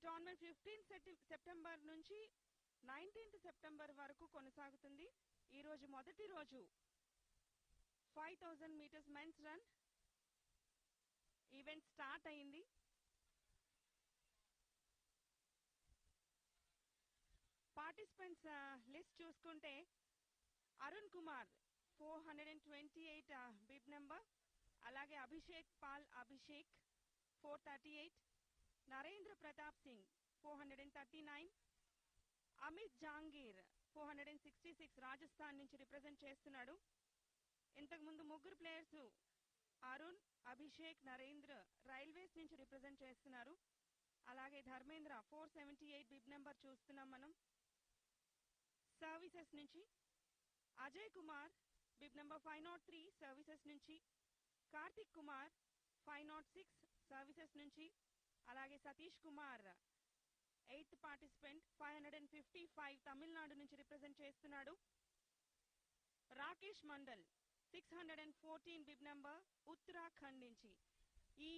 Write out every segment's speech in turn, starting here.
Tournament 15 September నుంచి 19th September వరకు కొనసాగుతుంది. ఈ రోజు మొదటి రోజు 5000 metres men's run event start అయింది. పార్టిసిపెంట్స్ లిస్ట్ చూసుకుంటే అరుణ్ కుమార్ 428 బిబ్ నెంబర్, అలాగే అభిషేక్ పాల్ అభిషేక్ 438, నరేంద్ర ప్రతాప్ సింగ్ 439, అమిత్ జాంగీర్ 466 రాజస్థాన్ నుంచి రిప్రజెంట్ చేస్తున్నాడు. ఇంతకుముందు ముగ్గురు ప్లేయర్స్ అరుణ్, అభిషేక్, నరేంద్ర రైల్వేస్ నుంచి రిప్రజెంట్ చేస్తున్నారు. అలాగే ధర్మేంద్ర 478 బిబ్ నెంబర్ చూస్తున్నాం మనం సర్వీసెస్ నుంచి. Ajay Kumar bib number 503 services నుంచి. కార్తిక్ కుమార్ 506 సర్వీసెస్ నుంచి. అలాగే సతీష్ కుమార్ 8th పార్టిసిపెంట్ 555 తమిళనాడు నుంచి రిప్రజెంట్ చేస్తున్నాడు. రాకేష్ మండల్ 614 బిబ్ నెంబర్ ఉత్తరాఖండ్ నుంచి. ఈ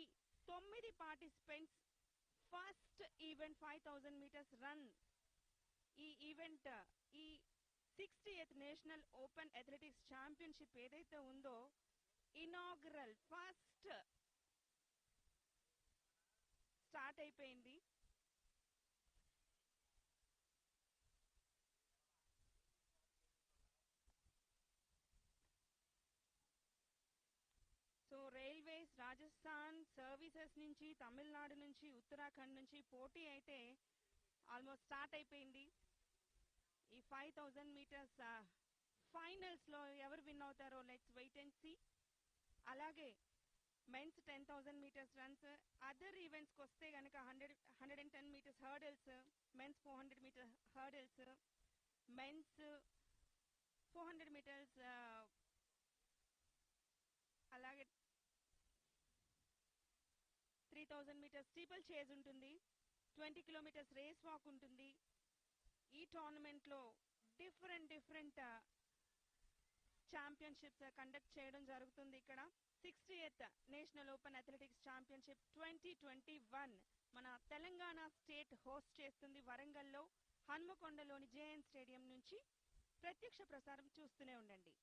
9 participants first event 5000 meters run ఈ ఈవెంట్ ఈ 60th national open athletics championship ఏదైతే ఉందో ఇనాగ్రల్ ఫస్ట్ స్టార్ట్ అయిపోయింది. సో రైల్వేస్, రాజస్థాన్, సర్వీసెస్ నుంచి, తమిళనాడు నుంచి, ఉత్తరాఖండ్ నుంచి పోటీ అయితే ఆల్మోస్ట్ స్టార్ట్ అయిపోయింది. ఈ 5000 మీటర్స్ ఫైనల్స్ లో ఎవరు విన్ అవుతారో లెట్స్ వెయిట్ అండ్ సీ. అలాగే మెన్స్ 10,000 మీటర్స్ రన్స్, అదర్ ఈవెంట్స్కి వస్తే కనుక 110 meters hurdles, men's 400 meter hurdles, men's 400 meters, అలాగే 3000 మీటర్స్ స్టీపుల్ చేజ్ ఉంటుంది, 20 కిలోమీటర్స్ రేస్ వాక్ ఉంటుంది. ఈ టోర్నమెంట్ లో డిఫరెంట్ ఛాంపియన్షిప్స్ కండక్ట్ చేయడం జరుగుతుంది. ఇక్కడ 60th national open athletics championship 2021 మన తెలంగాణ స్టేట్ హోస్ట్ చేస్తుంది. వరంగల్లో హన్మకొండలోని జేఎన్ స్టేడియం నుంచి ప్రత్యక్ష ప్రసారం చూస్తూనే ఉండండి.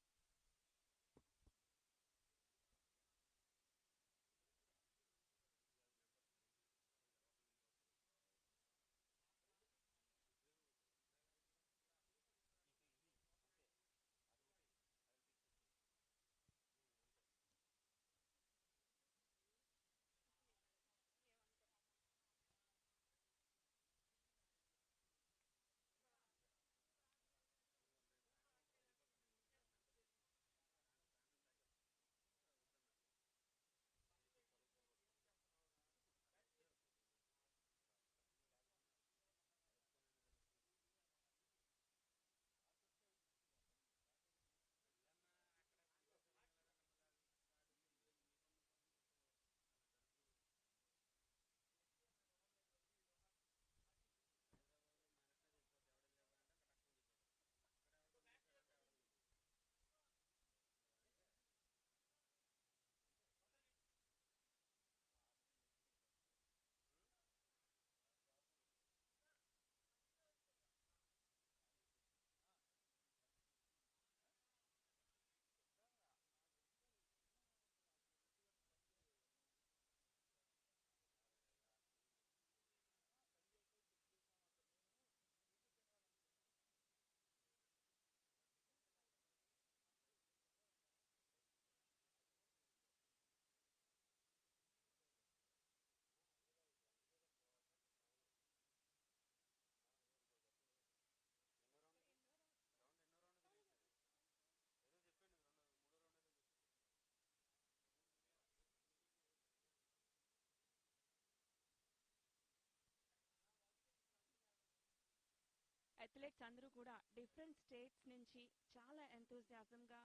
అథ్లెట్స్ అందరూ కూడా డిఫరెంట్ స్టేట్స్ నుంచి చాలా ఎంతూజియాజంగా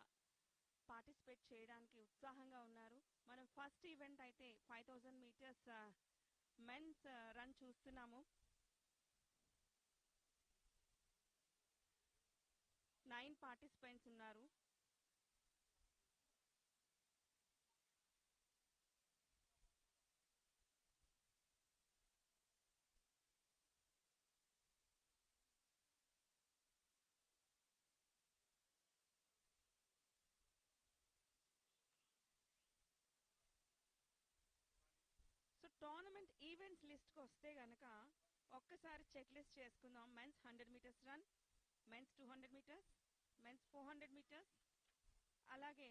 పార్టిసిపేట్ చేయడానికి ఉత్సాహంగా ఉన్నారు. మనం ఫస్ట్ ఈవెంట్ అయితే 5000 మీటర్స్ మెన్స్ రన్ చూస్తున్నాము. 9 పార్టిసిపెంట్స్ ఉన్నారు. ఈవెంట్స్ లిస్ట్కి వస్తే గనక ఒక్కసారి చెక్ లిస్ట్ చేసుకుందాం. Men's 100 meters run, men's 200 meters, men's 400 meters, అలాగే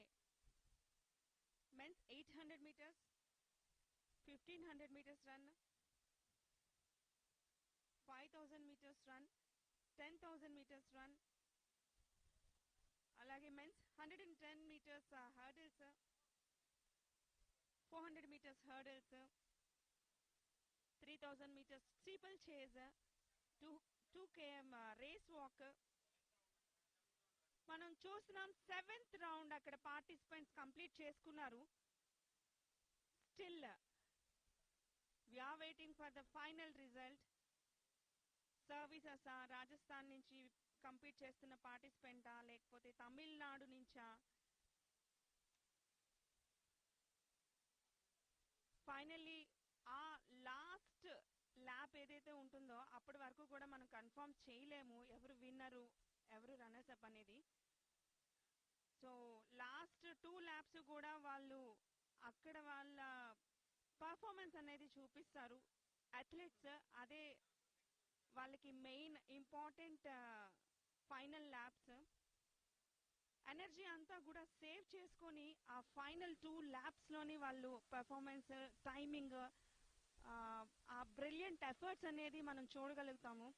men's 800 meters, 1500 meters run, 5000 meters run, 10,000 meters run, అలాగే men's 110 meters hurdles, 400 meters hurdles, 3000 meters steeplechase, 2 km race walk. మనం చూస్తున్నాం 7th రౌండ్ అక్కడ participants complete చేసుకున్నారు. Still we are waiting for the final result. Services Rajasthan నుంచి complete చేస్తున్న పార్టిసిపెంటా లేకపోతే తమిళనాడు నుంచా? Finally ఆ లాస్ట్ ల్యాప్ ఏదైతే ఉంటుందో అప్పటి వరకు కూడా మనం కన్ఫర్మ్ చేయలేము ఎవరు విన్నరు ఎవరు రన్నర్స్ అప్ అనేది. సో లాస్ట్ 2 ల్యాప్స్ కూడా వాళ్ళు అక్కడ వాళ్ళ పర్ఫార్మెన్స్ అనేది చూపిస్తారు అథ్లెట్స్. అదే వాళ్ళకి main important final laps. Energy అంతా కూడా సేవ్ చేసుకొని ఆ ఫైనల్ 2 ల్యాప్స్లోని వాళ్ళు పర్ఫార్మెన్స్, టైమింగ్, ఆ బ్రిలియంట్ ఎఫర్ట్స్ అనేది మనం చూడగలుగుతాము.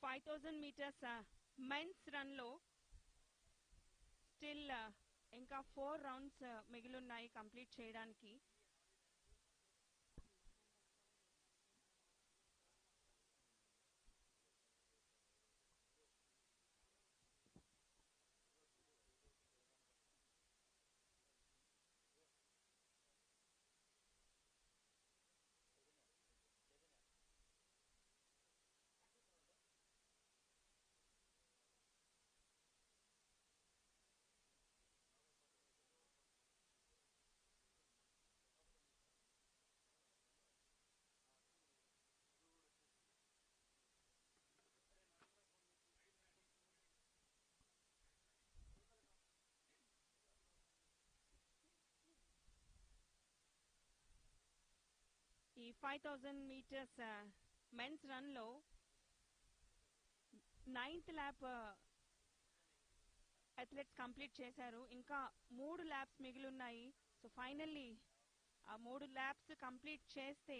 ఫైవ్ 5000 మీటర్స్ మెన్స్ రన్లో స్టిల్ ఇంకా 4 రౌండ్స్ మిగిలిన్నాయి కంప్లీట్ చేయడానికి. ఈ 5000 మీటర్స్ మెన్స్ రన్లో 9th ల్యాప్ అథ్లెట్స్ కంప్లీట్ చేశారు. ఇంకా 3 ల్యాప్స్ మిగిలిన్నాయి. సో ఫైనల్లీ ఆ 3 ల్యాప్స్ కంప్లీట్ చేస్తే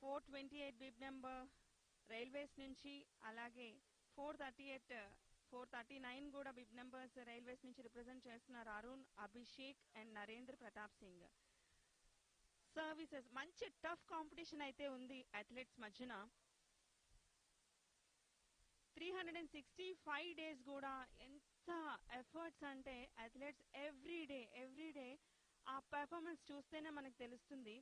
428 బిబ్ నెంబర్ రైల్వేస్ నుంచి, అలాగే 439 కూడా బిబ్ నెంబర్స్ రైల్వేస్ నుంచి రిప్రజెంట్ చేస్తున్నారు అరుణ్, అభిషేక్ అండ్ నరేంద్ర ప్రతాప్ సింగ్. సర్వీసెస్ మంచి టఫ్ కాంపిటీషన్ అయితే ఉంది అథ్లెట్స్ మధ్యన. 365 డేస్ కూడా ఎంత ఎఫర్ట్స్ అంటే అథ్లెట్స్ ఎవ్రీ డే ఆ పెర్ఫార్మెన్స్ చూస్తేనే మనకు తెలుస్తుంది.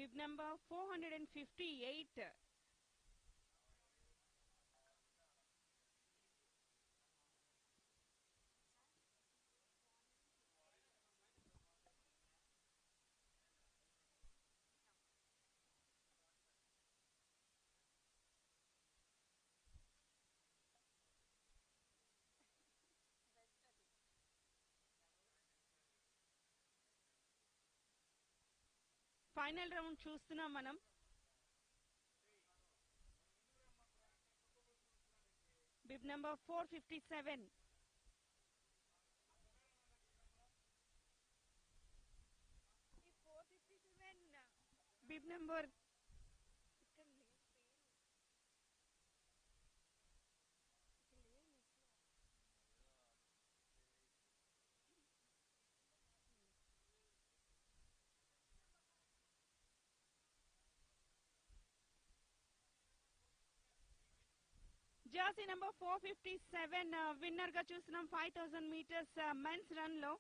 Bib number 458. ఫైనల్ రౌండ్ చూస్తున్నాం మనం. Bib number 457. Bib number Jersey number 457 winner గా చూస్తున్నాం 5000 మీటర్స్ మెన్స్ రన్ లో.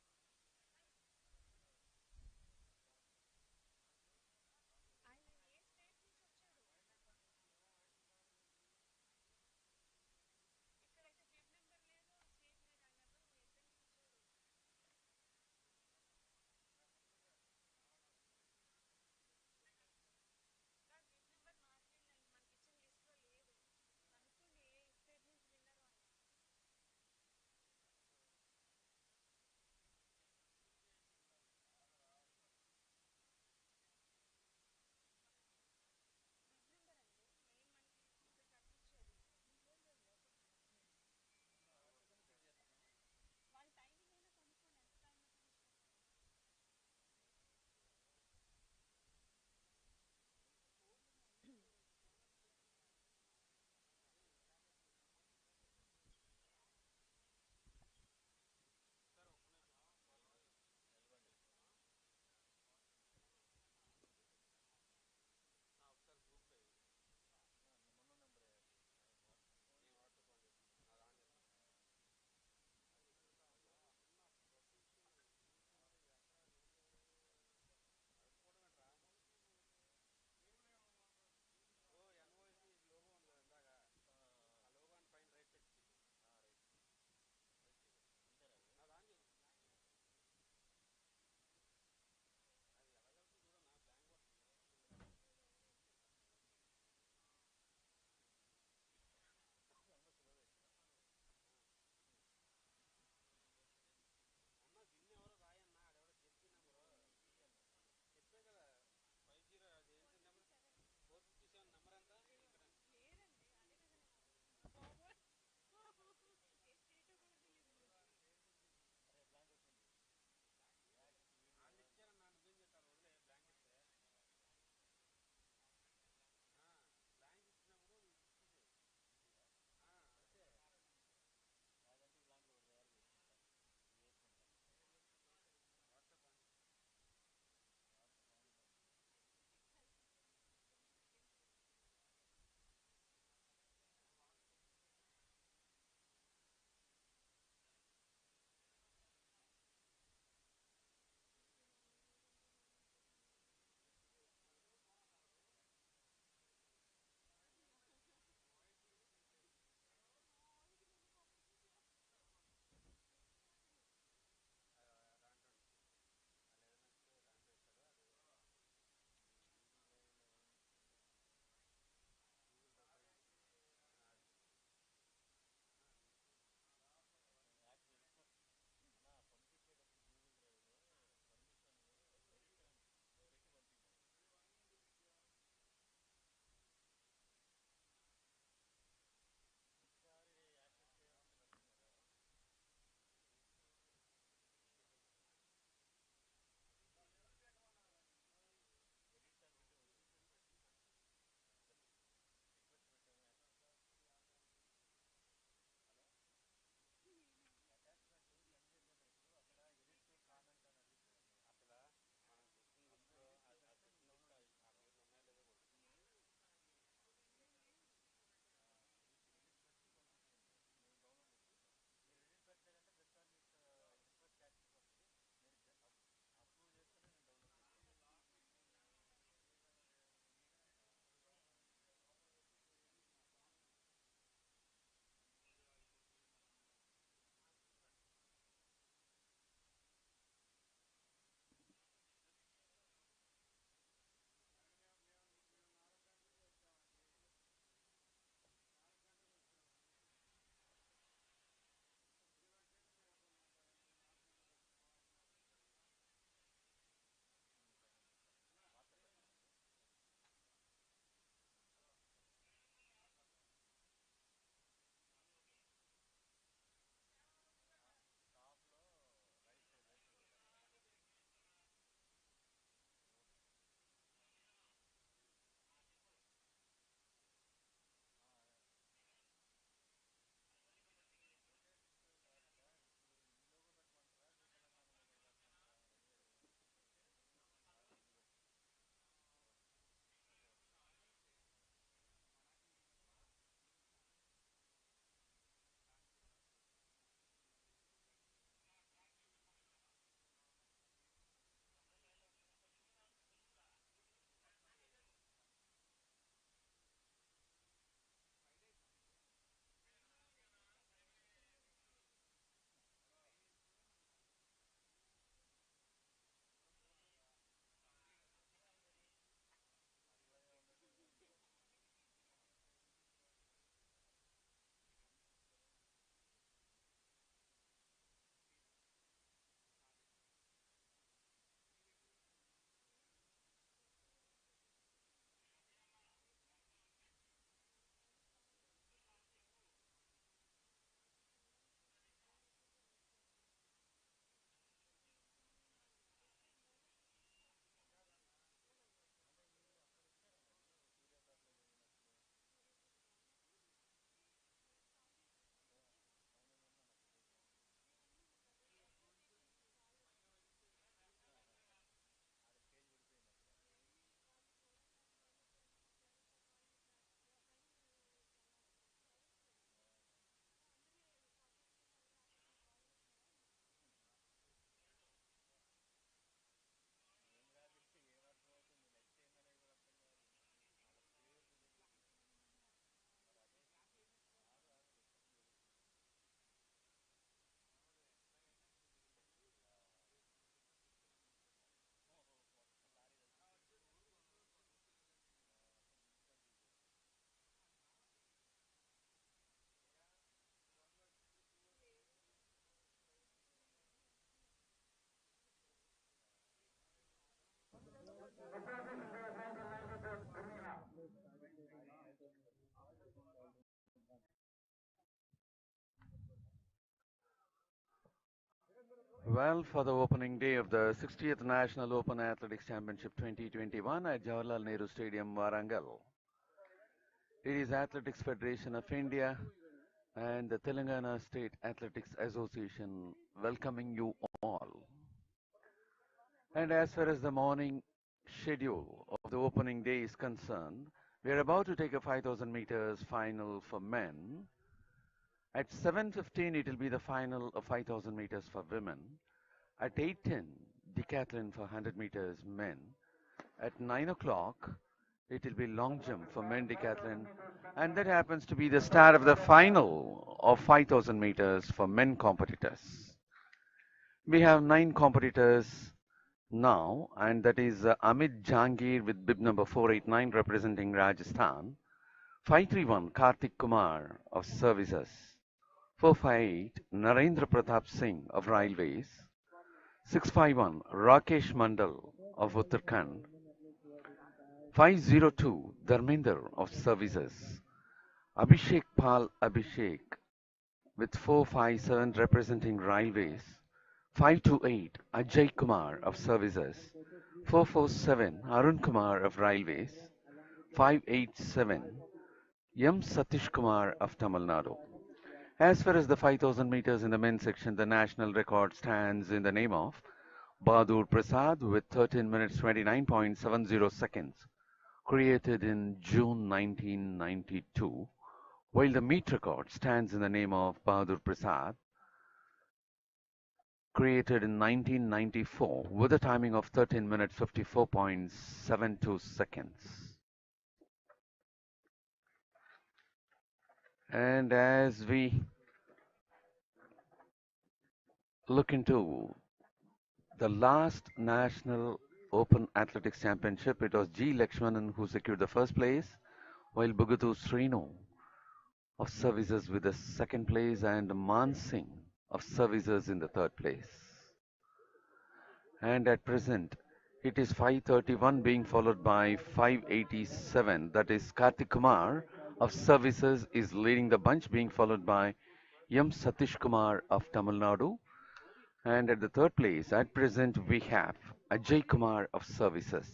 Well, for the opening day of the 60th National Open Athletics Championship 2021 at Jawaharlal Nehru Stadium, Warangal, it is Athletics Federation of India and the Telangana State Athletics Association welcoming you all. And as far as the morning schedule of the opening day is concerned, we are about to take a 5,000 meters final for men. At 7:15, it will be the final of 5,000 meters for women. At 8:10, Decathlon for 100 meters men. At 9 o'clock, it will be long jump for men decathlon. And that happens to be the start of the final of 5,000 meters for men competitors. We have 9 competitors now, and that is Amit Jhangir with bib number 489 representing Rajasthan. 531 Kartik Kumar of Services. 458 Narendra Pratap Singh of Railways. 651 Rakesh Mandal of Uttarakhand. 502 Dharmender of Services. Abhishek Pal Abhishek with 457 representing Railways. 528 Ajay Kumar of Services. 447 Arun Kumar of Railways. 587 M. Satish Kumar of Tamil Nadu. As far as the 5,000 meters in the men's section, the national record stands in the name of Bahadur Prasad with 13 minutes 29.70 seconds, created in June 1992, while the meet record stands in the name of Bahadur Prasad, created in 1994 with a timing of 13 minutes 54.72 seconds. And as we look into the last National Open Athletics Championship, it was G. Lakshmanan who secured the first place, while Bugatu Srinu of Services with the second place and Man Singh of Services in the third place. And at present, it is 531 being followed by 587. That is Kartik Kumar of Services is leading the bunch, being followed by M. Satish Kumar of Tamil Nadu. And at the third place, at present, we have Ajay Kumar of Services.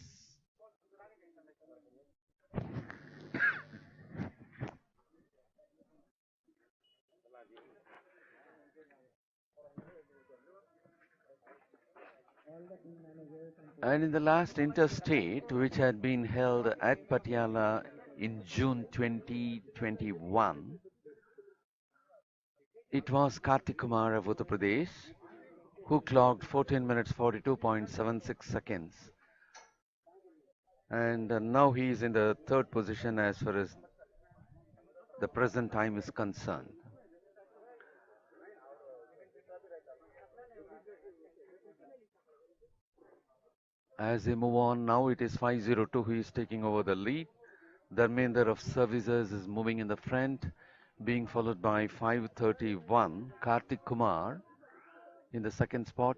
And in the last interstate, which had been held at Patiala in June 2021, it was Kartik Kumar of Uttar Pradesh who clocked 14 minutes 42.76 seconds. And now he is in the third position as far as the present time is concerned. As they move on, now it is 502 who is taking over the lead. Dharmender of Services is moving in the front, being followed by 531 Kartik Kumar in the second spot.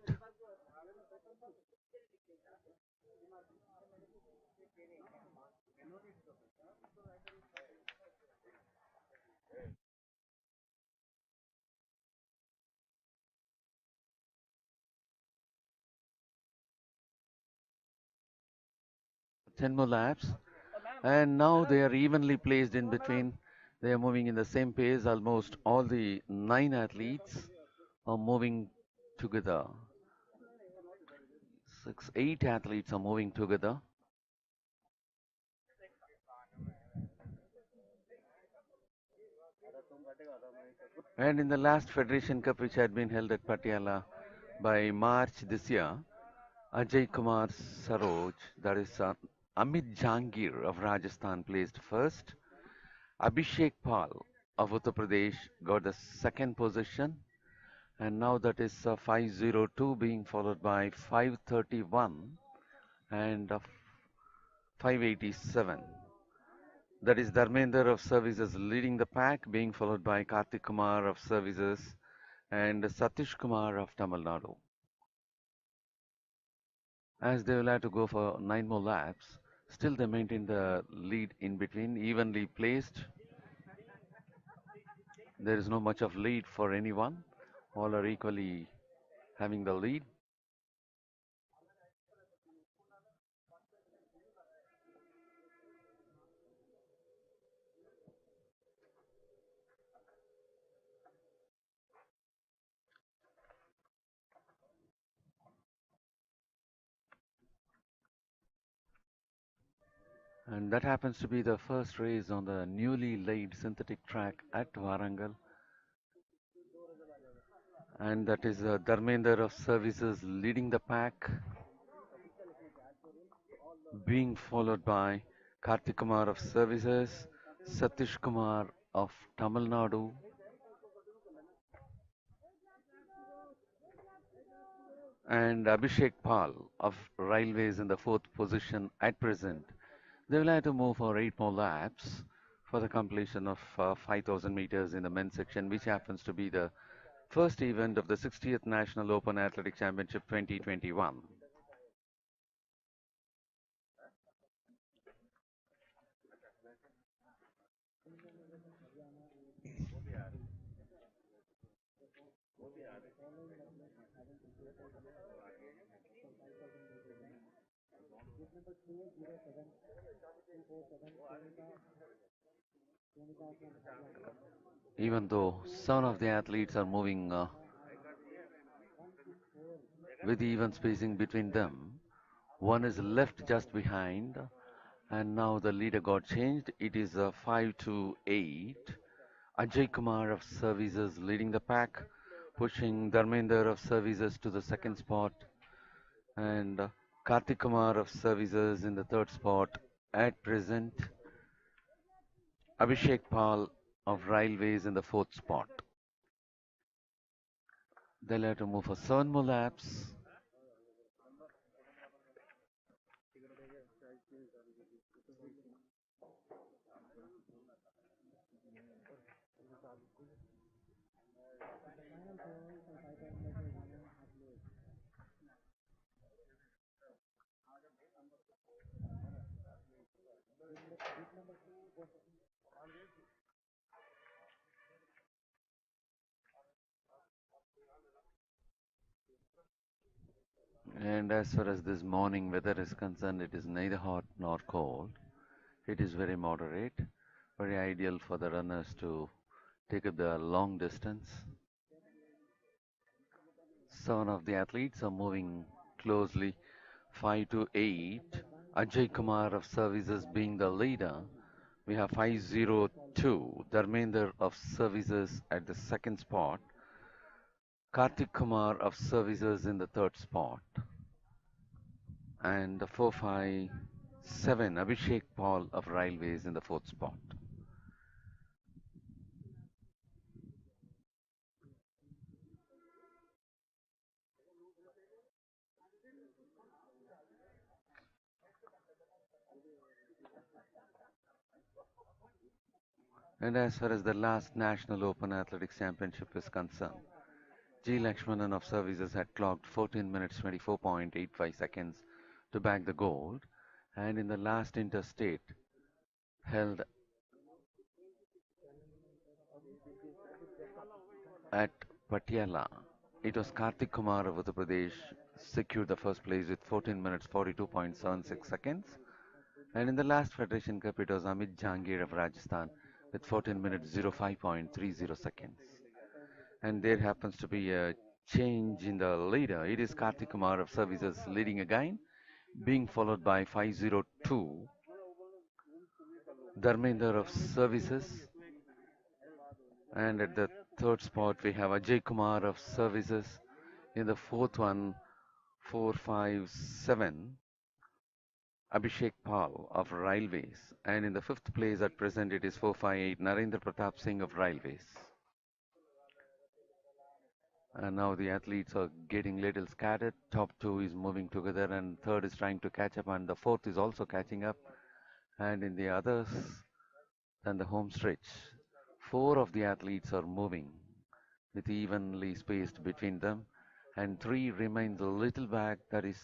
Ten more laps, and now they are evenly placed in between. They are moving in the same pace. Almost all the 9 athletes are moving together. 8 athletes are moving together. And in the last Federation Cup, which had been held at Patiala by March this year, Ajay Kumar Saroj, that is Amit Jhangir of Rajasthan, placed first. Abhishek Pal of Uttar Pradesh got the second position. And now that is 502 being followed by 531 and 587. That is Dharmender of Services leading the pack, being followed by Kartik Kumar of Services and Satish Kumar of Tamil Nadu. As they will have to go for 9 more laps, still they maintain the lead in between, evenly placed. There is no much of lead for anyone. All are equally having the lead. And that happens to be the first race on the newly laid synthetic track at Warangal. And that is Dharmender of Services leading the pack, being followed by Kartik Kumar of Services, Satish Kumar of Tamil Nadu, and Abhishek Pal of Railways in the fourth position at present. They will have to move for 8 more laps for the completion of 5,000 meters in the men's section, which happens to be the first event of the 60th National Open Athletic Championship 2021. Even though some of the athletes are moving with even spacing between them, one is left just behind, and now the leader got changed. It is 5 to 8. Ajay Kumar of Services leading the pack, pushing Dharmender of Services to the second spot, and Kartik Kumar of Services in the third spot at present. Abhishek Pal of Railways in the fourth spot. They'll have to move for 7 more laps. And as far as this morning weather is concerned, it is neither hot nor cold. It is very moderate, very ideal for the runners to take up the long distance. Some of the athletes are moving closely, 5 to 8. Ajay Kumar of Services being the leader. We have 502, Dharmender of Services at the second spot, Kartik Kumar of Services in the third spot, and 457, Abhishek Paul of Railways in the fourth spot. And as far as the last National Open Athletics Championship is concerned, G. Lakshmanan of Services had clocked 14 minutes 24.85 seconds to bag the gold, and in the last interstate held at Patiala, it was Kartik Kumar of Uttar Pradesh secured the first place with 14 minutes 42.76 seconds. And in the last Federation Cup, it was Amit Jhangir of Rajasthan with 14 minutes 05.30 seconds. And there happens to be a change in the leader. It is Kartik Kumar of Services leading again, being followed by 502, Dharmender of Services. And at the third spot, we have Ajay Kumar of Services. In the fourth one, 457, Abhishek Pal of Railways. And in the fifth place at present, it is 458, Narendra Pratap Singh of Railways. And now the athletes are getting little scattered. Top two is moving together, and third is trying to catch up, and the fourth is also catching up. And in the others, than the home stretch, four of the athletes are moving with evenly spaced between them, and three remains a little back, that is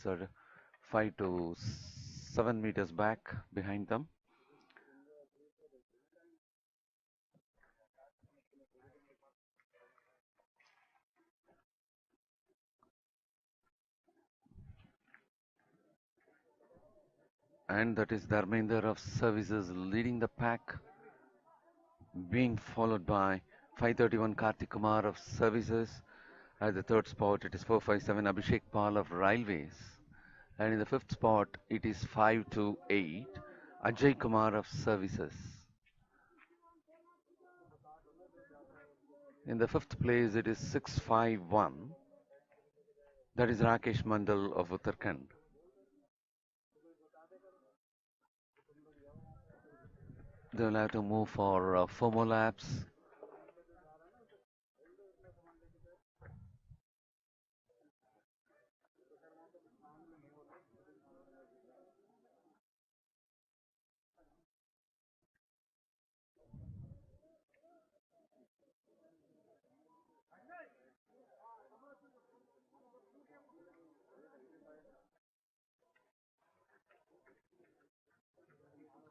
5 to 7 meters back behind them. And that is Dharmender of Services leading the pack, being followed by 531 Kartik Kumar of Services. At the third spot, it is 457 Abhishek Pal of Railways. And in the fifth spot, it is 528 Ajay Kumar of Services. In the fifth place, it is 651. That is Rakesh Mandal of Uttarakhand. They will have to move for 4 more laps.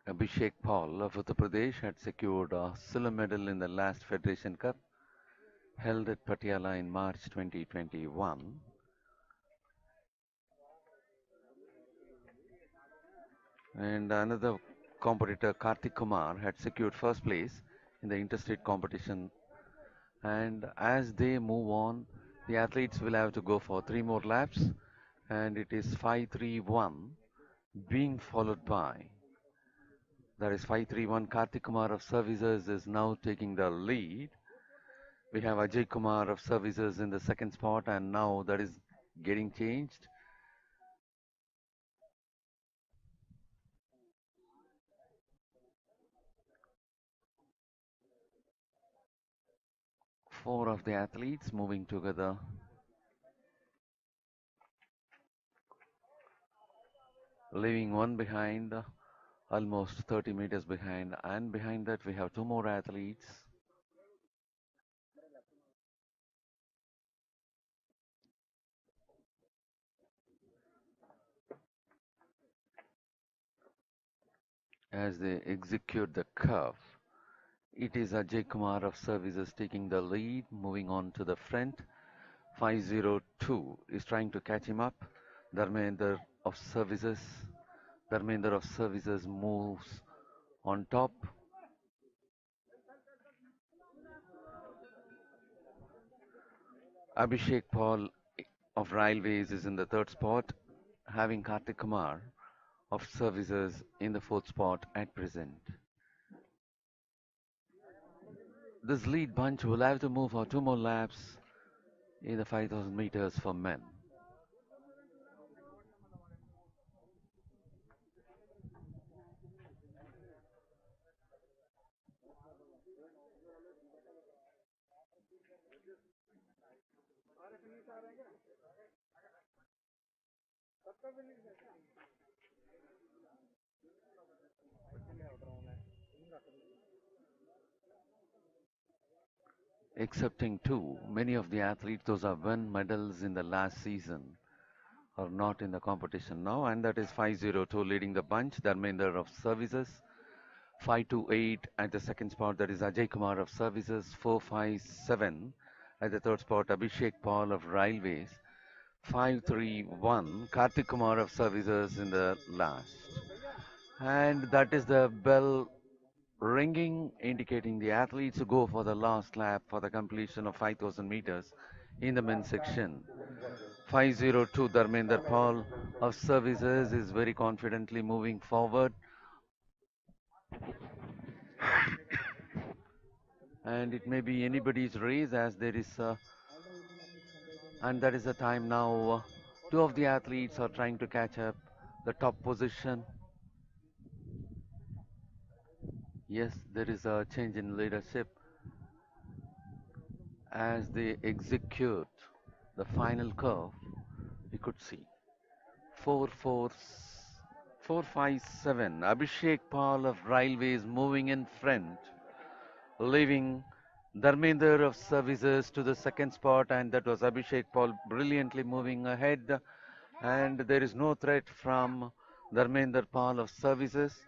Abhishek Paul of Uttar Pradesh had secured a silver medal in the last Federation Cup held at Patiala in March 2021. And another competitor, Kartik Kumar, had secured first place in the interstate competition. And as they move on, the athletes will have to go for 3 more laps. And it is 531 being followed by, that is 531 Kartik Kumar of Services is now taking the lead. We have Ajay Kumar of Services in the second spot, and now that is getting changed. Four of the athletes moving together. Leaving one behind, almost 30 meters behind, and behind that we have 2 more athletes. As they execute the curve, it is Ajay Kumar of Services taking the lead, moving on to the front. 502 is trying to catch him up. Dharmender of Services. Dharmender of Services moves on top. Abhishek Paul of Railways is in the third spot, having Kartik Kumar of Services in the fourth spot at present. This lead bunch will have to move for 2 more laps in the 5,000 meters for men. Excepting two, many of the athletes, those have won medals in the last season, are not in the competition now, and that is 502 leading the bunch, Dharmender of Services. 528 at the second spot, that is Ajay Kumar of Services. 457 at the third spot, Abhishek Paul of Railways. 531 Kartik Kumar of Services in the last. And that is the bell ringing, indicating the athletes to go for the last lap for the completion of 5,000 meters in the men's section. 502 Dharmender Paul of Services is very confidently moving forward. And it may be anybody's race as there is, and that is the time now. Two of the athletes are trying to catch up the top position. Yes, there is a change in leadership as they execute the final curve. We could see 457 Abhishek Paul of Railways moving in front, leaving Dharmender of Services to the second spot, and that was Abhishek Paul brilliantly moving ahead. And there is no threat from Dharmender Paul of Services.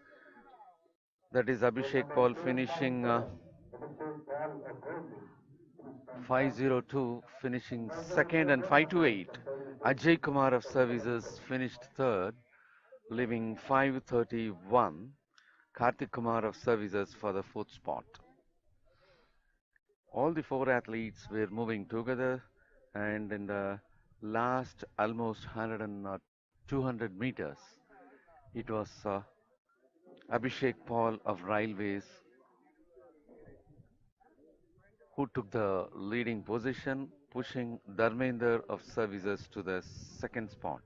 That is Abhishek Paul finishing 502, finishing second, and 528. Ajay Kumar of Services finished third. leaving 5:31 Karthik Kumar of Services for the fourth spot. All the four athletes were moving together, and in the last almost 100 and 200 meters, it was Abhishek Paul of Railways who took the leading position, pushing Dharmender of Services to the second spot.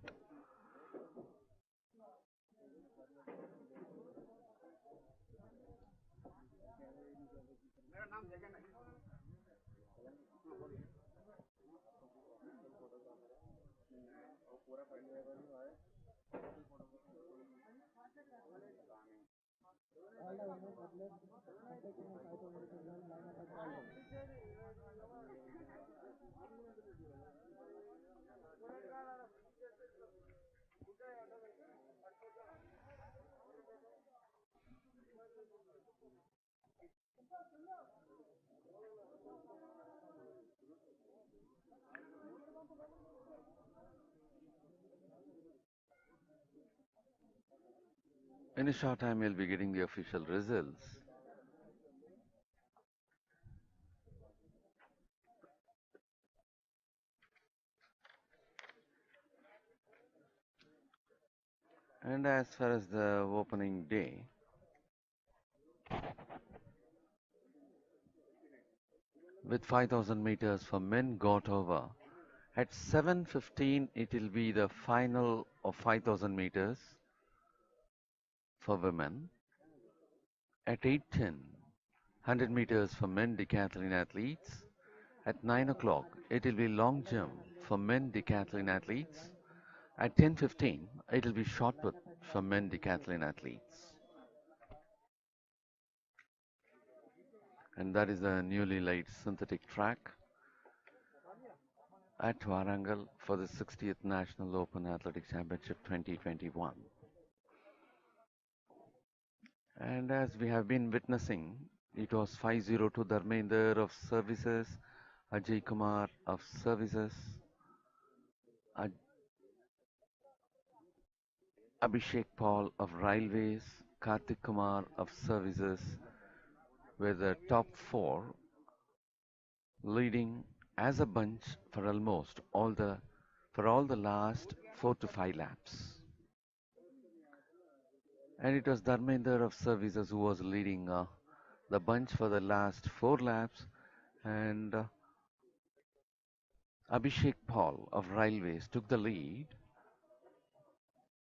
In a short time, we'll be getting the official results. And as far as the opening day, with 5,000 meters for men got over, at 7:15 it will be the final of 5,000 meters for women. At 8:10, 100 meters for men decathlon athletes. At 9 o'clock, it will be long jump for men decathlon athletes. At 10:15, it will be shot put for men decathlon athletes. And that is the newly laid synthetic track at Warangal for the 60th National Open Athletics Championship 2021. And as we have been witnessing, it was 5:02 Dharmender of Services, Ajay Kumar of Services, Abhishek Paul of Railways, Karthik Kumar of Services were the top four, leading as a bunch for almost all the last 4 to 5 laps. And it was Dharmender of Services who was leading the bunch for the last 4 laps, and Abhishek Paul of Railways took the lead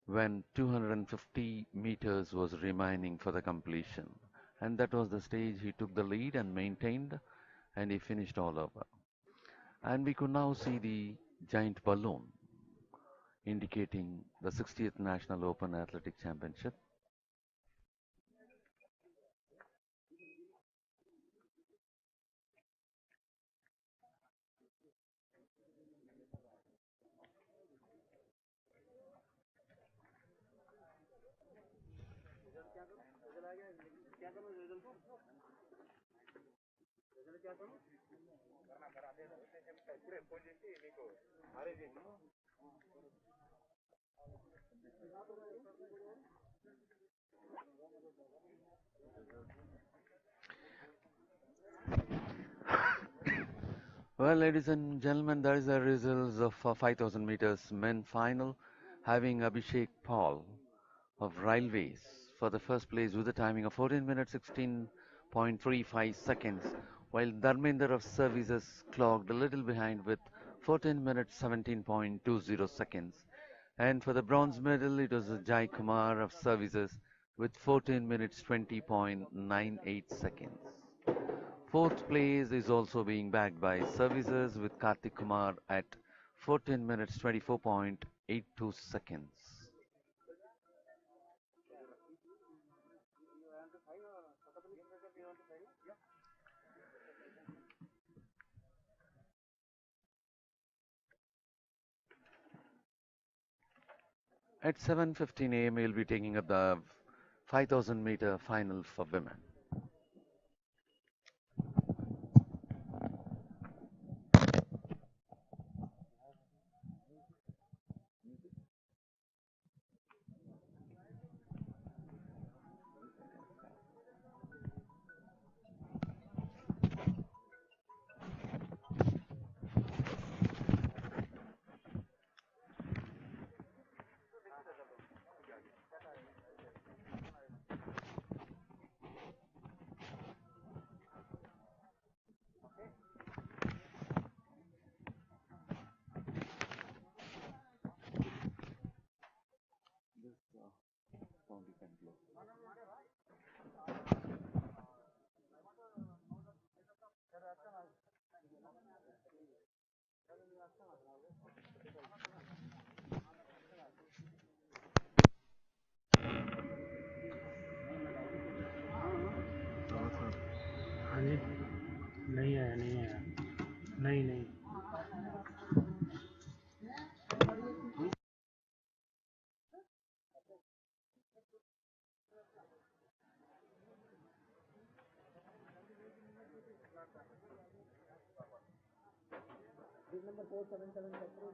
when 250 meters was remaining for the completion. And that was the stage he took the lead and maintained, and he finished all over. And we could now see the giant balloon indicating the 60th National Open Athletic Championship. Well, ladies and gentlemen, that is the results of 5,000 meters men final, having Abhishek Paul of Railways for the first place with a timing of 14 minutes 16.35 seconds, while Dharmender of Services clocked a little behind with 14 minutes 17.20 seconds. And for the bronze medal, it was Jai Kumar of Services with 14 minutes 20.98 seconds. Fourth place is also being backed by Services with Karthik Kumar at 14 minutes 24.82 seconds. At 7:15 a.m., we'll be taking up the 5,000 meter final for women. 477 Chatru.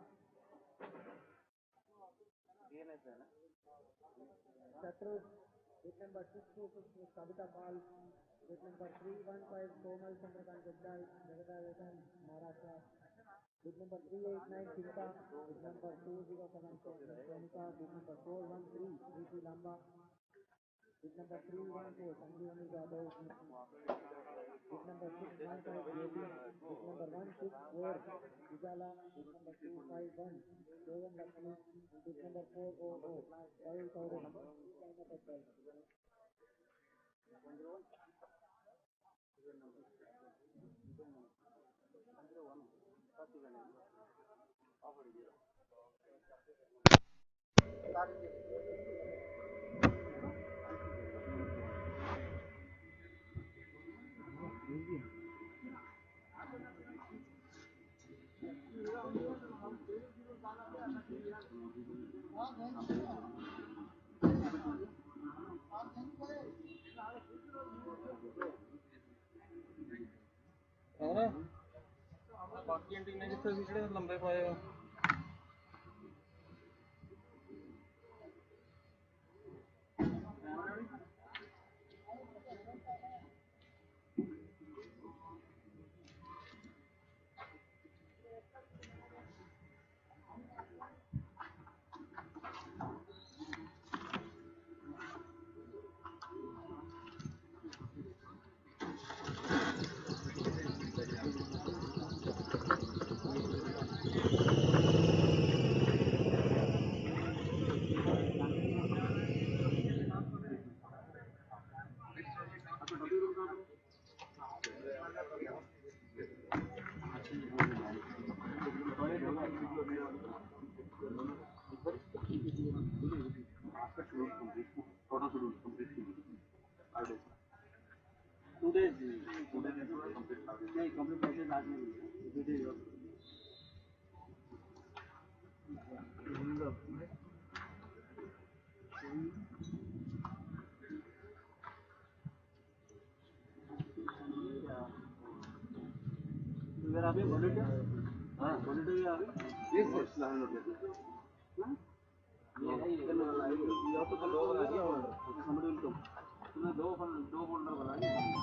Chatru. Gate number 626 Kavita Pal. Gate number 315 Komal Chandrakant Jagdal, Jagadal, Maharashtra. Gate number 389 Chinta. Gate number 2074 Sonika. Gate number 413 Preeti Lamba. Gate number 314 Sanjeevani Jadhav. Gate number 615 JP. Gate number 164 Ujala. Gate number 251 Devan Lakshmi. And gate number 400 Rahul Saurabh. बाकी anti ने जिससे पिछड़े लंबे पाए हो इधर अभी बोले क्या हाँ बोले तो ये अभी ये लाइन हो गया ये तो कल दो बना दिया और समझ लो तुमने दो फोल्डर बनाए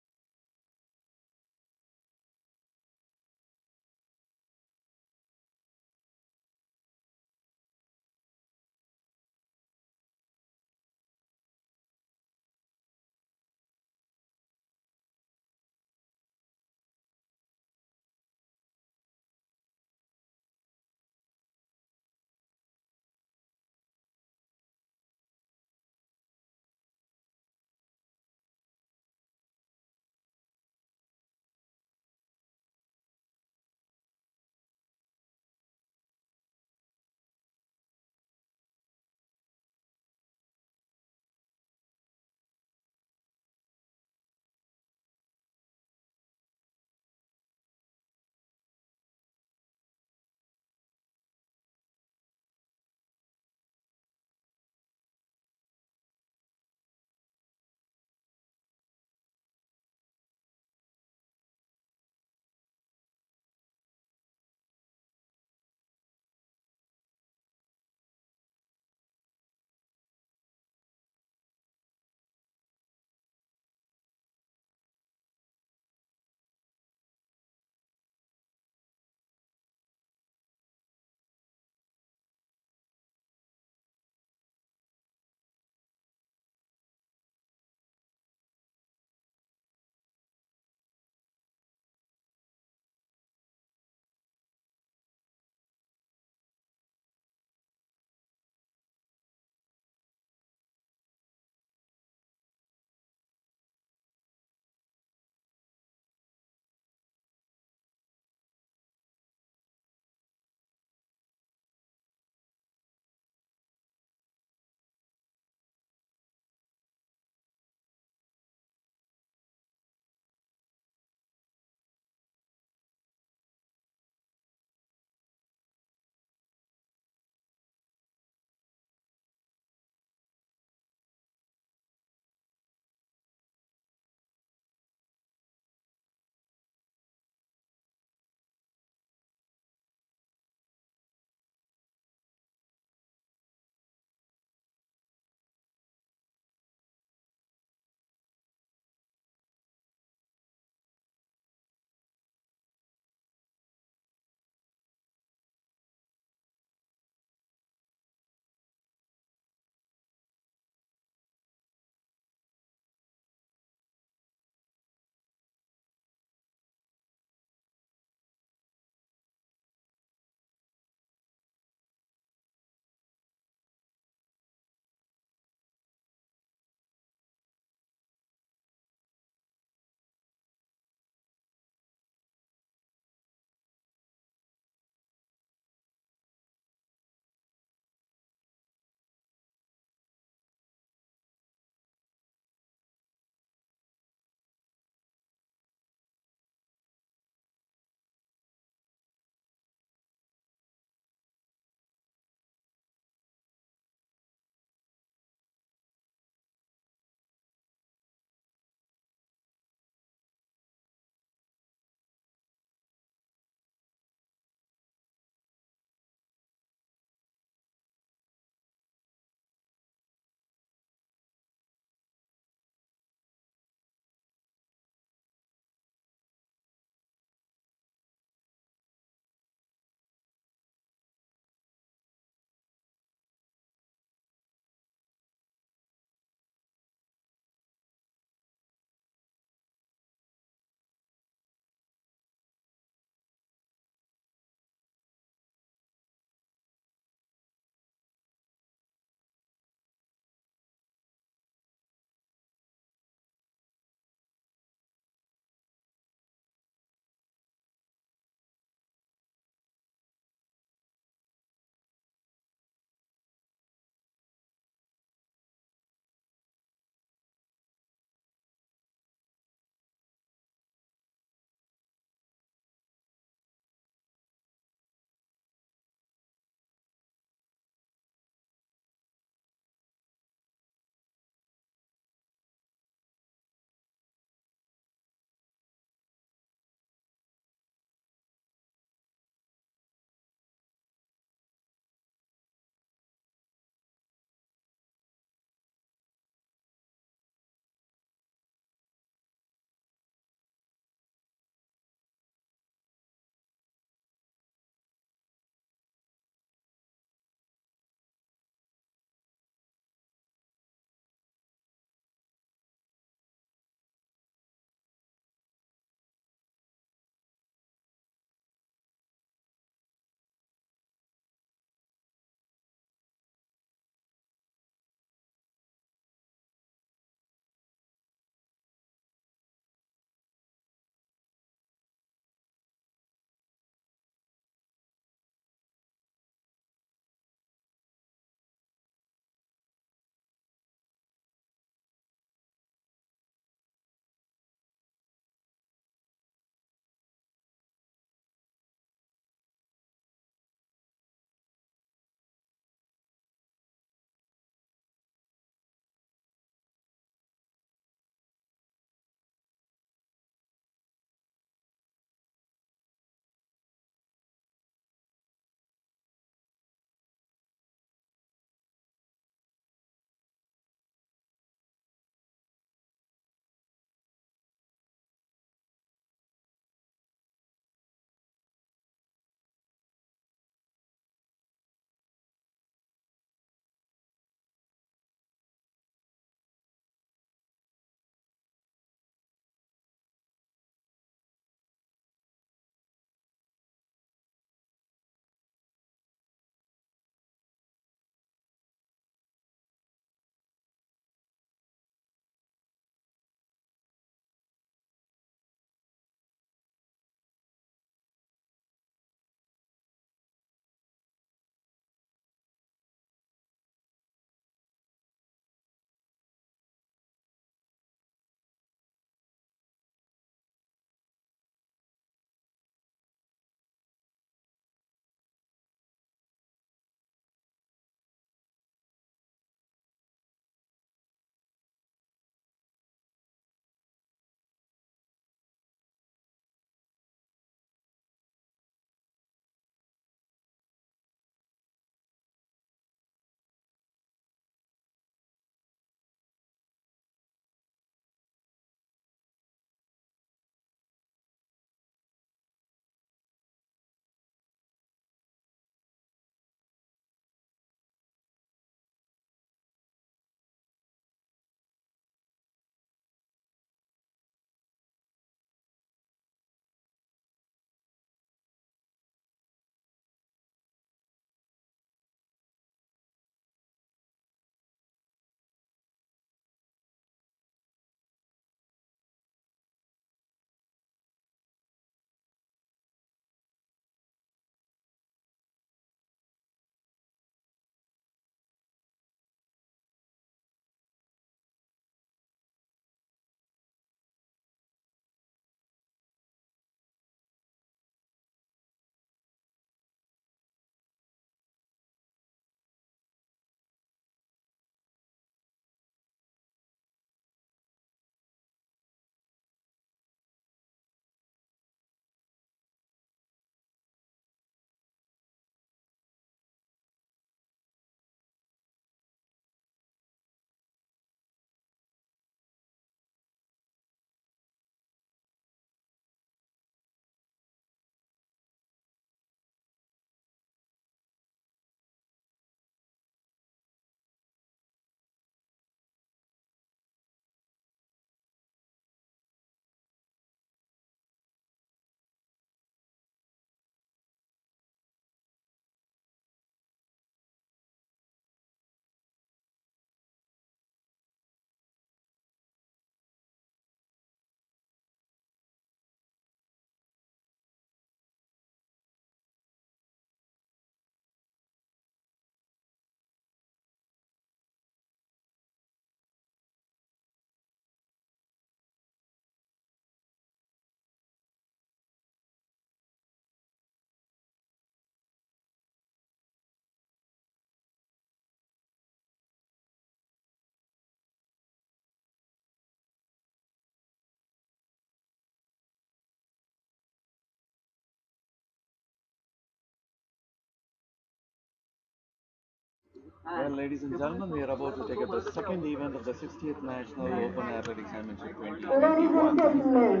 Well, ladies and gentlemen, we are about to take up the second event of the 60th National Open Athletics Championship Ladies 2021. and gentlemen,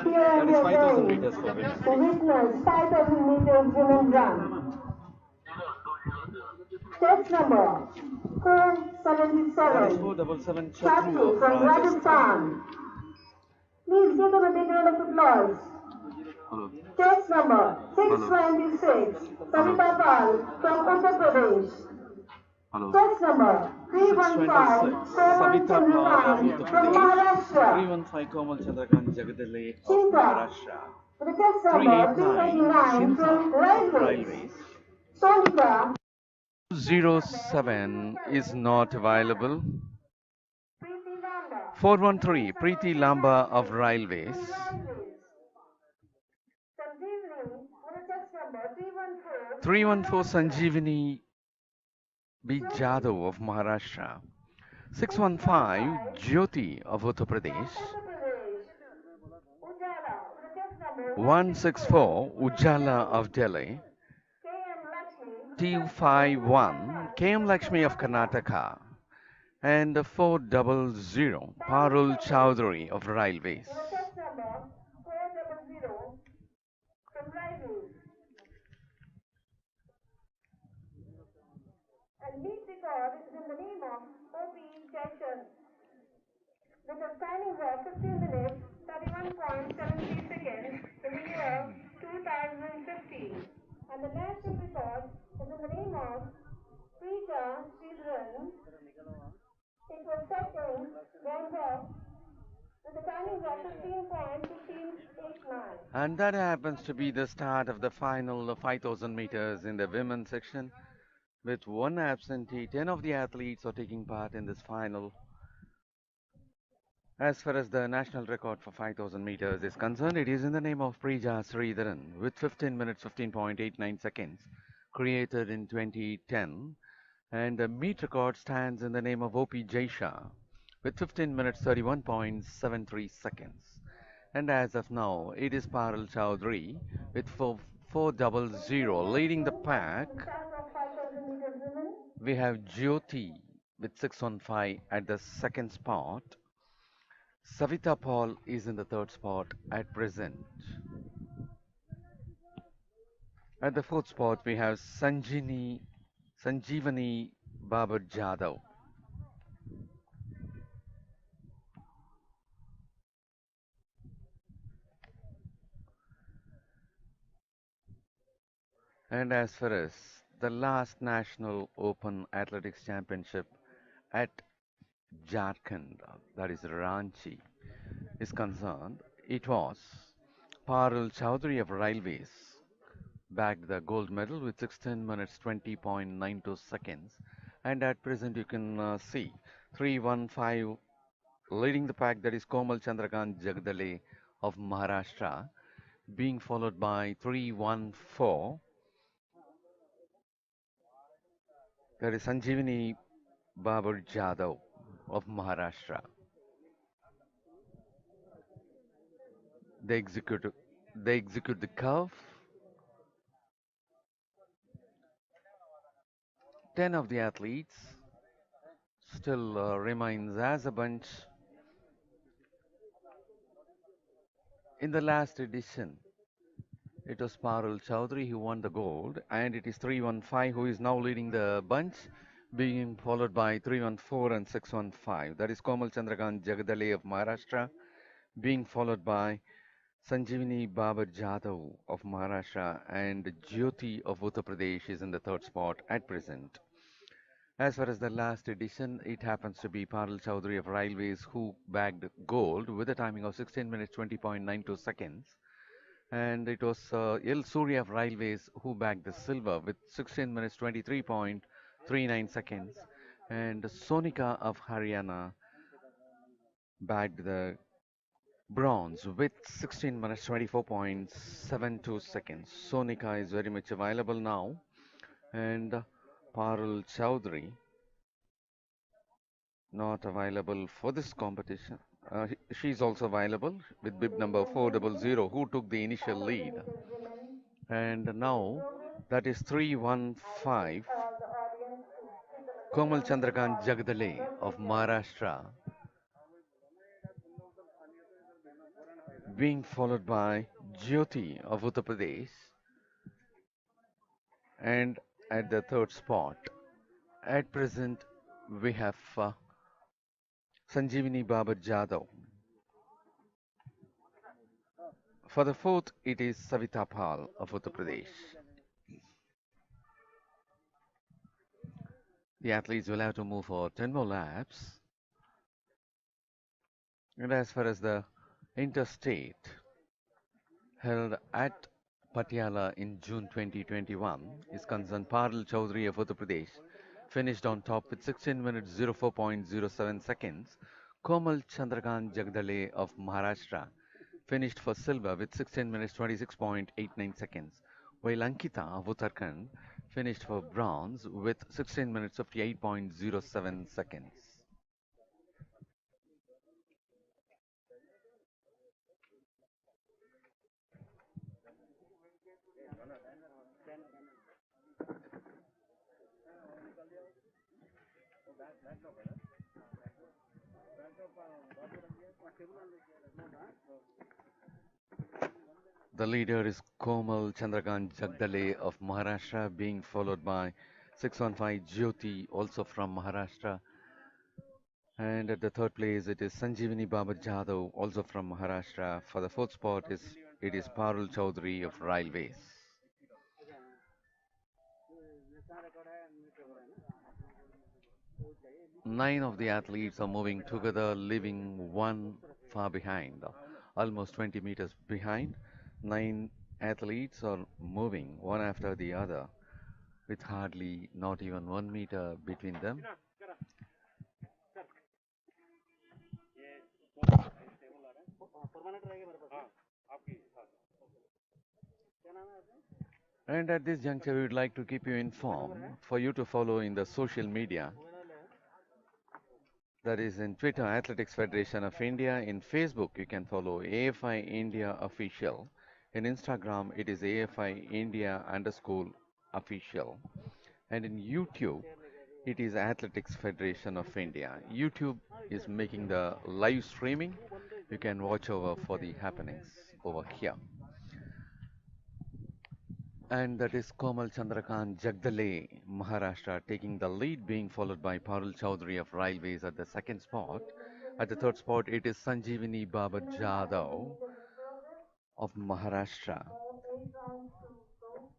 here That we is are 5,000 going meters for to women. witness 5,000 meters women run. Test number That is 477, 477 Chatru Chatu of from Rajasthan. Rajasthan. Please give them a big round of applause. Hello. Test number 626, Savita Pal from Uttar Pradesh. Hello. Test number 315, 626 Komal Savita Pal of Chandrakant Uttar from Pradesh. Maharashtra. 315 Komal Chandrakant Jagadale of Chinta. Maharashtra. With the test number 389 389 Chinta from of Railways. Railways. Sonika. 07 is not available. Preeti Lamba. 413 Preeti Lamba of Railways. Sanjeevani with the test number 314. 314 Sanjeevani B. Jadhav of Maharashtra. 615 Jyoti of Uttar Pradesh. Uttar Pradesh. Ujjala with the test number 164 Ujjala of Delhi. KM Lakshmi. 251 KM Lakshmi of Karnataka. And 400 Parul Chowdhury of Railways. With the test number 400 from Railways. And meet record is in the name of O.P. Jaishan. With a timing of 15 minutes, 31.73 seconds in the year 2015. And the national record is in the name of Preeta Sridharan. It was set in Bangkok with a timing of 15.1589. And that happens to be the start of the final 5,000 meters in the women's section. With one absentee, 10 of the athletes are taking part in this final. As far as the national record for 5,000 meters is concerned, it is in the name of Preeta Sridharan with 15 minutes 15.89 seconds, created in 2010. And the meet record stands in the name of O.P. Jaisha with 15 minutes 31.73 seconds. And as of now, it is Parul Chowdhury with 400 leading the pack. We have Jyoti with 615 at the second spot. Savita Paul is in the third spot at present. At the fourth spot, we have Sanjeevani Babar Jadhav. And as far as the last National Open Athletics Championship at Jharkhand, that is Ranchi, is concerned, it was Parul Chowdhury of Railways bagged the gold medal with 16 minutes 20.92 seconds. And at present, you can see 315 leading the pack, that is Komal Chandrakant Jagdale of Maharashtra, being followed by 314. That is Sanjeevani Babar Jadhav of Maharashtra. They execute the curve. 10 of the athletes still remains as a bunch. In the last edition, it was Parul Chowdhury who won the gold, and it is 315 who is now leading the bunch, being followed by 314 and 615. That is Komal Chandrakant Jagadale of Maharashtra, being followed by Sanjeevani Babar Jadhav of Maharashtra, and Jyoti of Uttar Pradesh is in the third spot at present. As far as the last edition, it happens to be Parul Chowdhury of Railways who bagged gold with a timing of 16 minutes 20.92 seconds. And it was El Surya of Railways who bagged the silver with 16 minutes 23.39 seconds. And Sonika of Haryana bagged the bronze with 16 minutes 24.72 seconds. Sonika is very much available now. And Parul Chowdhury not available for this competition. She's also available with bib number 400 who took the initial lead. And now that is 315 Komal Chandrakant Jagdale of Maharashtra, being followed by Jyoti of Uttar Pradesh, and at the third spot, at present, we have Sanjeevani Baba Jadhav. For the fourth, it is Savita Pal of Uttar Pradesh. The athletes will have to move for 10 more laps. And as far as the interstate held at Patiala in June 2021 is concerned, Parul Chaudhary of Uttar Pradesh finished on top with 16 minutes 04.07 seconds. Komal Chandrakant Jagdale of Maharashtra finished for silver with 16 minutes 26.89 seconds, while Ankita of Uttarakhand finished for bronze with 16 minutes 58.07 seconds. The leader is Komal Chandrakant Jagdale of Maharashtra, being followed by 615 Jyoti, also from Maharashtra. And at the third place, it is Sanjeevani Baba Jadhav, also from Maharashtra. For the fourth spot, it is Parul Chaudhary of Railways. 9 of the athletes are moving together, leaving one far behind, almost 20 meters behind. 9 athletes are moving one after the other with hardly not even 1 meter between them. And at this juncture, we would like to keep you informed for you to follow in the social media. That is in Twitter, Athletics Federation of India. In Facebook, you can follow AFI India Official. In Instagram, it is AFI India _ official. And in YouTube, it is Athletics Federation of India. YouTube is making the live streaming. You can watch over for the happenings over here. And that is Komal Chandrakant Jagdale, Maharashtra, taking the lead, being followed by Parul Chaudhary of Railways at the second spot. At the third spot, it is Sanjeevani Baba Jadhav of Maharashtra. 8 rounds to go.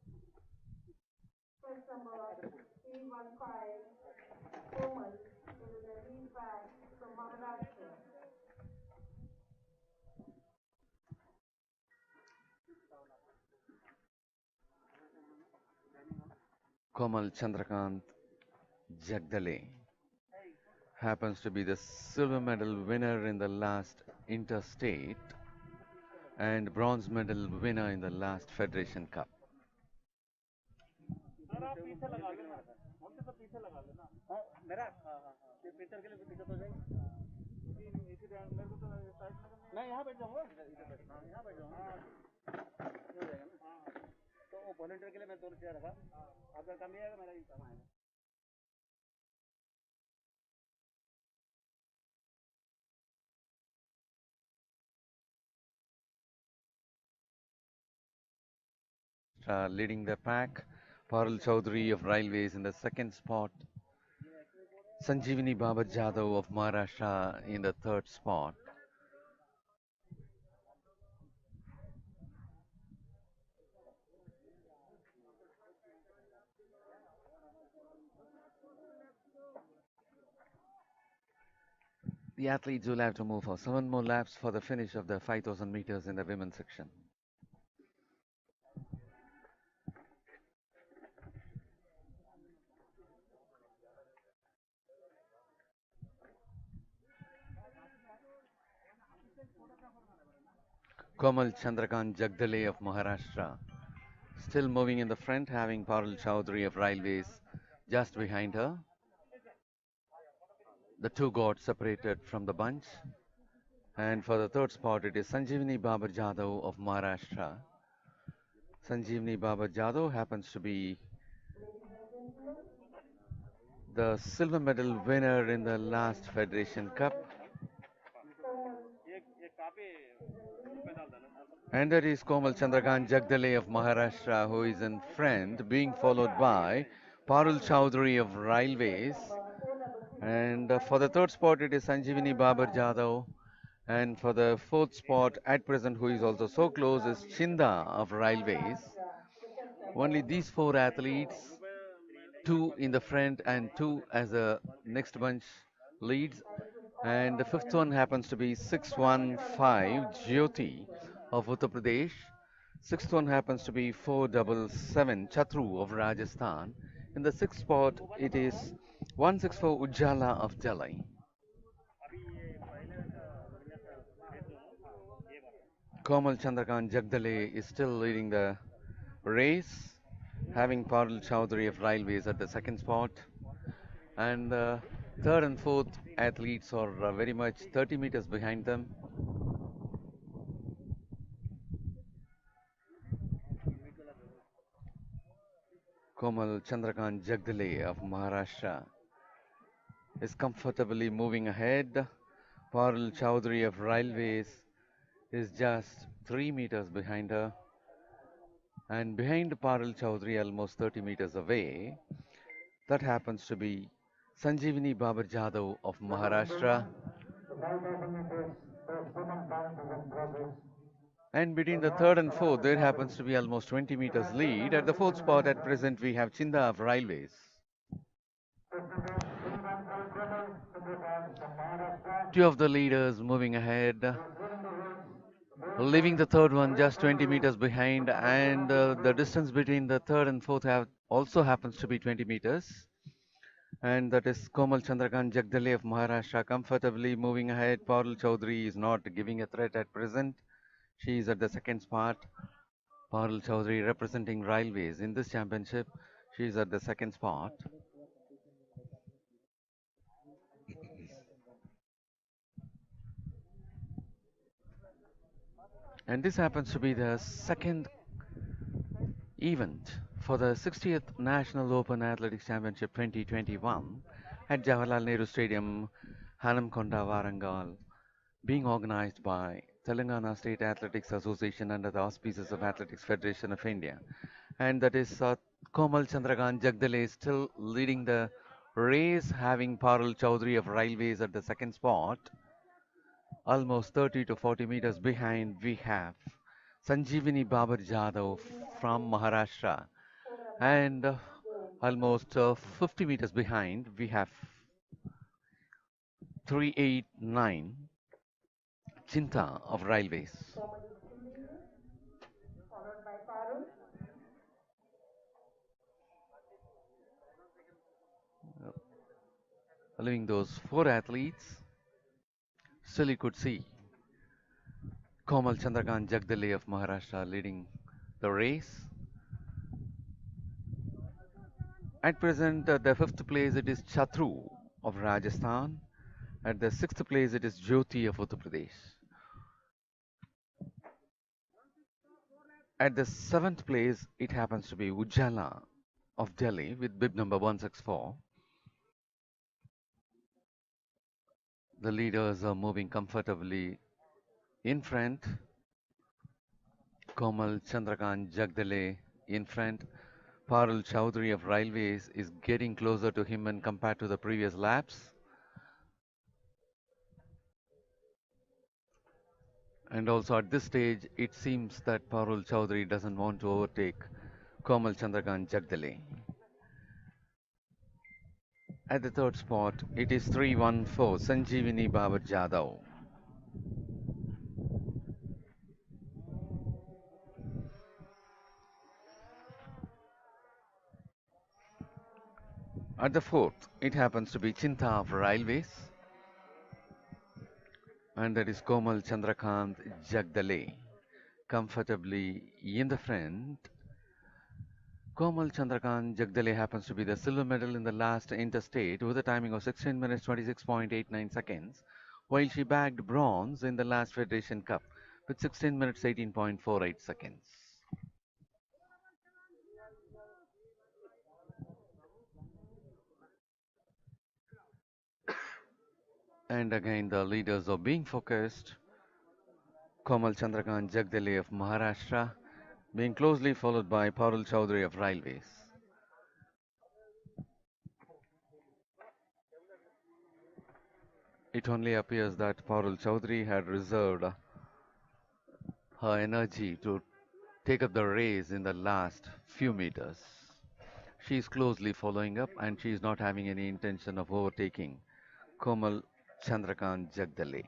First number 315, Komal, with the lead back from Maharashtra. Komal Chandrakant Jagdale happens to be the silver medal winner in the last interstate and bronze medal winner in the last Federation Cup. Volunteer के लिए मैं 2 रुपया रखा अगर कम ही आएगा मेरा ही कम आएगा Leading the pack, Parul Chaudhary of Railways in the second spot, Sanjeevani Baba Jadhav of Maharashtra in the third spot. The athletes will have to move for 7 more laps for the finish of the 5,000 meters in the women's section. Komal Chandrakant Jagdale of Maharashtra still moving in the front, having Parul Chaudhary of Railways just behind her. The two got separated from the bunch. And for the third spot, it is Sanjeevani Baba Jadhav of Maharashtra. Sanjeevani Baba Jadhav happens to be the silver medal winner in the last Federation Cup. And that is Komal Chandrakant Jagdale of Maharashtra, who is in front, being followed by Parul Chowdhury of Railways. And for the third spot, it is Sanjeevani Babar Jadhav. And for the fourth spot, at present, who is also so close, is Chinda of Railways. Only these four athletes, two in the front and two as a next bunch leads. And the fifth one happens to be 615 Jyoti of Uttar Pradesh. Sixth one happens to be 477 Chatru of Rajasthan. In the sixth spot, it is 164 Ujjala of Delhi. Komal Chandrakant Jagdale is still leading the race, having Parul Chowdhury of Railways at the second spot. And third and fourth athletes are very much 30 meters behind them. Komal Chandrakant Jagdale of Maharashtra is comfortably moving ahead. Parul Chowdhury of Railways is just 3 meters behind her. And behind Parul Chowdhury, almost 30 meters away, that happens to be Sanjeevani Babar Jadhav of Maharashtra. And between the third and fourth, there happens to be almost 20 meters lead. At the fourth spot at present, we have Chinda of Railways. Two of the leaders moving ahead, leaving the third one just 20 meters behind, and the distance between the third and fourth also happens to be 20 meters. And that is Komal Chandrakant Jagdale of Maharashtra comfortably moving ahead. Parul Chowdhury is not giving a threat at present. She is at the second spot. Parul Chowdhury representing Railways in this championship. She is at the second spot. And this happens to be the second event for the 60th National Open Athletics Championship 2021 at Jawaharlal Nehru Stadium, Hanamkonda, Warangal, being organized by Telangana State Athletics Association under the auspices of Athletics Federation of India. And that is Komal Chandrakant Jagdale still leading the race, having Parul Chowdhury of Railways at the second spot. Almost 30 to 40 meters behind, we have Sanjeevani Babar Jadhav from Maharashtra. And almost 50 meters behind, we have 389 Chinta of Railways. Followed by Parul. Following those four athletes, still you could see Komal Chandrakant Jagdale of Maharashtra leading the race. At present, the fifth place it is Chatru of Rajasthan. At the sixth place it is Jyoti of Uttar Pradesh. At the seventh place it happens to be Ujjala of Delhi with bib number 164. The leaders are moving comfortably in front. Komal Chandrakant Jagdale in front. Parul Chowdhury of Railways is getting closer to him when compared to the previous laps. And also at this stage, it seems that Parul Chowdhury doesn't want to overtake Komal Chandrakant Jagdale. At the third spot, it is 314 Sanjeevani Babar Jadhav. At the fourth, it happens to be Chinta of Railways. And that is Komal Chandrakant Jagdale comfortably in the front. Komal Chandrakant Jagdale happens to be the silver medal in the last interstate with a timing of 16 minutes 26.89 seconds, while she bagged bronze in the last Federation Cup with 16 minutes 18.48 seconds. And again, the leaders are being focused. Komal Chandrakant Jagdale of Maharashtra, being closely followed by Parul Chaudhary of Railways. It only appears that Parul Chaudhary had reserved her energy to take up the race in the last few meters. She is closely following up and she is not having any intention of overtaking Komal Chandrakant Jagdale.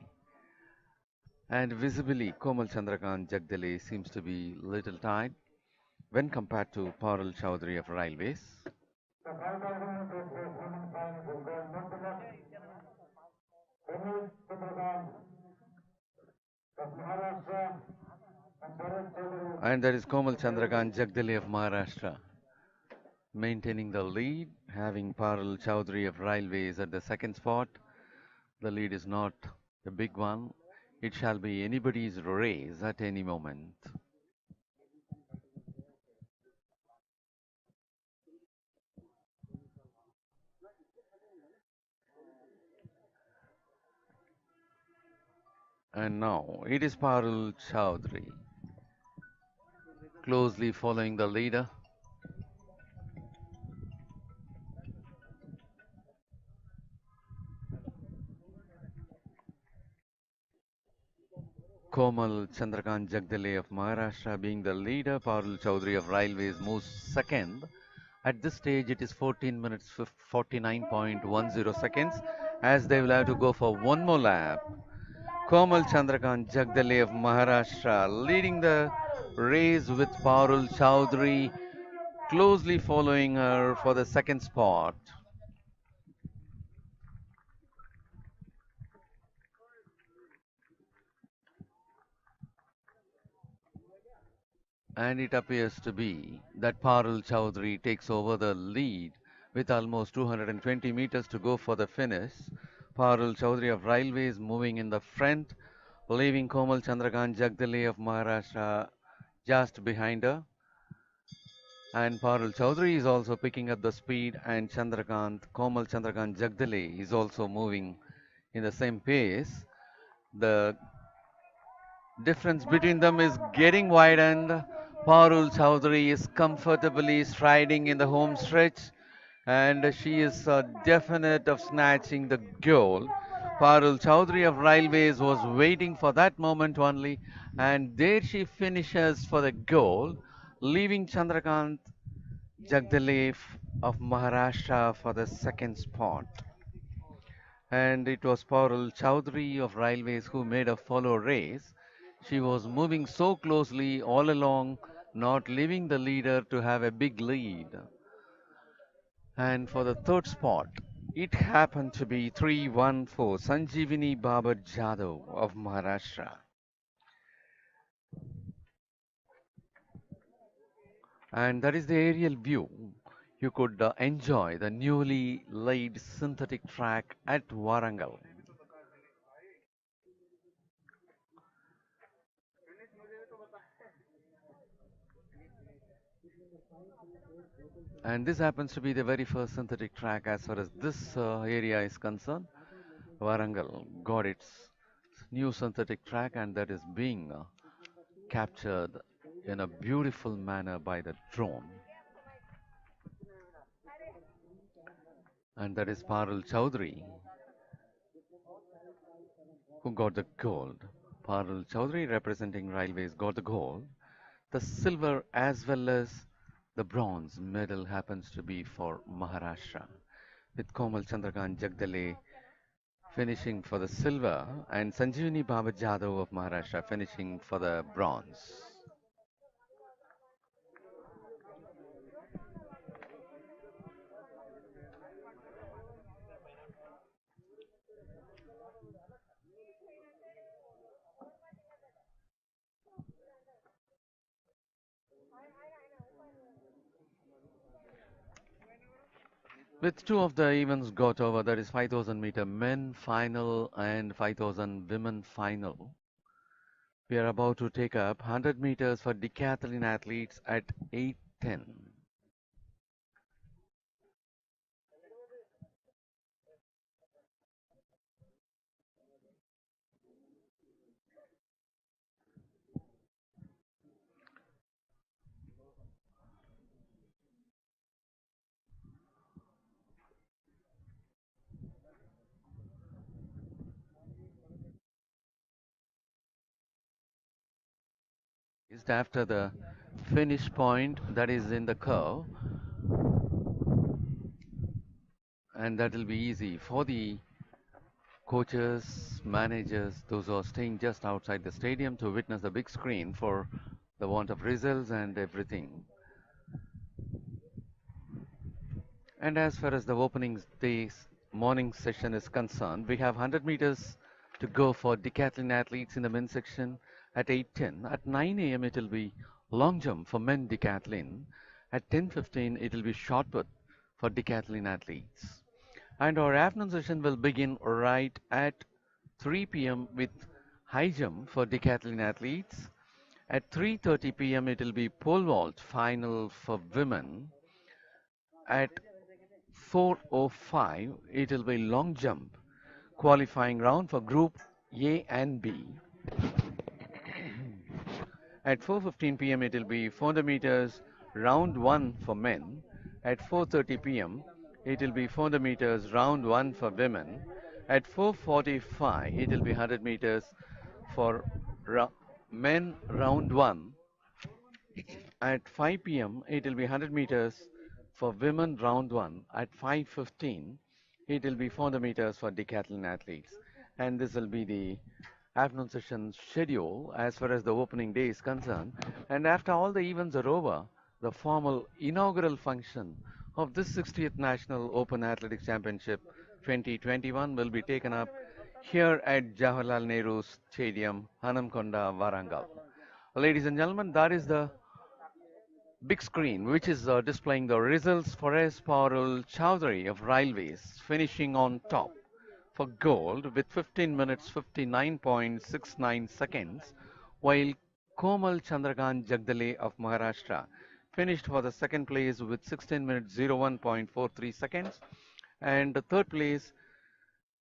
And visibly, Komal Chandrakant Jagdale seems to be little tired when compared to Parul Chaudhary of Railways. And there is Komal Chandrakant Jagdale of Maharashtra maintaining the lead, having Parul Chaudhary of Railways at the second spot. The lead is not a big one. It shall be anybody's race at any moment. And now it is Parul Chaudhary closely following the leader. Komal Chandrakant Jagdale of Maharashtra being the leader, Parul Chaudhary of Railways moves second. At this stage, it is 14 minutes 49.10 seconds as they will have to go for one more lap. Komal Chandrakant Jagdale of Maharashtra leading the race with Parul Chaudhary closely following her for the second spot. And it appears to be that Parul Chaudhary takes over the lead with almost 220 meters to go for the finish. Parul Chaudhary of Railways moving in the front, leaving Komal Chandrakant Jagdale of Maharashtra just behind her. And Parul Chaudhary is also picking up the speed, and Komal Chandrakant Jagdale is also moving in the same pace. The difference between them is getting widened. Parul Chaudhary is comfortably striding in the home stretch and she is definite of snatching the goal. Parul Chaudhary of Railways was waiting for that moment only and there she finishes for the goal, leaving Chandrakant Jagdale of Maharashtra for the second spot. And it was Parul Chaudhary of Railways who made a follow race. She was moving so closely all along, not leaving the leader to have a big lead. And for the third spot, it happened to be 314 Sanjeevani Babar Jadhav of Maharashtra. And that is the aerial view. You could enjoy the newly laid synthetic track at Warangal. And this happens to be the very first synthetic track as far as this area is concerned. Warangal got its new synthetic track and that is being captured in a beautiful manner by the drone. And that is Parul Chaudhary who got the gold. Parul Chaudhary representing Railways got the gold. The silver as well as the bronze medal happens to be for Maharashtra, with Komal Chandrakant Jagdale finishing for the silver and Sanjeevani Baba Jadhav of Maharashtra finishing for the bronze. With two of the events got over, that is 5000 meter men final and 5000 women final. We are about to take up 100 meters for decathlon athletes at 8:10. Just after the finish point that is in the curve, and that will be easy for the coaches, managers, those who are staying just outside the stadium to witness the big screen for the want of results and everything. And as far as the opening day's morning session is concerned, we have 100 meters to go for decathlon athletes in the men's section at 8:10. At 9 a.m. it will be long jump for men decathlon. At 10:15 it will be shot put for decathlon athletes. And our afternoon session will begin right at 3 p.m. with high jump for decathlon athletes. At 3:30 p.m. it will be pole vault final for women. At 4:05 it will be long jump qualifying round for group A and B. At 4:15 p.m. it will be 400 meters round 1 for men. At 4:30 p.m. it will be 400 meters round 1 for women. At 4:45 it will be 100 meters for men round 1. At 5 p.m. it will be 100 meters for women round 1. At 5:15 it will be 400 meters for decathlon athletes. And this will be the afternoon session schedule as far as the opening day is concerned. And after all the events are over, the formal inaugural function of this 60th National Open Athletics Championship 2021 will be taken up here at Jawaharlal Nehru Stadium, Hanamkonda, Warangal. Ladies and gentlemen, that is the big screen which is displaying the results for S. Parul Chowdhury of Railways finishing on top for gold with 15 minutes 59.69 seconds, while Komal Chandrakant Jagdale of Maharashtra finished for the second place with 16 minutes 01.43 seconds, and the third place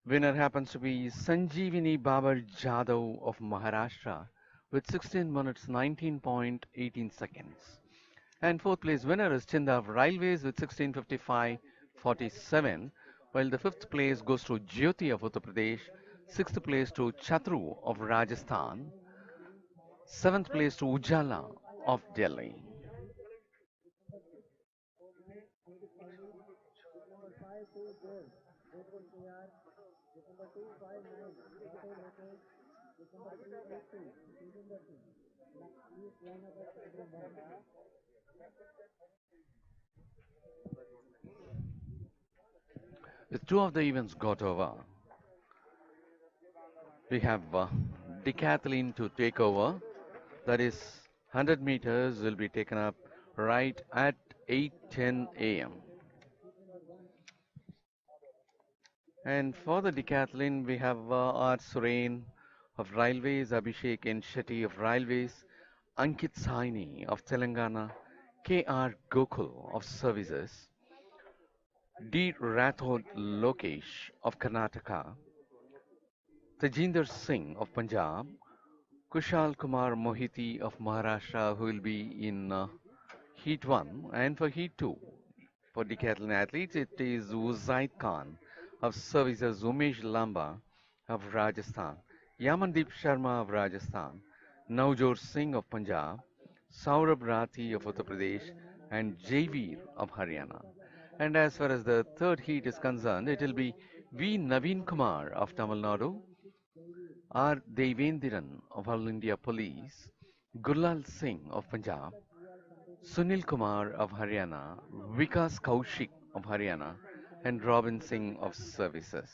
winner happens to be Sanjeevini Babar Jadhav of Maharashtra with 16 minutes 19.18 seconds. And fourth place winner is Chinda of Railways with 16:55.47, while the fifth place goes to Jyoti of Uttar Pradesh, sixth place to Chatru of Rajasthan, seventh place to Ujala of Delhi. Number 5, 2 gold. Redwood KR. Number 2, 5, 9. Rato Lokesh. Number 3, 8, 2. Tejinder Singh. East Yanagar Stadium, Warangal. With two of the events got over, we have decathlon to take over. That is 100 meters will be taken up right at 8:10 a.m. And for the decathlon, we have R. Surain of Railways, Abhishek N. Shetty of Railways, Ankit Saini of Telangana, K.R. Gokul of Services, D. Rathod Lokesh of Karnataka, Tejinder Singh of Punjab, Kushal Kumar Mohiti of Maharashtra, who will be in Heat 1, and for Heat 2, for decathlon athletes, it is Uzaid Khan of Services, Umesh Lamba of Rajasthan, Yamandeep Sharma of Rajasthan, Navjot Singh of Punjab, Saurabh Rathi of Uttar Pradesh, and Javeer of Haryana. And as far as the third heat is concerned, it will be V. Navin Kumar of Tamil Nadu, R. Devendiran of All India Police, Gurlal Singh of Punjab, Sunil Kumar of Haryana, Vikas Kaushik of Haryana, and Robin Singh of Services.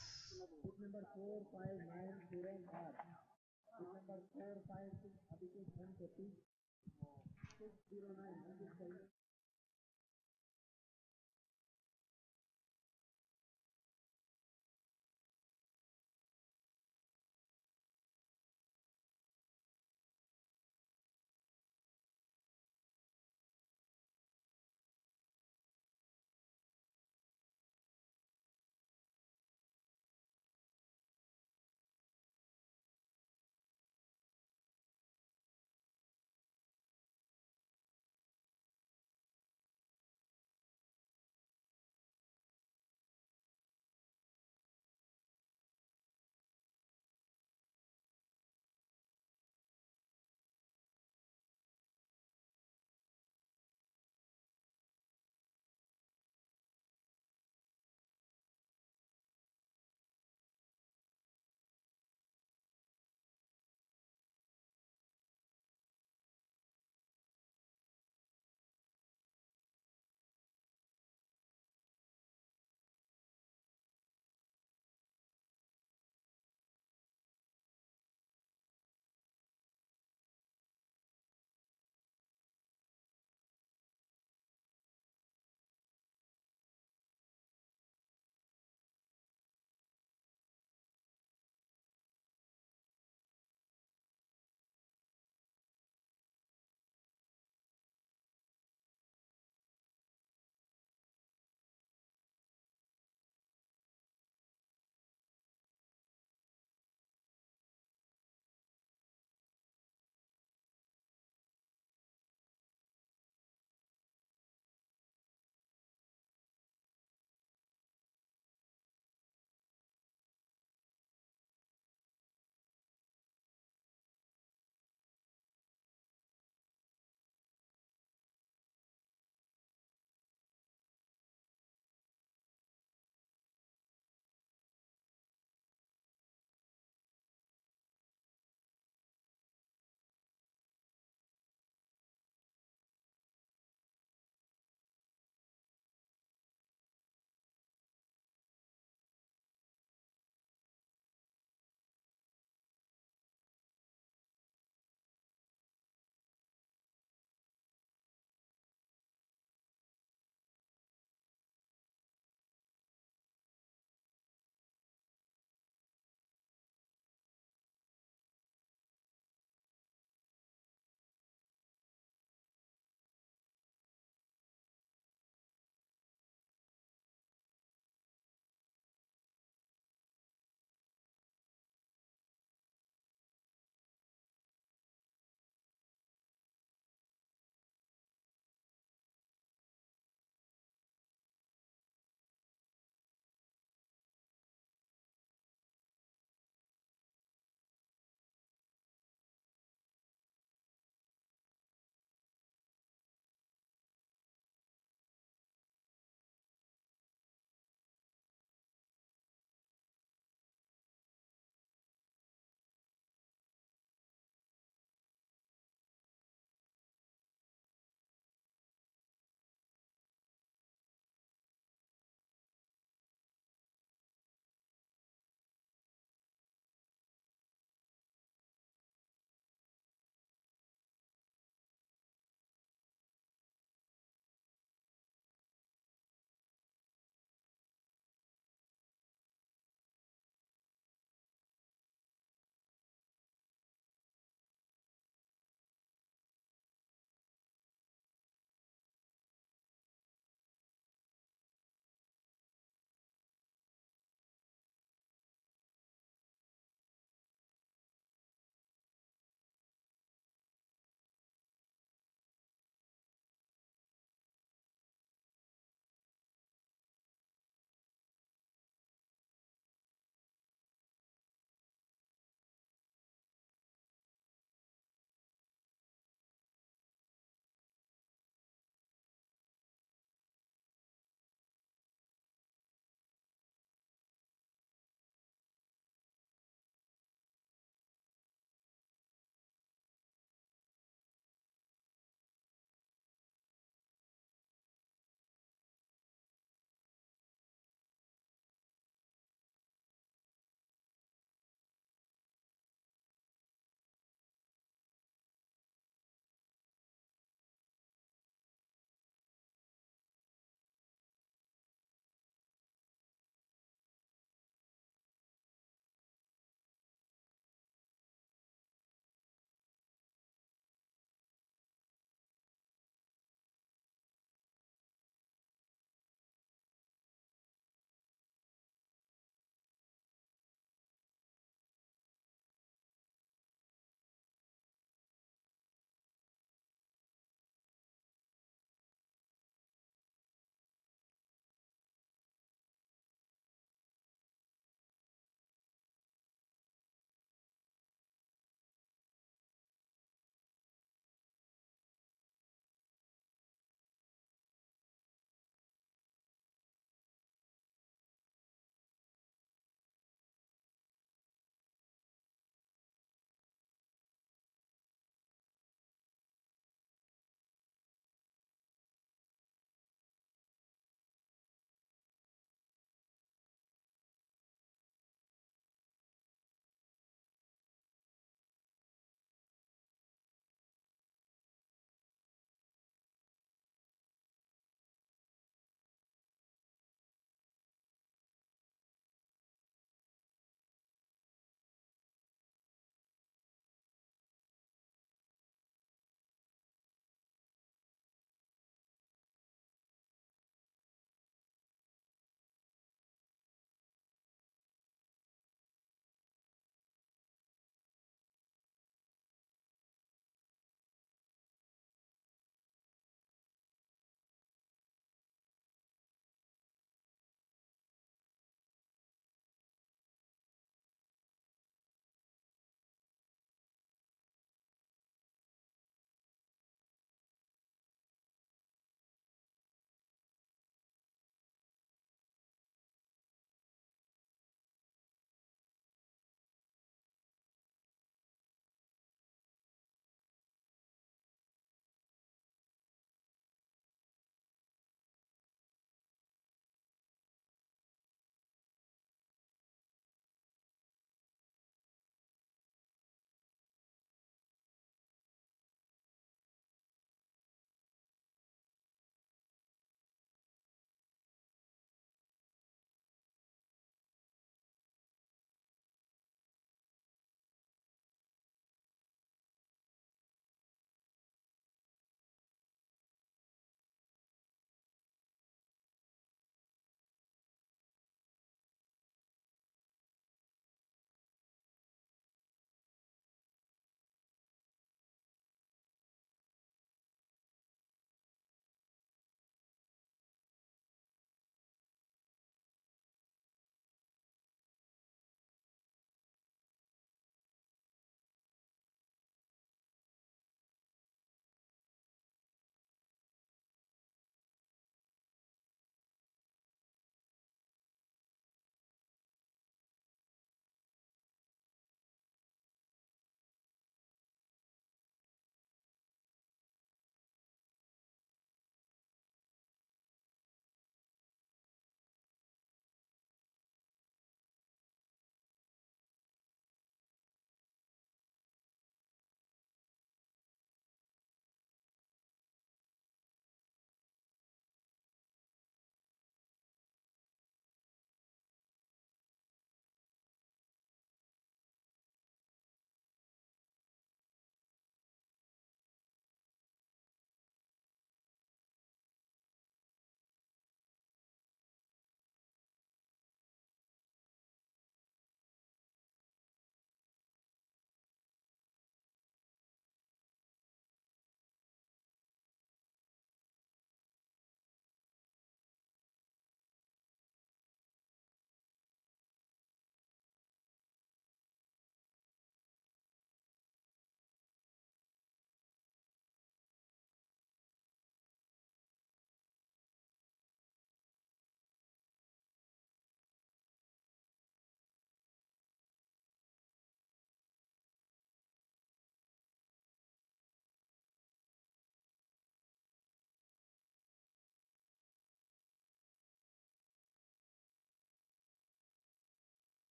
Number 4, 5, 9, Kiran R. Number 4, 5, 6, Abhishek Shetty. 609,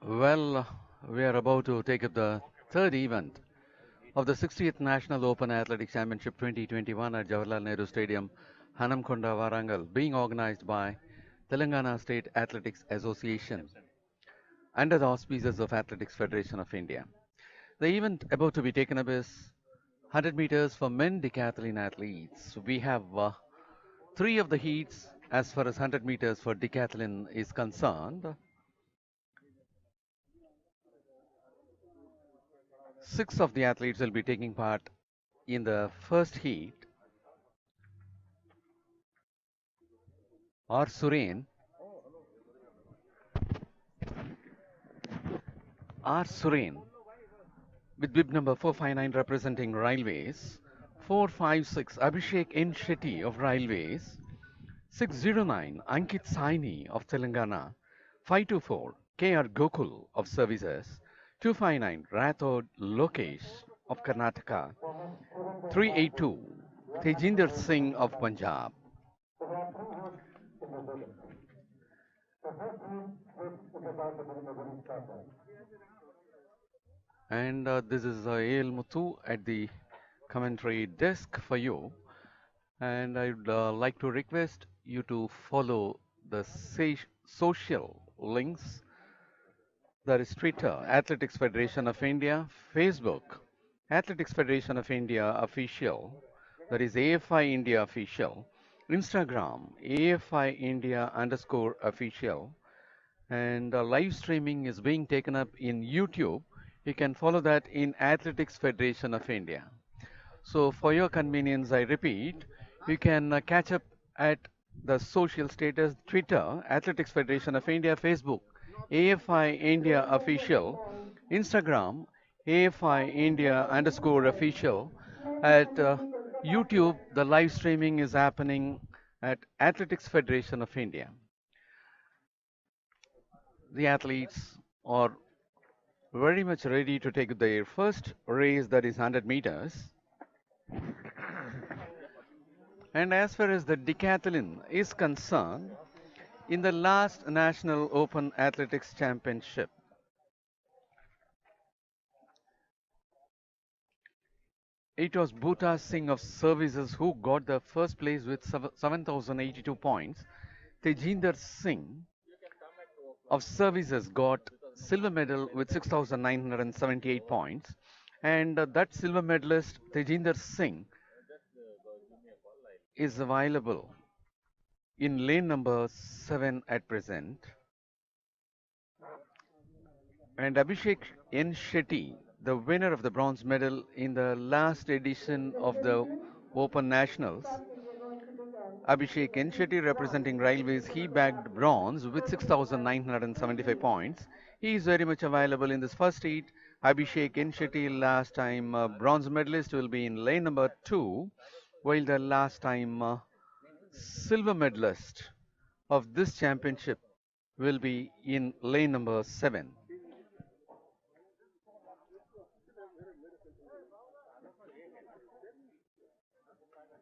Well, we are about to take up the third event of the 60th National Open Athletics Championship 2021 at Jawaharlal Nehru Stadium, Hanamkonda, Warangal, being organized by Telangana State Athletics Association under the auspices of Athletics Federation of India. The event about to be taken up is 100 meters for men decathlon athletes. We have three of the heats as far as 100 meters for decathlon is concerned. Six of the athletes will be taking part in the first heat. R. Suren, with bib number 459 representing Railways, 456 Abhishek N. Shetty of Railways, 609 Ankit Saini of Telangana, 524 K.R. Gokul of Services, 259 Rathod Lokesh of Karnataka, 382 Tejinder Singh of Punjab. And this is A.L. Muthu at the commentary desk for you. And I'd like to request you to follow the social links. That is Twitter, Athletics Federation of India, Facebook, Athletics Federation of India Official, that is AFI India Official, Instagram, AFI India _official, and live streaming is being taken up in YouTube. You can follow that in Athletics Federation of India. So for your convenience, I repeat, you can catch up at the social status Twitter, Athletics Federation of India, Facebook, AFI India Official, Instagram, AFI India _official. At YouTube, the live streaming is happening at Athletics Federation of India. The athletes are very much ready to take their first race, that is 100 meters. And as far as the decathlon is concerned, in the last National Open Athletics Championship, it was Bhuta Singh of Services who got the first place with 7,082 points. Tejinder Singh of Services got silver medal with 6,978 points. And that silver medalist, Tejinder Singh, is available in lane number 7 at present. And Abhishek N. Shetty, the winner of the bronze medal in the last edition of the Open Nationals. Abhishek N. Shetty representing Railways, he bagged bronze with 6,975 points. He is very much available in this first heat. Abhishek N. Shetty, last time bronze medalist, will be in lane number 2, while the last time silver medalist of this championship will be in lane number 7.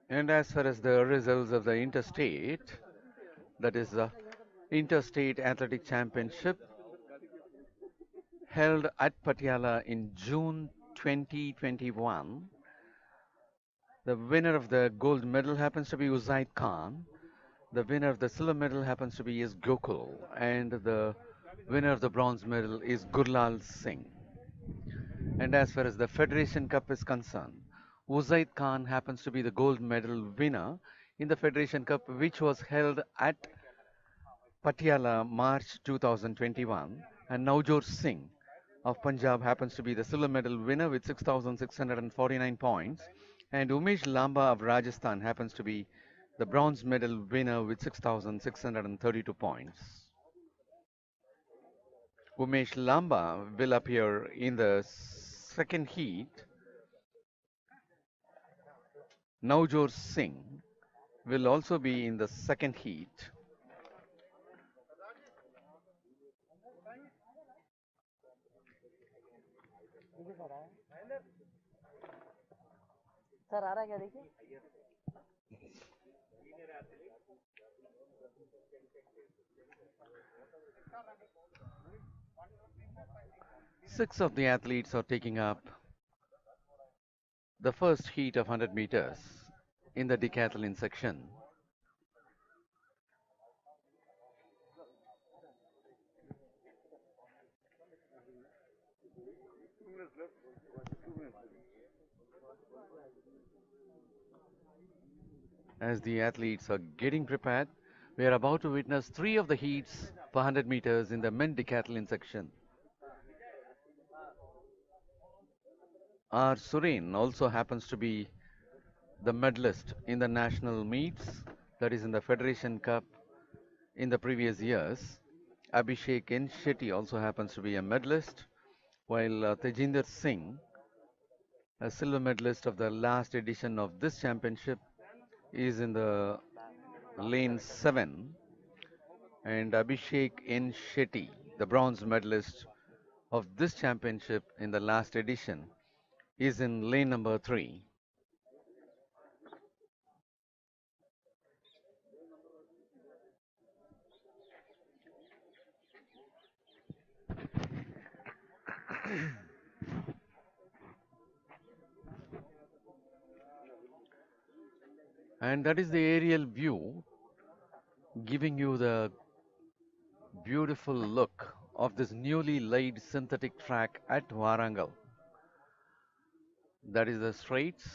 And as far as the results of the interstate, that is the Interstate Athletic Championship held at Patiala in June 2021, the winner of the gold medal happens to be Uzaid Khan. The winner of the silver medal happens to be S. Gokul, and the winner of the bronze medal is Gurlal Singh. And as far as the Federation Cup is concerned, Uzaid Khan happens to be the gold medal winner in the Federation Cup, which was held at Patiala March 2021, and Navjot Singh of Punjab happens to be the silver medal winner with 6,649 points, and Umesh Lamba of Rajasthan happens to be the bronze medal winner with 6,632 points. Umesh Lamba will appear in the second heat. Navjot Singh will also be in the second heat. Sir आ रहा है क्या देखिए Six of the athletes are taking up the first heat of 100 meters in the decathlon section. As the athletes are getting prepared, we are about to witness three of the heats for 100 meters in the men decathlon section. Our Suren also happens to be the medalist in the national meets, that is in the Federation Cup in the previous years. Abhishek N. Shetty also happens to be a medalist, while Tejinder Singh, a silver medalist of the last edition of this championship, is in the lane 7, and Abhishek N. Shetty, the bronze medalist of this championship in the last edition, is in lane number 3. And that is the aerial view giving you the beautiful look of this newly laid synthetic track at Warangal. That is the straights,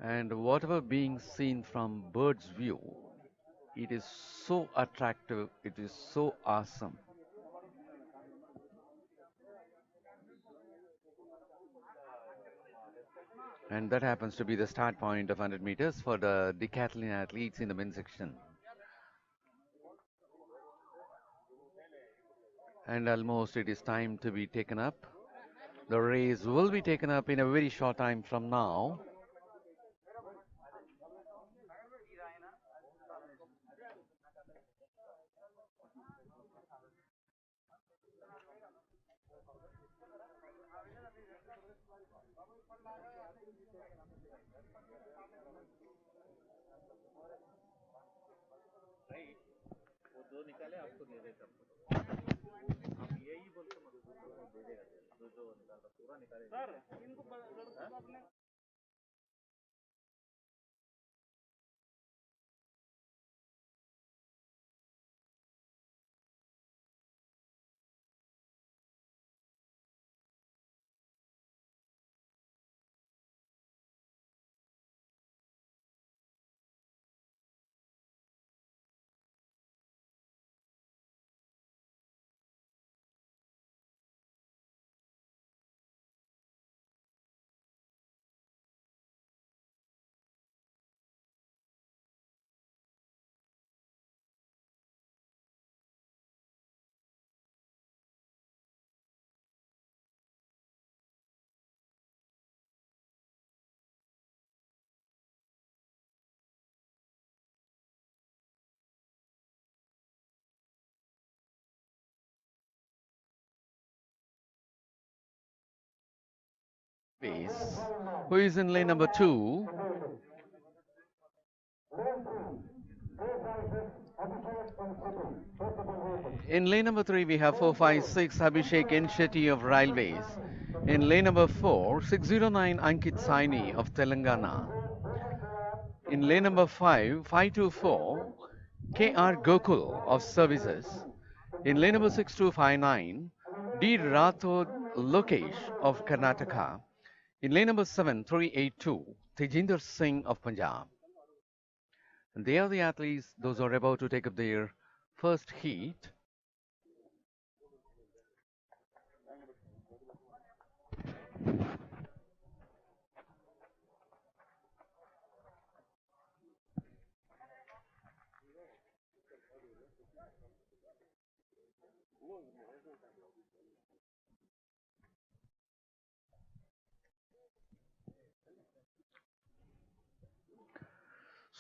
and whatever being seen from bird's view, it is so attractive, it is so awesome. And that happens to be the start point of 100 meters for the decathlon athletes in the men's section. And almost it is time to be taken up. The race will be taken up in a very short time from now. Who is in lane number 2. In lane number 3, we have 456 Abhishek N. Shetty of Railways. In lane number 4, 609 Ankit Saini of Telangana. In lane number 5, 524 K.R. Gokul of Services. In lane number 6259, D. Rathod Lokesh of Karnataka. In lane number 7382, Tejinder Singh of Punjab. And they are the athletes, those who are about to take up their first heat.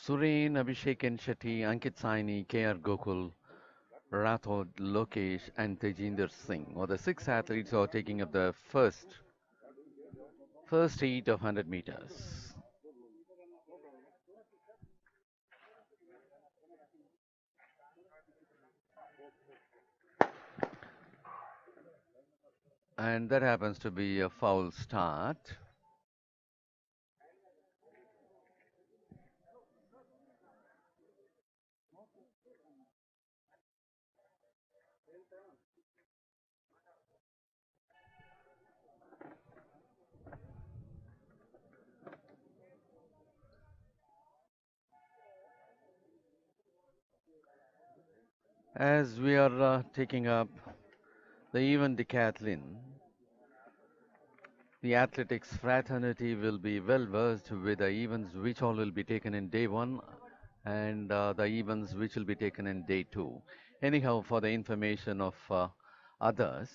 Suren, Abhishek N. Shetty, Ankit Saini, K.R. Gokul, Rathod, Lokesh, and Tejinder Singh are the 6 athletes who are taking up the first heat of 100 meters. And that happens to be a foul start. As we are taking up the event decathlon, the athletics fraternity will be well versed with the events which all will be taken in day one and the events which will be taken in day two. Anyhow, for the information of others,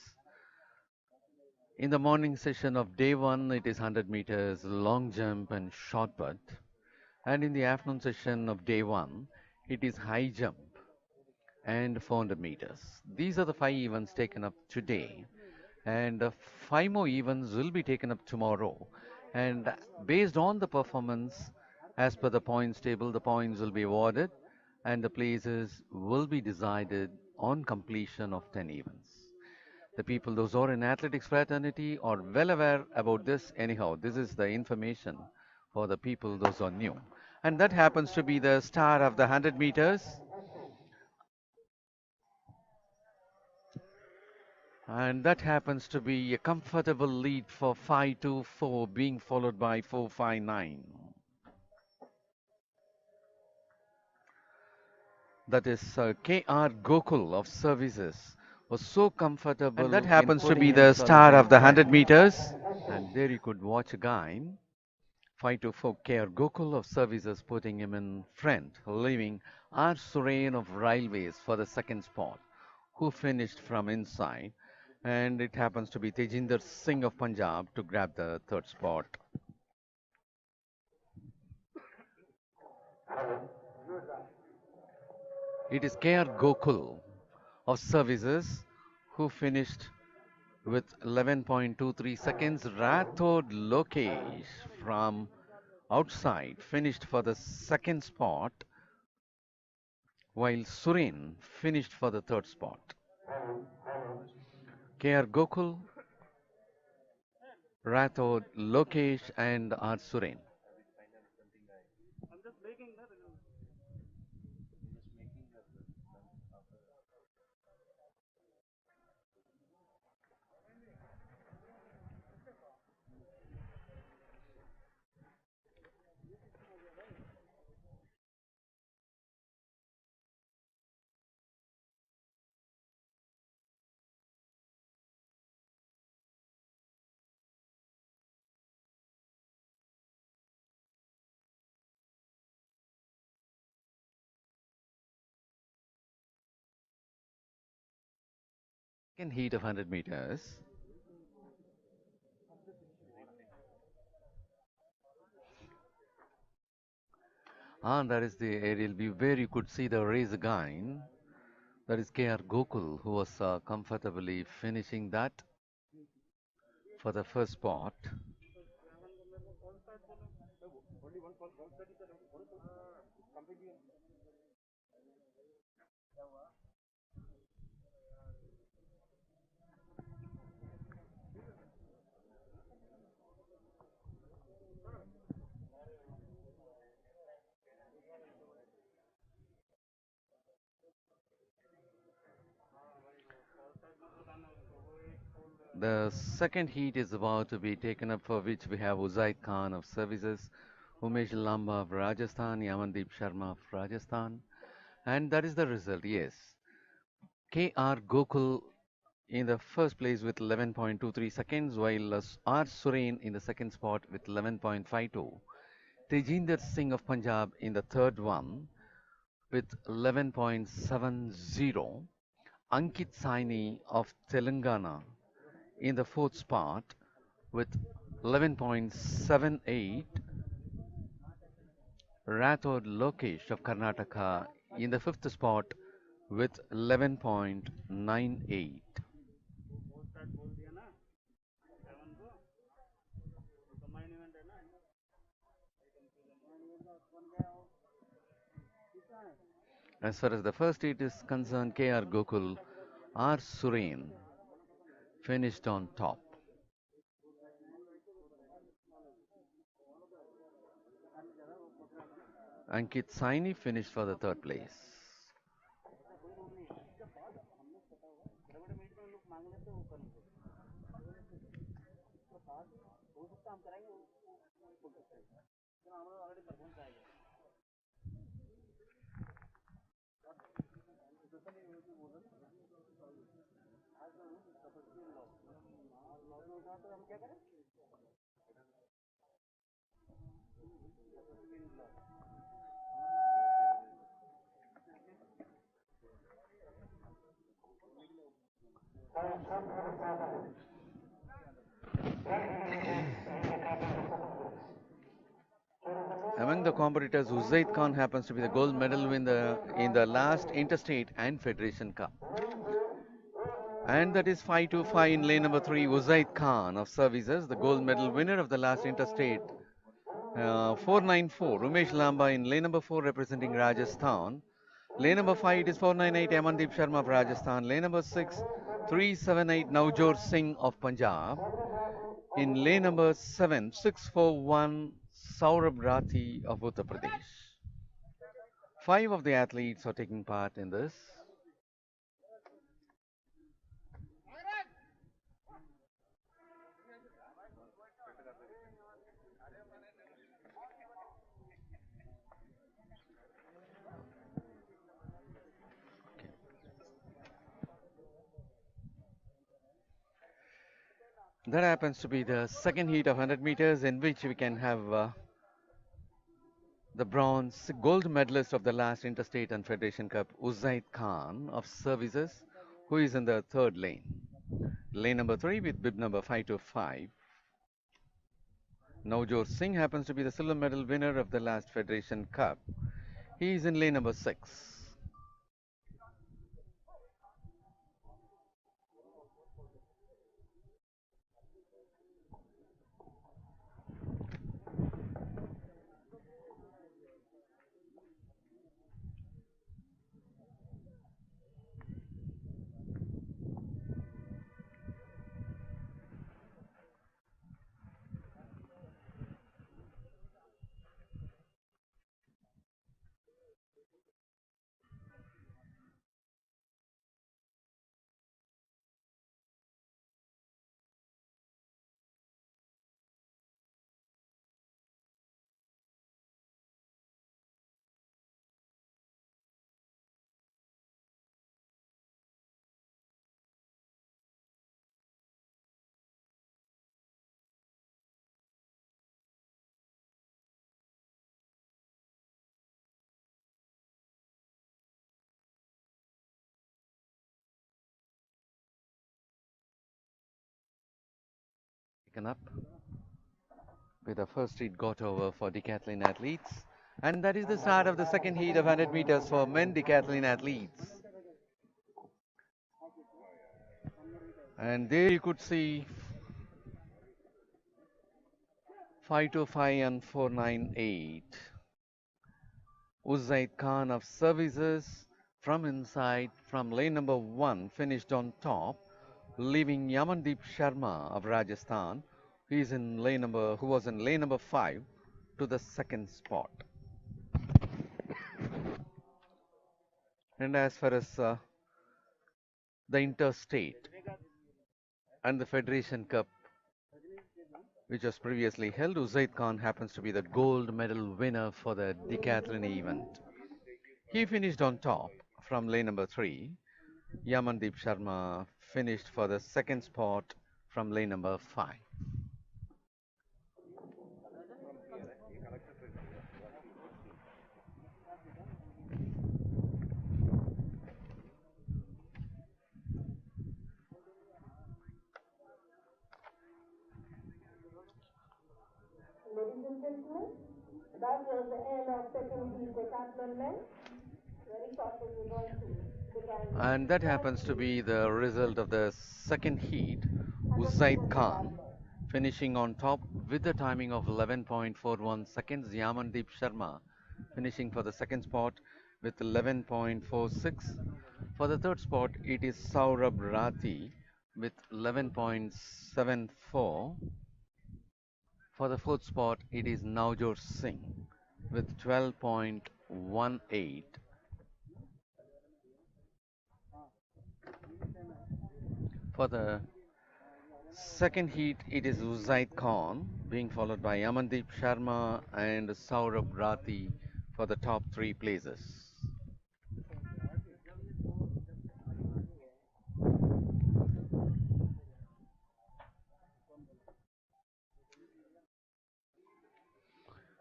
in the morning session of day one, it is 100 meters long jump and shot put. And in the afternoon session of day one, it is high jump and 400 meters. These are the five events taken up today, and five more events will be taken up tomorrow. And based on the performance, as per the points table, the points will be awarded, and the places will be decided on completion of 10 events. The people, those who are in athletics fraternity, are well aware about this. Anyhow, this is the information for the people, those who are new. And that happens to be the star of the 100 meters. And that happens to be a comfortable lead for 524, being followed by 459. That is KR Gokul of services was so comfortable. And that happens to be the star of the 100 meters. And there you could watch a guy, 524 KR Gokul of services, putting him in front, leaving R. Surain of railways for the second spot, who finished from inside. And it happens to be Tejinder Singh of Punjab to grab the third spot. It is KR Gokul of services who finished with 11.23 seconds. Rathod Lokesh from outside finished for the second spot, while Surin finished for the third spot. KR Gokul, Rathod Lokesh, and R. Surin. Second heat of 100 meters. And that is the aerial view where you could see the race again. That is KR Gokul, who was comfortably finishing that for the first spot. The second heat is about to be taken up, for which we have Uzaid Khan of services, Umesh Lamba of Rajasthan, Yamandeep Sharma of Rajasthan. And that is the result, yes. KR Gokul in the first place with 11.23 seconds, while R. Surain in the second spot with 11.52. Tejinder Singh of Punjab in the third one with 11.70. Ankit Saini of Telangana in the fourth spot with 11.78. Rathod Lokesh of Karnataka in the fifth spot with 11.98. As far as the first heat is concerned, KR Gokul, R. Surain finished on top. Ankit Saini finished for the third place. Among the competitors, Uzaid Khan happens to be the gold medal winner in the last Interstate and Federation Cup. And that is 5-5 in lane number 3, Uzaid Khan of Services, the gold medal winner of the last Interstate. 494, Umesh Lamba in lane number 4 representing Rajasthan. Lane number 5, it is 498, Amandeep Sharma of Rajasthan. Lane number 6, 378, Navjot Singh of Punjab. In lane number 7, 641, Saurabh Rathi of Uttar Pradesh. 5 of the athletes are taking part in this. That happens to be the second heat of 100 meters, in which we can have the bronze gold medalist of the last Interstate and Federation Cup, Uzaid Khan of Services, who is in the third lane. Lane number 3 with bib number 525. Navjot Singh happens to be the silver medal winner of the last Federation Cup. He is in lane number 6. Taken up with the first heat got over for decathlon athletes, and that is the start of the second heat of 100 meters for men decathlon athletes. And there you could see 525 and 498. Uzaid Khan of Services from inside, from lane number 1, finished on top, leaving Yamandeep Sharma of Rajasthan, who was in lane number 5, to the second spot. And as far as the Interstate and the Federation Cup, which was previously held, Uzaid Khan happens to be the gold medal winner for the decathlon event. He finished on top from lane number 3. Yamandeep Sharma finished for the second spot from lane number 5. Ladies and gentlemen, that was the end of second heat decathlon men. Very shortly we're going to begin. And that happens to be the result of the second heat. Uzaid Khan finishing on top with the timing of 11.41 seconds. Yamandeep Sharma finishing for the second spot with 11.46. For the third spot, it is Saurabh Rathi with 11.74. For the fourth spot, it is Navjot Singh with 12.18. For the second heat, it is Uzaid Khan, being followed by Amandeep Sharma and Saurabh Rathi for the top three places.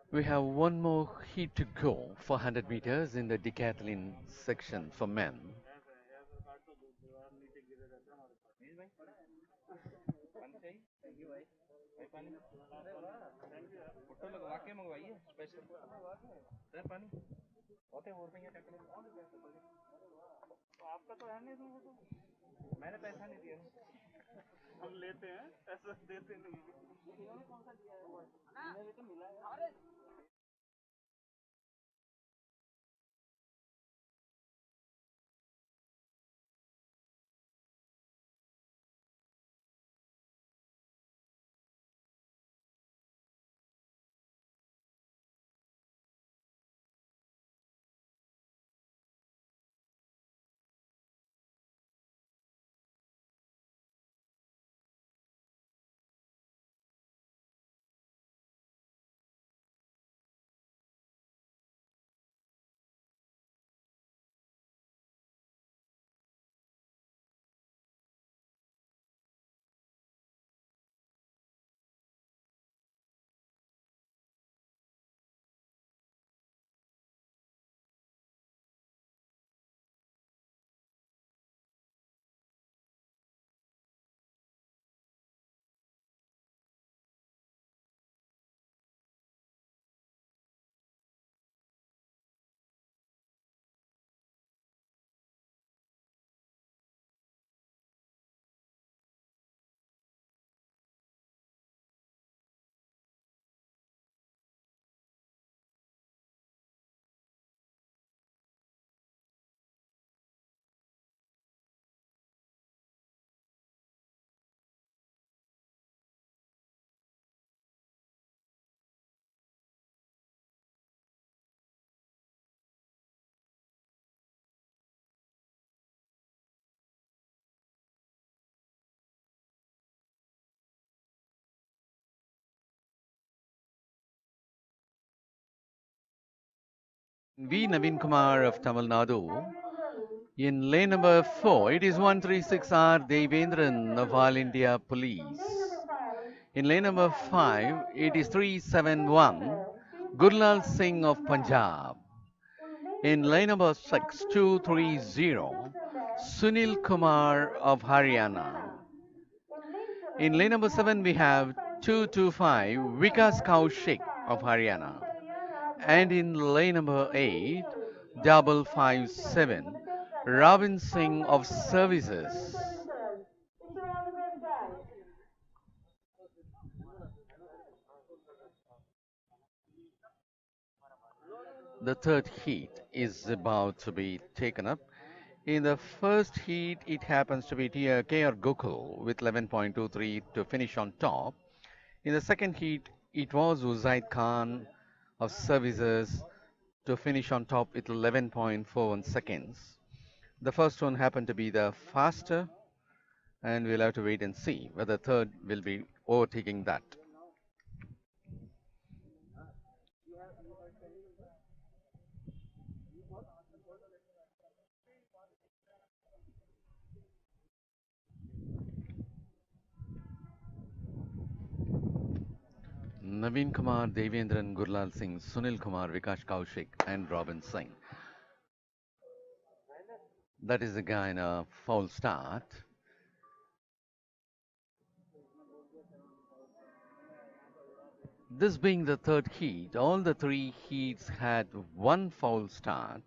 We have one more heat to go for 100 meters in the decathlon section for men. V. Navin Kumar of Tamil Nadu. In lane number 4, it is 136R Devendran of All India Police. In lane number 5, it is 371 Gurlal Singh of Punjab. In lane number 6, 230 Sunil Kumar of Haryana. In lane number 7, we have 225 Vikas Kaushik of Haryana. And in lane number 8, 557 Ravin Singh of Services. Wish you all the best, guys. The third heat is about to be taken up. In the first heat, it happens to be K.R. Gokul with 11.23 to finish on top. In the second heat, it was Uzaid Khan of Services to finish on top with 11.41 seconds. The first one happened to be the faster, and we'll have to wait and see whether third will be overtaking that. Navin Kumar, Devendran, Gurlal Singh, Sunil Kumar, Vikas Kaushik, and Robin Singh. That is the guy in a foul start. This being the third heat, all the three heats had one foul start.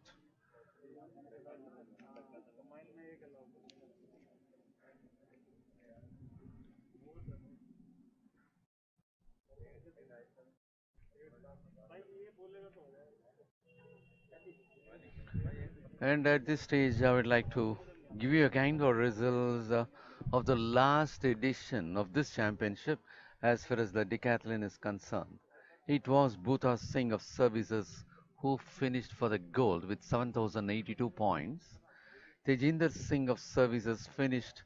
And at this stage, I would like to give you a kind of results of the last edition of this championship as far as the decathlon is concerned. It was Bhuta Singh of Services who finished for the gold with 7,082 points. Tejinder Singh of Services finished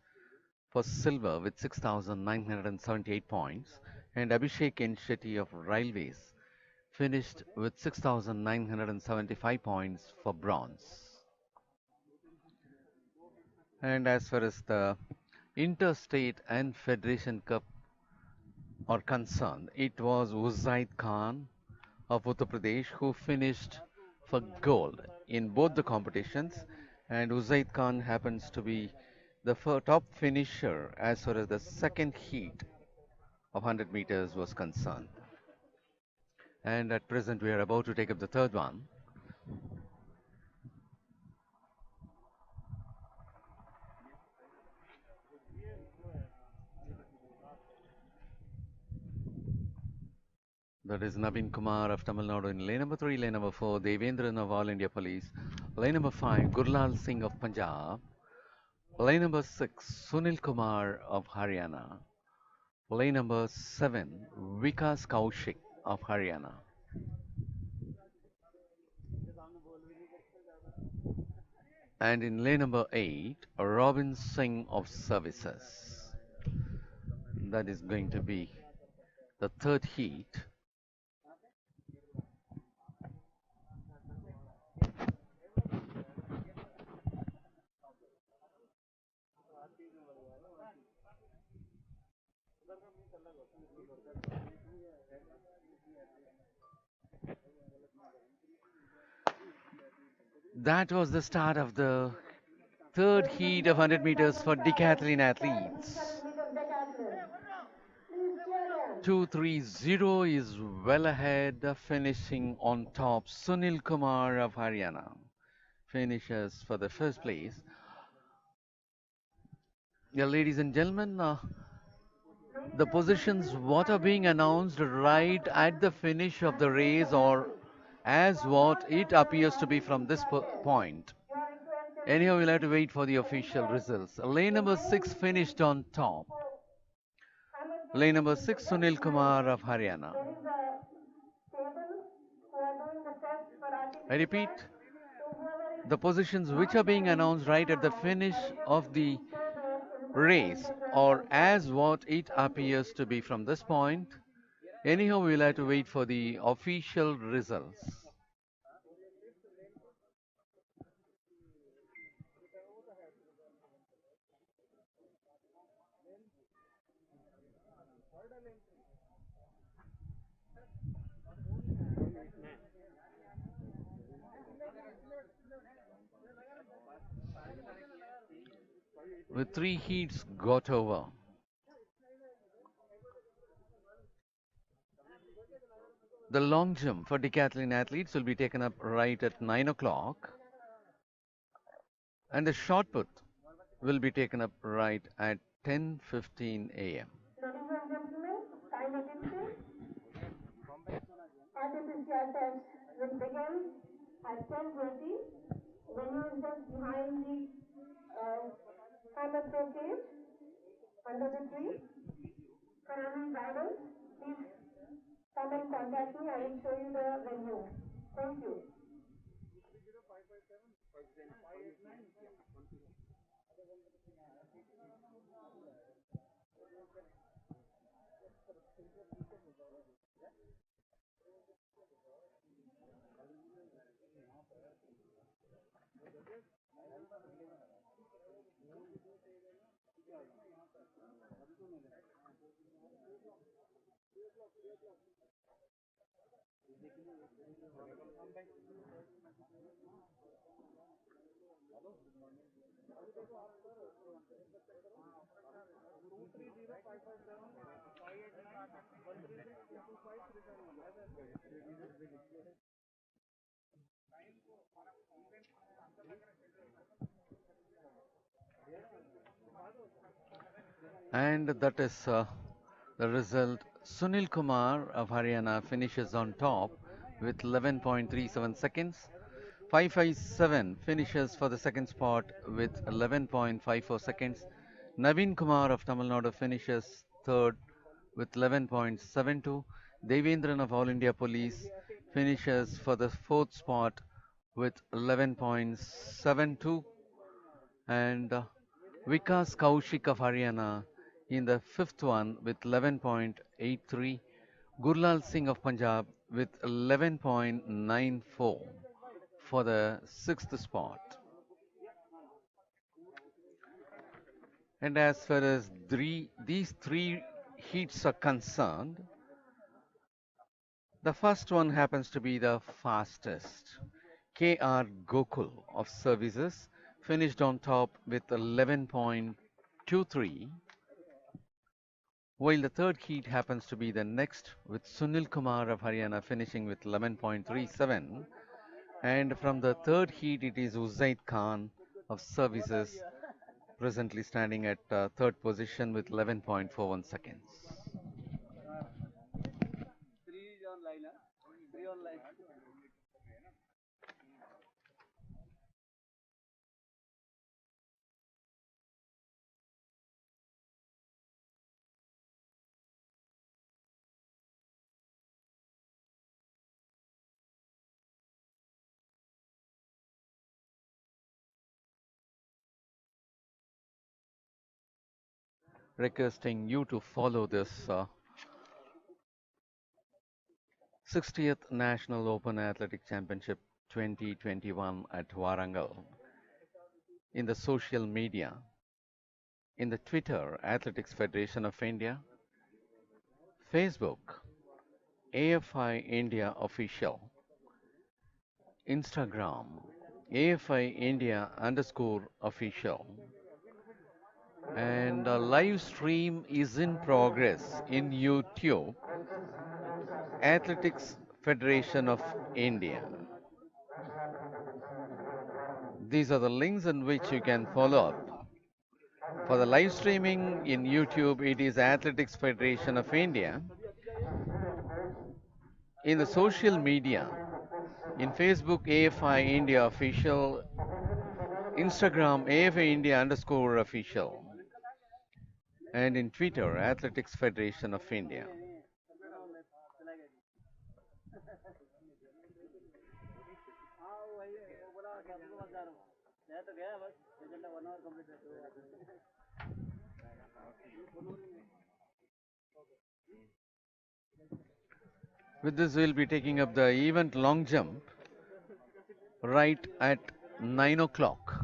for silver with 6,978 points, and Abhishek N. Shetty of Railways finished with 6,975 points for bronze. And as far as the Interstate and Federation Cup are concerned, it was Uzaid Khan of Uttar Pradesh who finished for gold in both the competitions, and Uzaid Khan happens to be the top finisher as far as the second heat of 100 meters was concerned. And at present, we are about to take up the third one. That is Navin Kumar of Tamil Nadu in lane number 3, lane number 4, Devendran of All India Police, lane number 5, Gurlal Singh of Punjab, lane number 6, Sunil Kumar of Haryana, lane number 7, Vikas Kaushik of Haryana. And in lane number 8, Robin Singh of Services. That is going to be the third heat. That was the start of the third heat of 100 meters for decathlon athletes. 100 meter decathlon. Please cheer on. 230 is well ahead, finishing on top. Sunil Kumar of Haryana finishes for the first place. Yeah, ladies and gentlemen, the positions what are being announced right at the finish of the race or as what it appears to be from this point. You are requested Anyhow, we'll have to wait for the official results. Lane number 6 finished on top. Lane number 6, Sunil Kumar of Haryana. there is a table who are doing the test for I repeat, RT-PCR. So whoever is the positions which are being announced right at the finish of the race or as what it appears to be from this point. Anyhow, we'll have to wait for the official results. With 3 heats got over. The long jump for decathlon athletes will be taken up right at 9 o'clock, and the shot put will be taken up right at 10:15 a.m. Ladies and gentlemen, kind attention. RT-PCR test will begin at 10:20. Venue is just behind the hammer showcase under the tree. For any guidance, please come and contact me. I will show you the venue. Thank you. And that is the result. Sunil Kumar of Haryana finishes on top with 11.37 seconds, 557 finishes for the second spot with 11.54 seconds. Navin Kumar of Tamil Nadu finishes third with 11.72. Devendran of All India Police finishes for the fourth spot with 11.72. And Vikas Kaushik of Haryana in the fifth one with 11.83. Gurlal Singh of Punjab with 11.94 for the sixth spot. And as far as these three heats are concerned, the first one happens to be the fastest. K.R. Gokul of Services finished on top with 11.23, while the third heat happens to be the next with Sunil Kumar of Haryana finishing with 11.37. And from the third heat, it is Uzaid Khan of Services presently standing at third position with 11.41 seconds. Requesting you to follow this 60th National Open Athletic Championship 2021 at Warangal in the social media, in the Twitter Athletics Federation of India, Facebook AFI India Official, Instagram AFI India _official, and a live stream is in progress in YouTube, Athletics Federation of India. These are the links in which you can follow up. For the live streaming in YouTube, it is Athletics Federation of India. In the social media, in Facebook, AFI India Official, Instagram, AFI India _official, and in Twitter, Athletics Federation of India. With this, we'll be taking up the event long jump right at 9 o'clock.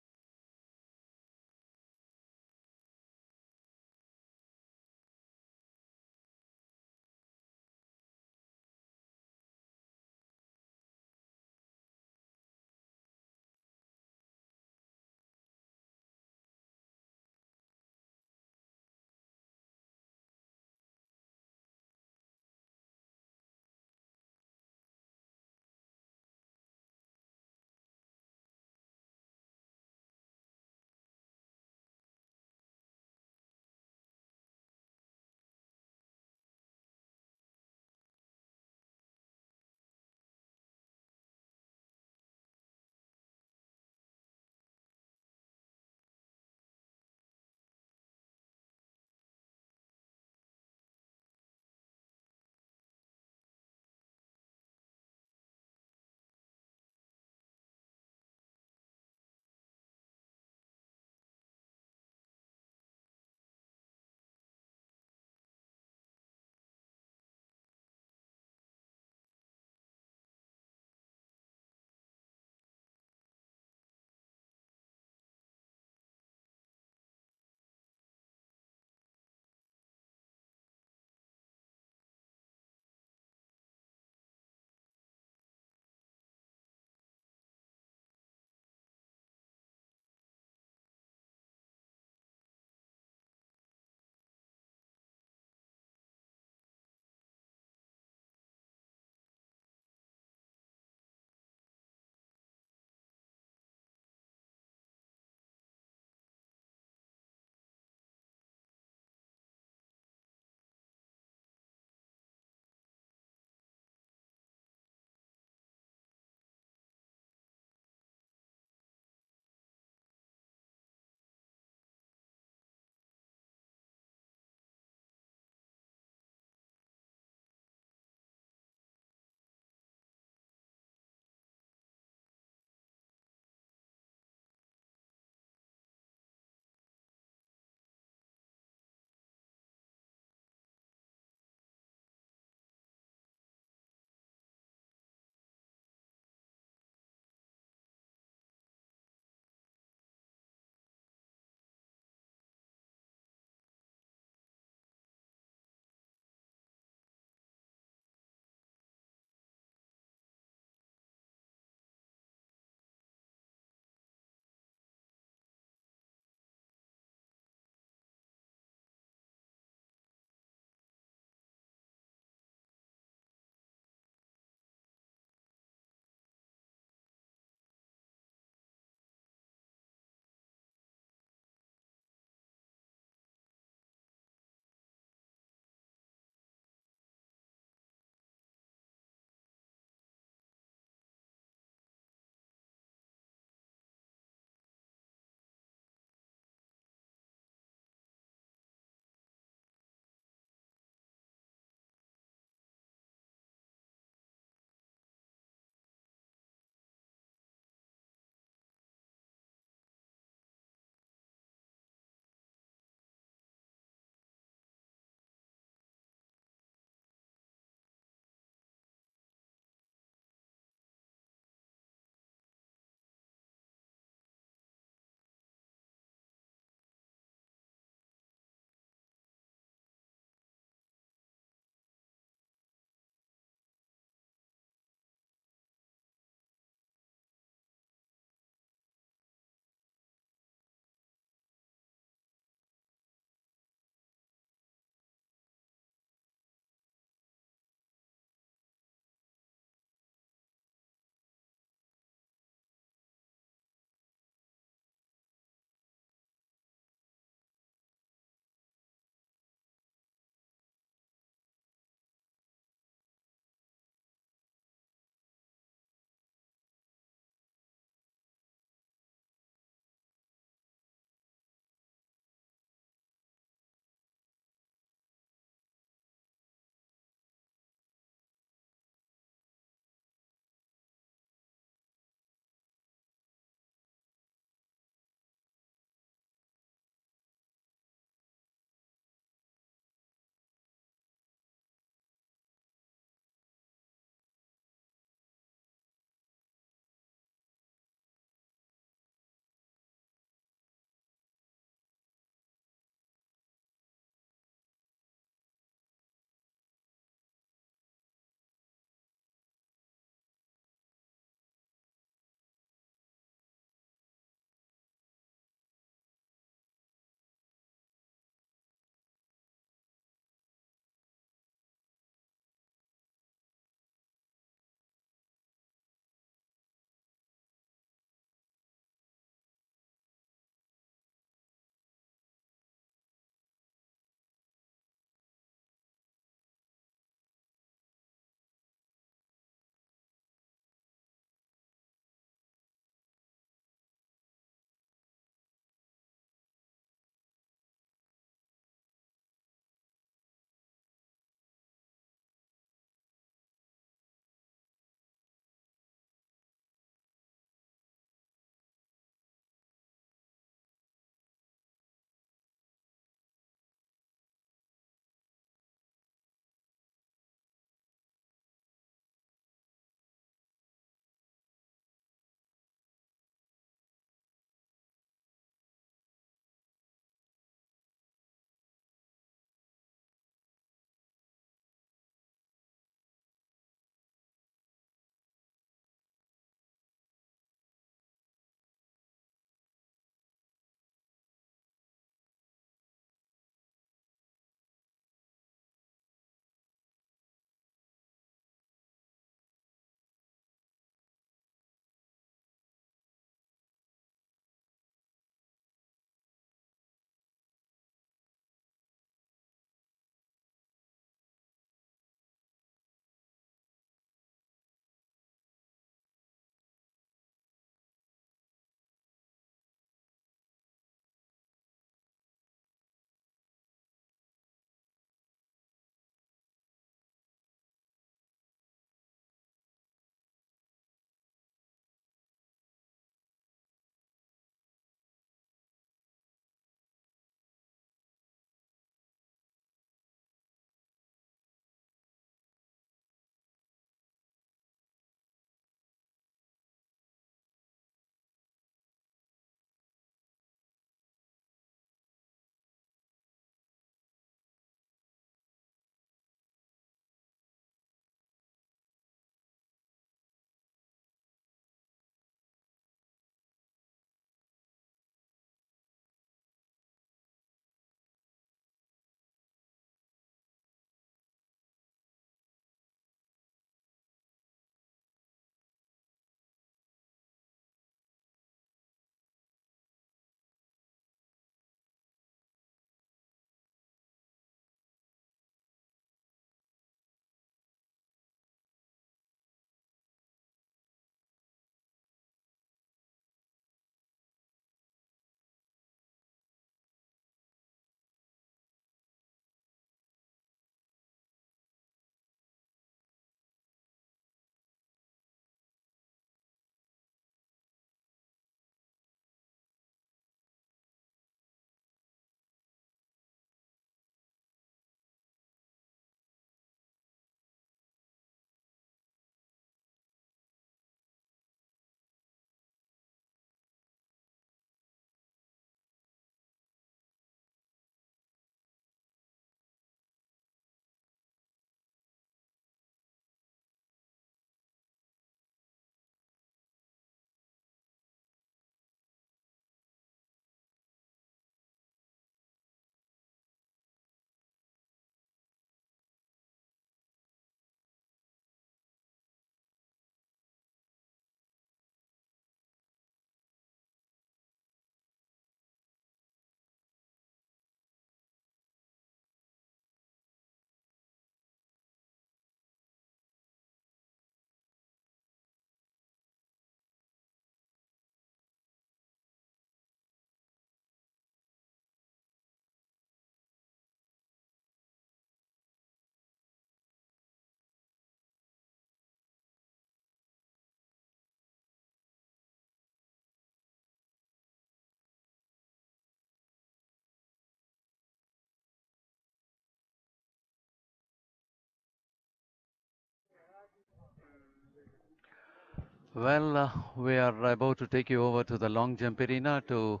Well, we are about to take you over to the long jump arena to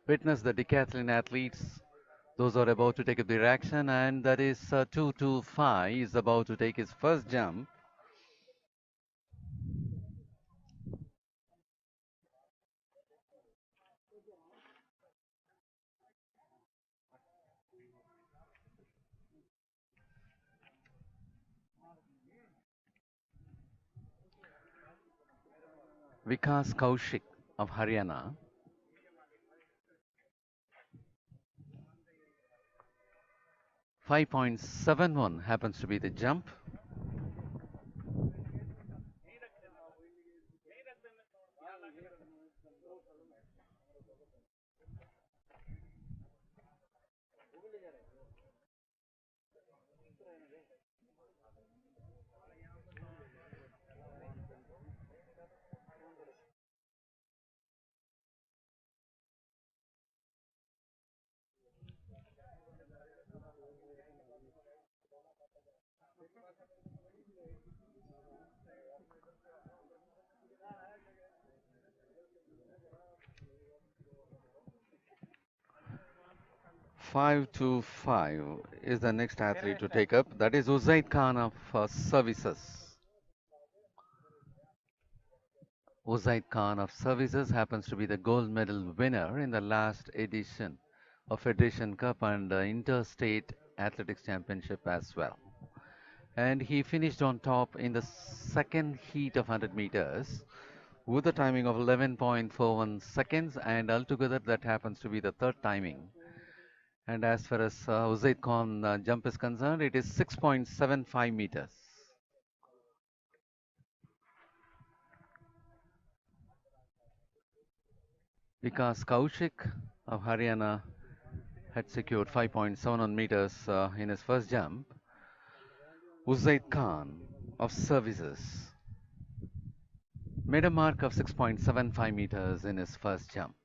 witness the decathlon athletes. Those are about to take up their action, and that is 225 is about to take his first jump. Vikas Kaushik of Haryana. 5.71 happens to be the jump. Five to five is the next athlete to take up. That is Uzaid Khan of Services. Uzaid Khan of Services happens to be the gold medal winner in the last edition of Federation Cup and Interstate Athletics Championship as well. And he finished on top in the second heat of 100 meters with a timing of 11.41 seconds, and altogether that happens to be the third timing. And as far as Uzaid Khan jump is concerned, it is 6.75 meters. Vikas Kaushik of Haryana had secured 5.71 meters in his first jump. Uzaid Khan of Services made a mark of 6.75 meters in his first jump.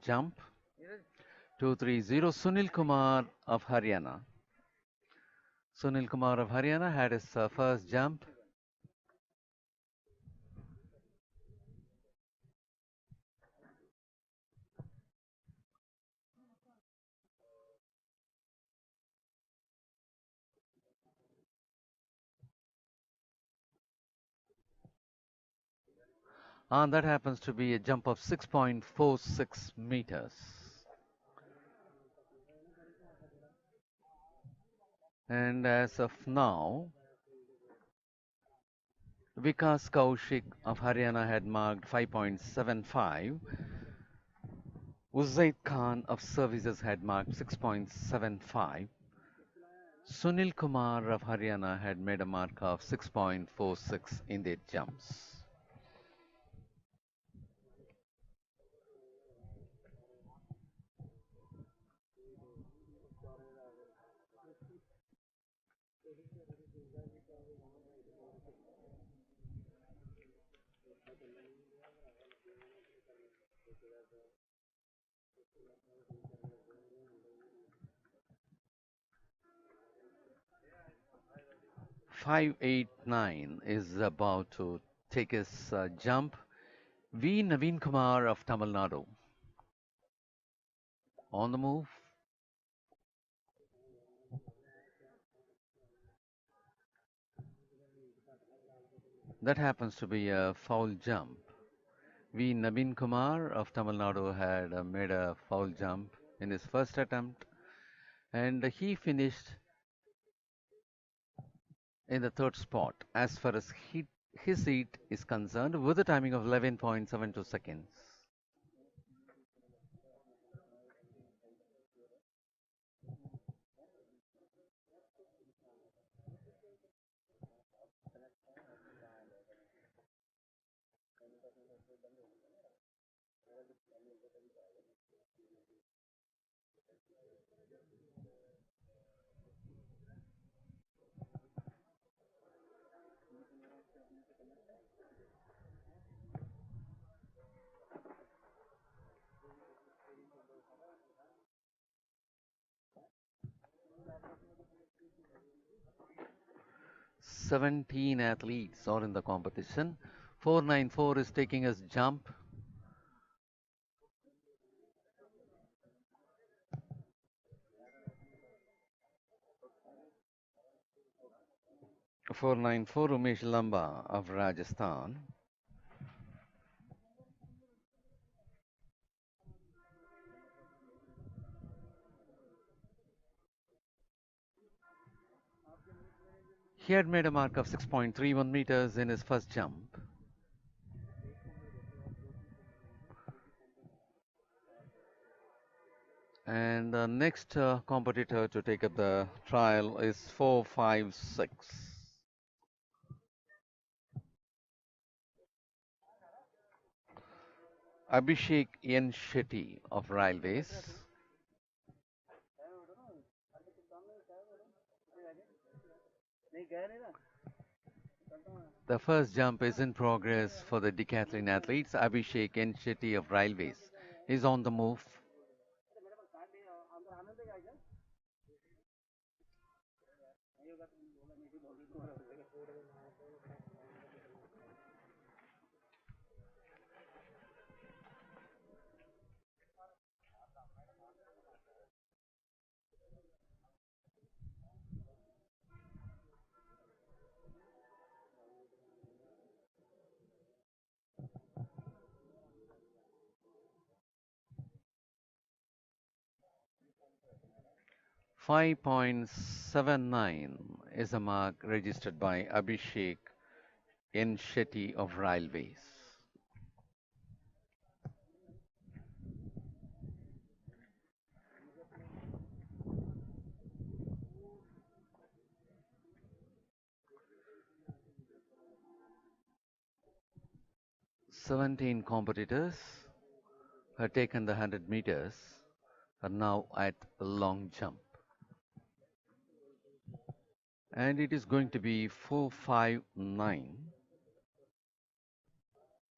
Jump 230 Sunil Kumar of Haryana. Sunil Kumar of Haryana had his first jump. And that happens to be a jump of 6.46 meters. And as of now, Vikas Kaushik of Haryana had marked 5.75. Uzaid Khan of Services had marked 6.75. Sunil Kumar of Haryana had made a mark of 6.46 in their jumps. .589 is about to take his jump. Navin Kumar of Tamil Nadu on the move. That happens to be a foul jump. Navin Kumar of Tamil Nadu had made a foul jump in his first attempt. and he finished in the third spot as far as his heat is concerned with a timing of 11.72 seconds. Seventeen athletes are in the competition. 494 is taking his jump. .494 Umesh Lamba of Rajasthan. He had made a mark of 6.31 meters in his first jump. And the next competitor to take up the trial is 456. Abhishek N. Shetty of Railways. The first jump is in progress for the decathlon athletes. Abhishek N. Shetty of Railways is on the move. .579 is a mark registered by Abhishek N. Shetty of Railways. .17 competitors have taken the 100 meters, are now at long jump. And it is going to be 459.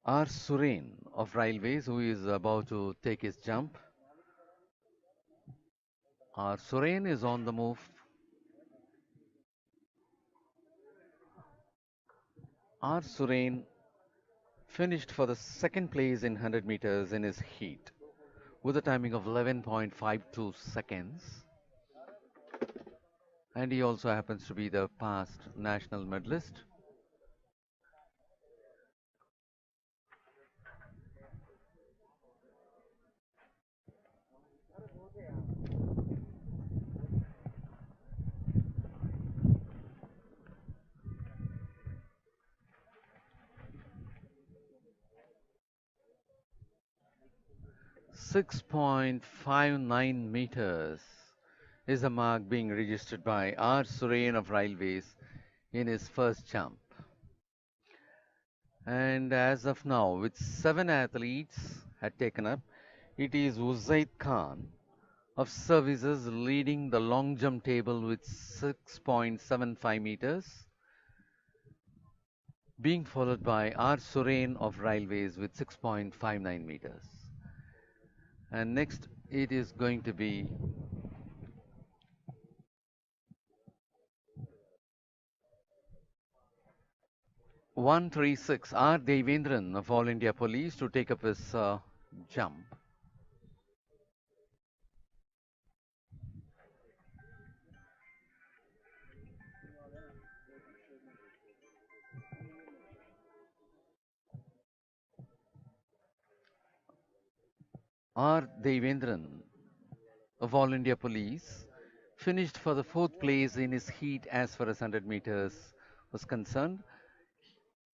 R. Suren of Railways, who is about to take his jump. R. Suren is on the move. R. Suren finished for the second place in 100 meters in his heat with a timing of 11.52 seconds. And he also happens to be the past national medalist. .59 meters is the mark being registered by R. Suren of Railways in his first jump. And as of now, with 7 athletes had taken up, it is Uzaid Khan of services leading the long jump table with 6.75 meters, being followed by R. Suren of Railways with 6.59 meters. And next it is going to be .136 R. Devendran of All India Police to take up his jump. R. Devendran of All India Police finished for the fourth place in his heat as far as 100 meters was concerned.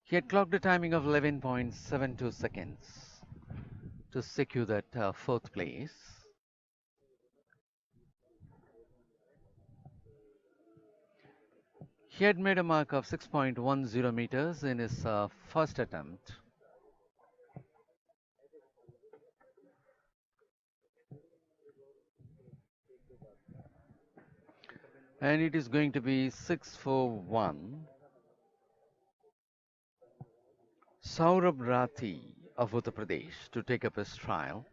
He had clocked a timing of 11.72 seconds to secure that fourth place. He had made a mark of 6.10 meters in his first attempt. And it is going to be 6:41. Saurabh Rathi of Uttar Pradesh to take up his trial.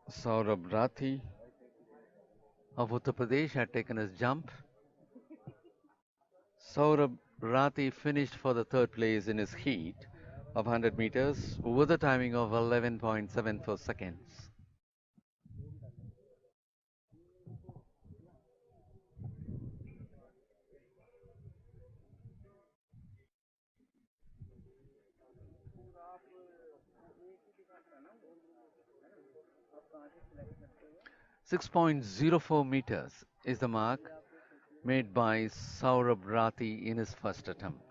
Saurabh Rathi of Uttar Pradesh had taken his jump. Saurabh Rathi finished for the third place in his heat of 100 meters with a timing of 11.74 seconds. .04 meters is the mark made by Saurabh Rathi in his first attempt.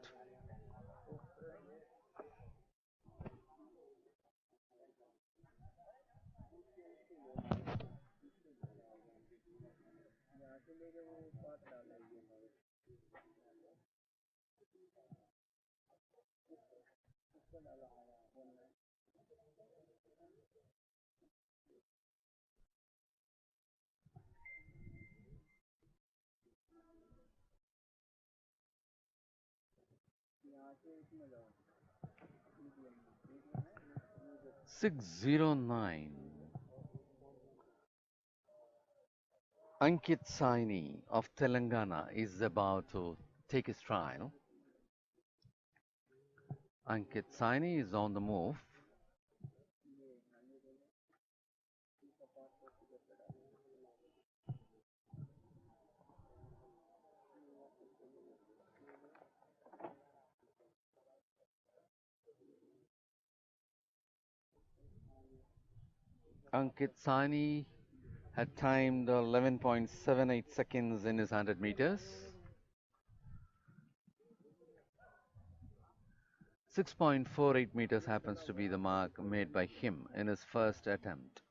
.609. Ankit Saini of Telangana is about to take his trial. Ankit Saini is on the move. Ankit Saini had timed 11.78 seconds in his 100 meters. 6.48 meters happens to be the mark made by him in his first attempt.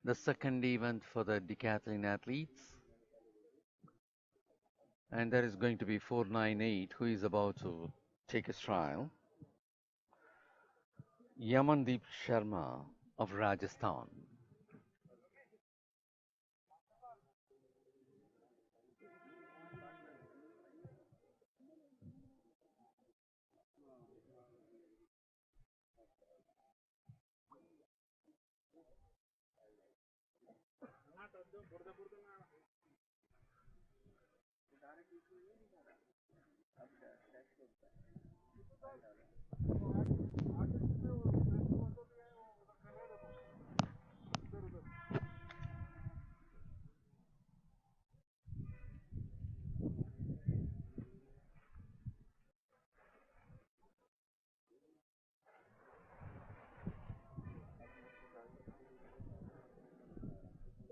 The second event for the decathlon athletes. And there is going to be 498 who is about to take his trial. Yamandeep Sharma of Rajasthan.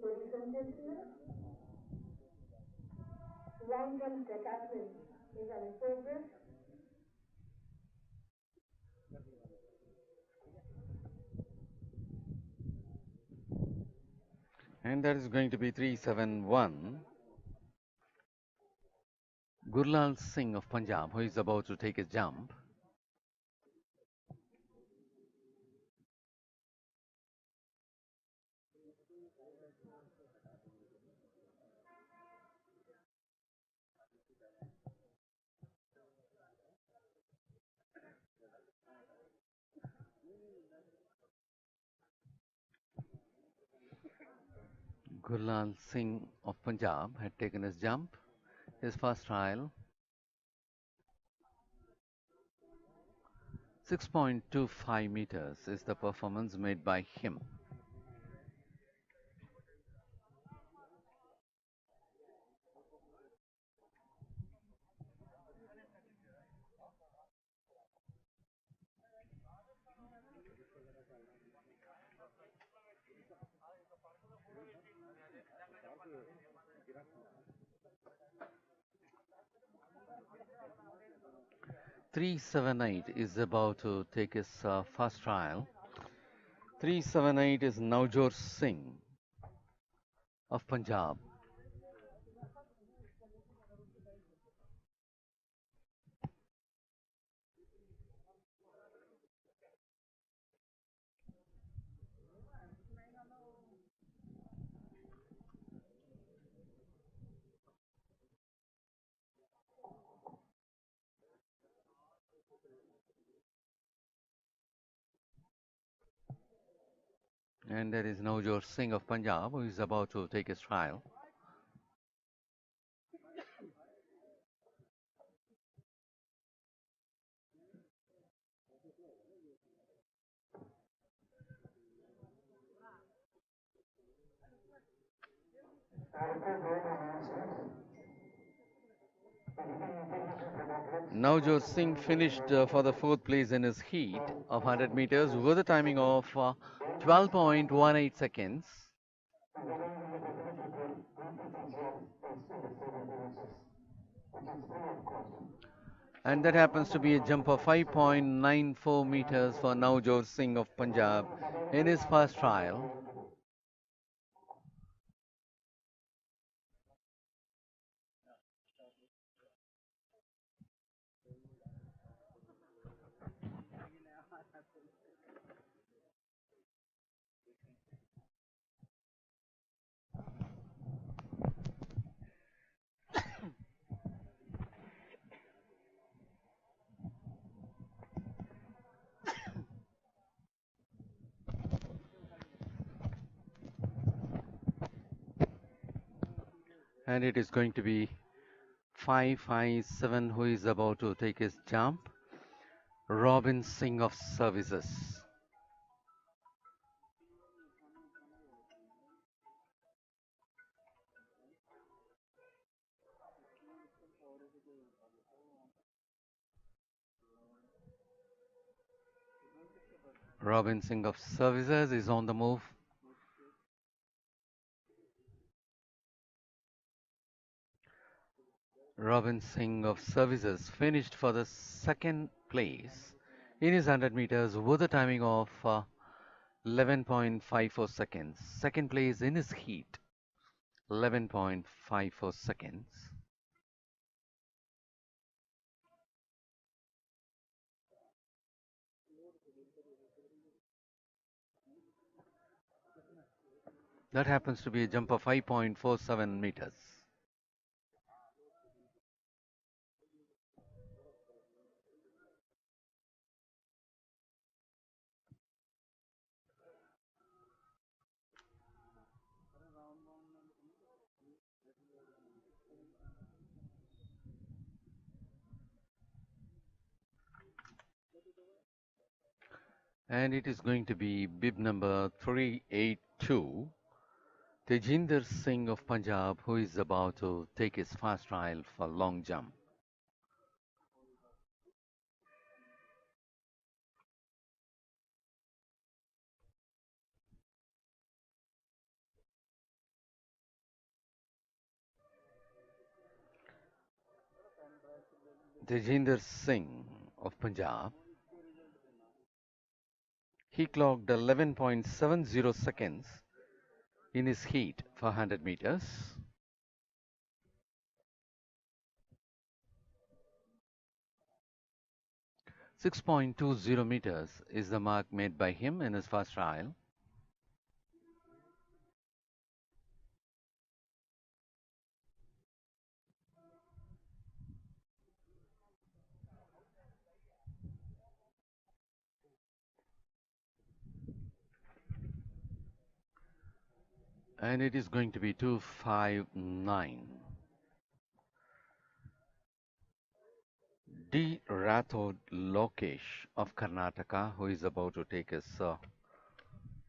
Ladies and gentlemen, Warangal Decathlon is in progress. And that is going to be 371. Gurlal Singh of Punjab, who is about to take his jump. Gurlal Singh of Punjab had taken his jump. His first trial, 6.25 meters is the performance made by him. .378 is about to take his first trial. 378 is Navjot Singh of Punjab. And there is Navjot Singh of Punjab who is about to take his trial. Navjot Singh finished for the fourth place in his heat of 100 meters with a timing of 12.18 seconds. And that happens to be a jump of 5.94 meters for Navjot Singh of Punjab in his first trial. And it is going to be 557 who is about to take his jump. Robin Singh of Services. Robin Singh of Services is on the move. Robin Singh of Services finished for the second place in his 100 meters with a timing of 11.54 seconds. Second place in his heat, 11.54 seconds. That happens to be a jump of 5.47 meters. And it is going to be bib number 382, Tejinder Singh of Punjab, who is about to take his first trial for long jump. Tejinder Singh of Punjab. He clocked 11.70 seconds in his heat for 100 meters. .20 meters is the mark made by him in his first trial. And it is going to be 259. D. Rathod Lokesh of Karnataka, who is about to take his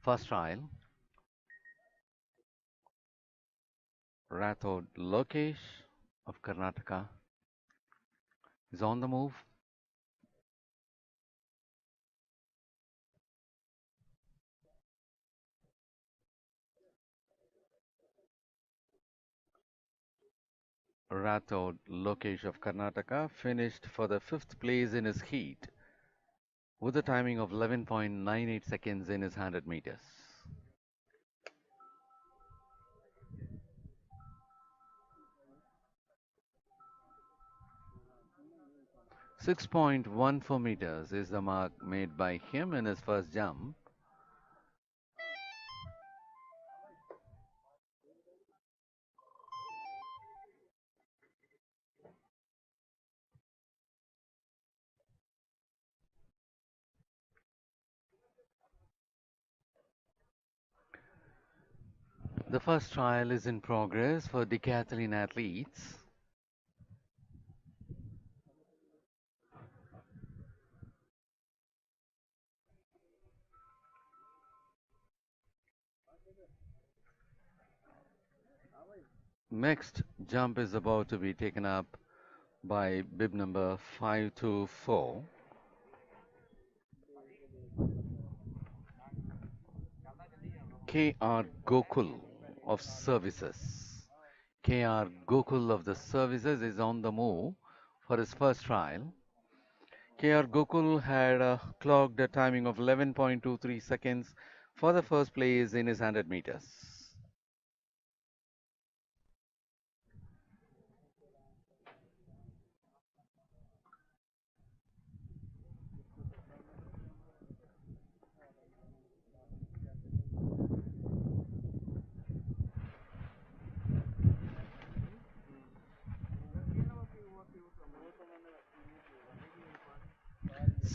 first trial. Rathod Lokesh of Karnataka is on the move. Rathod Lokesh of Karnataka finished for the 5th place in his heat with a timing of 11.98 seconds in his 100 meters. .14 meters is the mark made by him in his first jump. The first trial is in progress for decathlon athletes. Next jump is about to be taken up by bib number 524. K.R. Gokul of Services. K.R. Gokul of the Services is on the move for his first trial. K.R. Gokul had clocked a timing of 11.23 seconds for the first place in his 100 meters.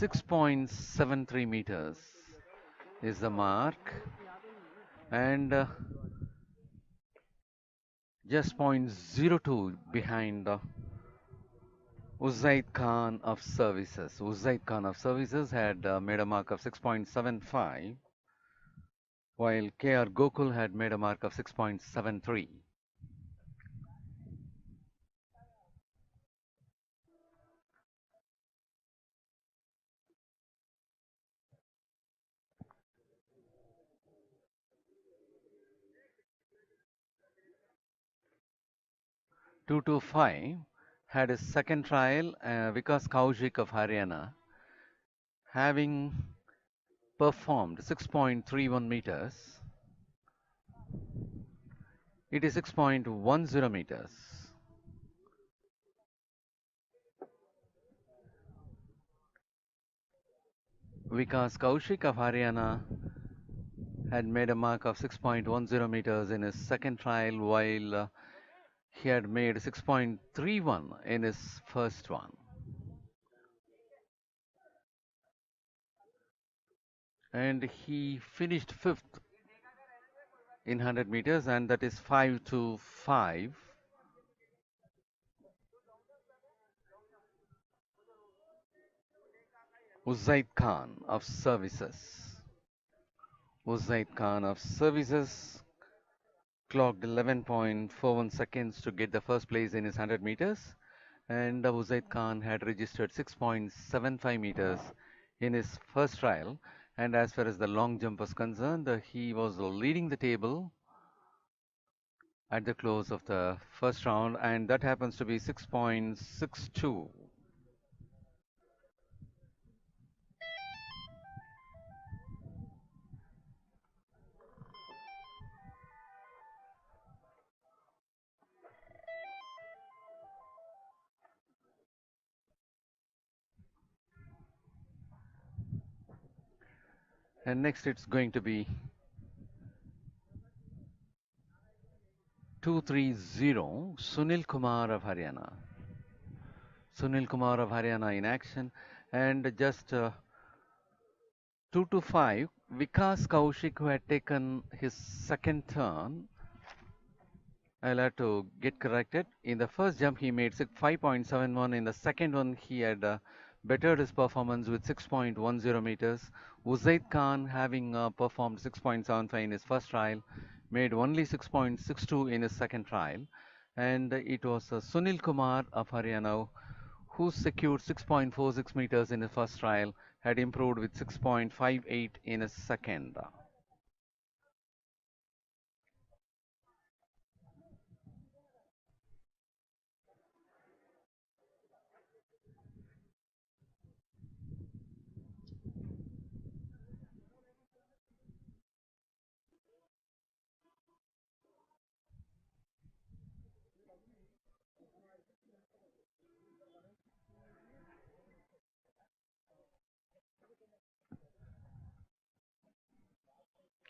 .73 meters is the mark, and just .02 behind Uzaid Khan of Services. Uzaid Khan of Services had made a mark of 6.75, while K.R. Gokul had made a mark of 6.73. .225 had his second trial, Vikas Kaushik of Haryana, having performed 6.31 meters. It is 6.10 meters. Vikas Kaushik of Haryana had made a mark of 6.10 meters in his second trial, while he had made 6.31 in his first one. And he finished 5th in 100 meters, and that is 525. Uzaid Khan of Services. Uzaid Khan of Services clocked 11.41 seconds to get the first place in his 100 meters, and Uzaid Khan had registered 6.75 meters in his first trial. And as far as the long jump was concerned, he was leading the table at the close of the first round, and that happens to be 6.62. And next it's going to be 230, Sunil Kumar of Haryana. Sunil Kumar of Haryana in action, and just 225, Vikas Kaushik, who had taken his second turn, I'll have to get corrected. In the first jump, he made 5.71. In the second one, he had bettered his performance with 6.10 meters. Uzaid Khan, having performed 6.75 in his first trial, made only 6.62 in his second trial. And it was Sunil Kumar of Haryana who secured 6.46 meters in his first trial, had improved with 6.58 in his second.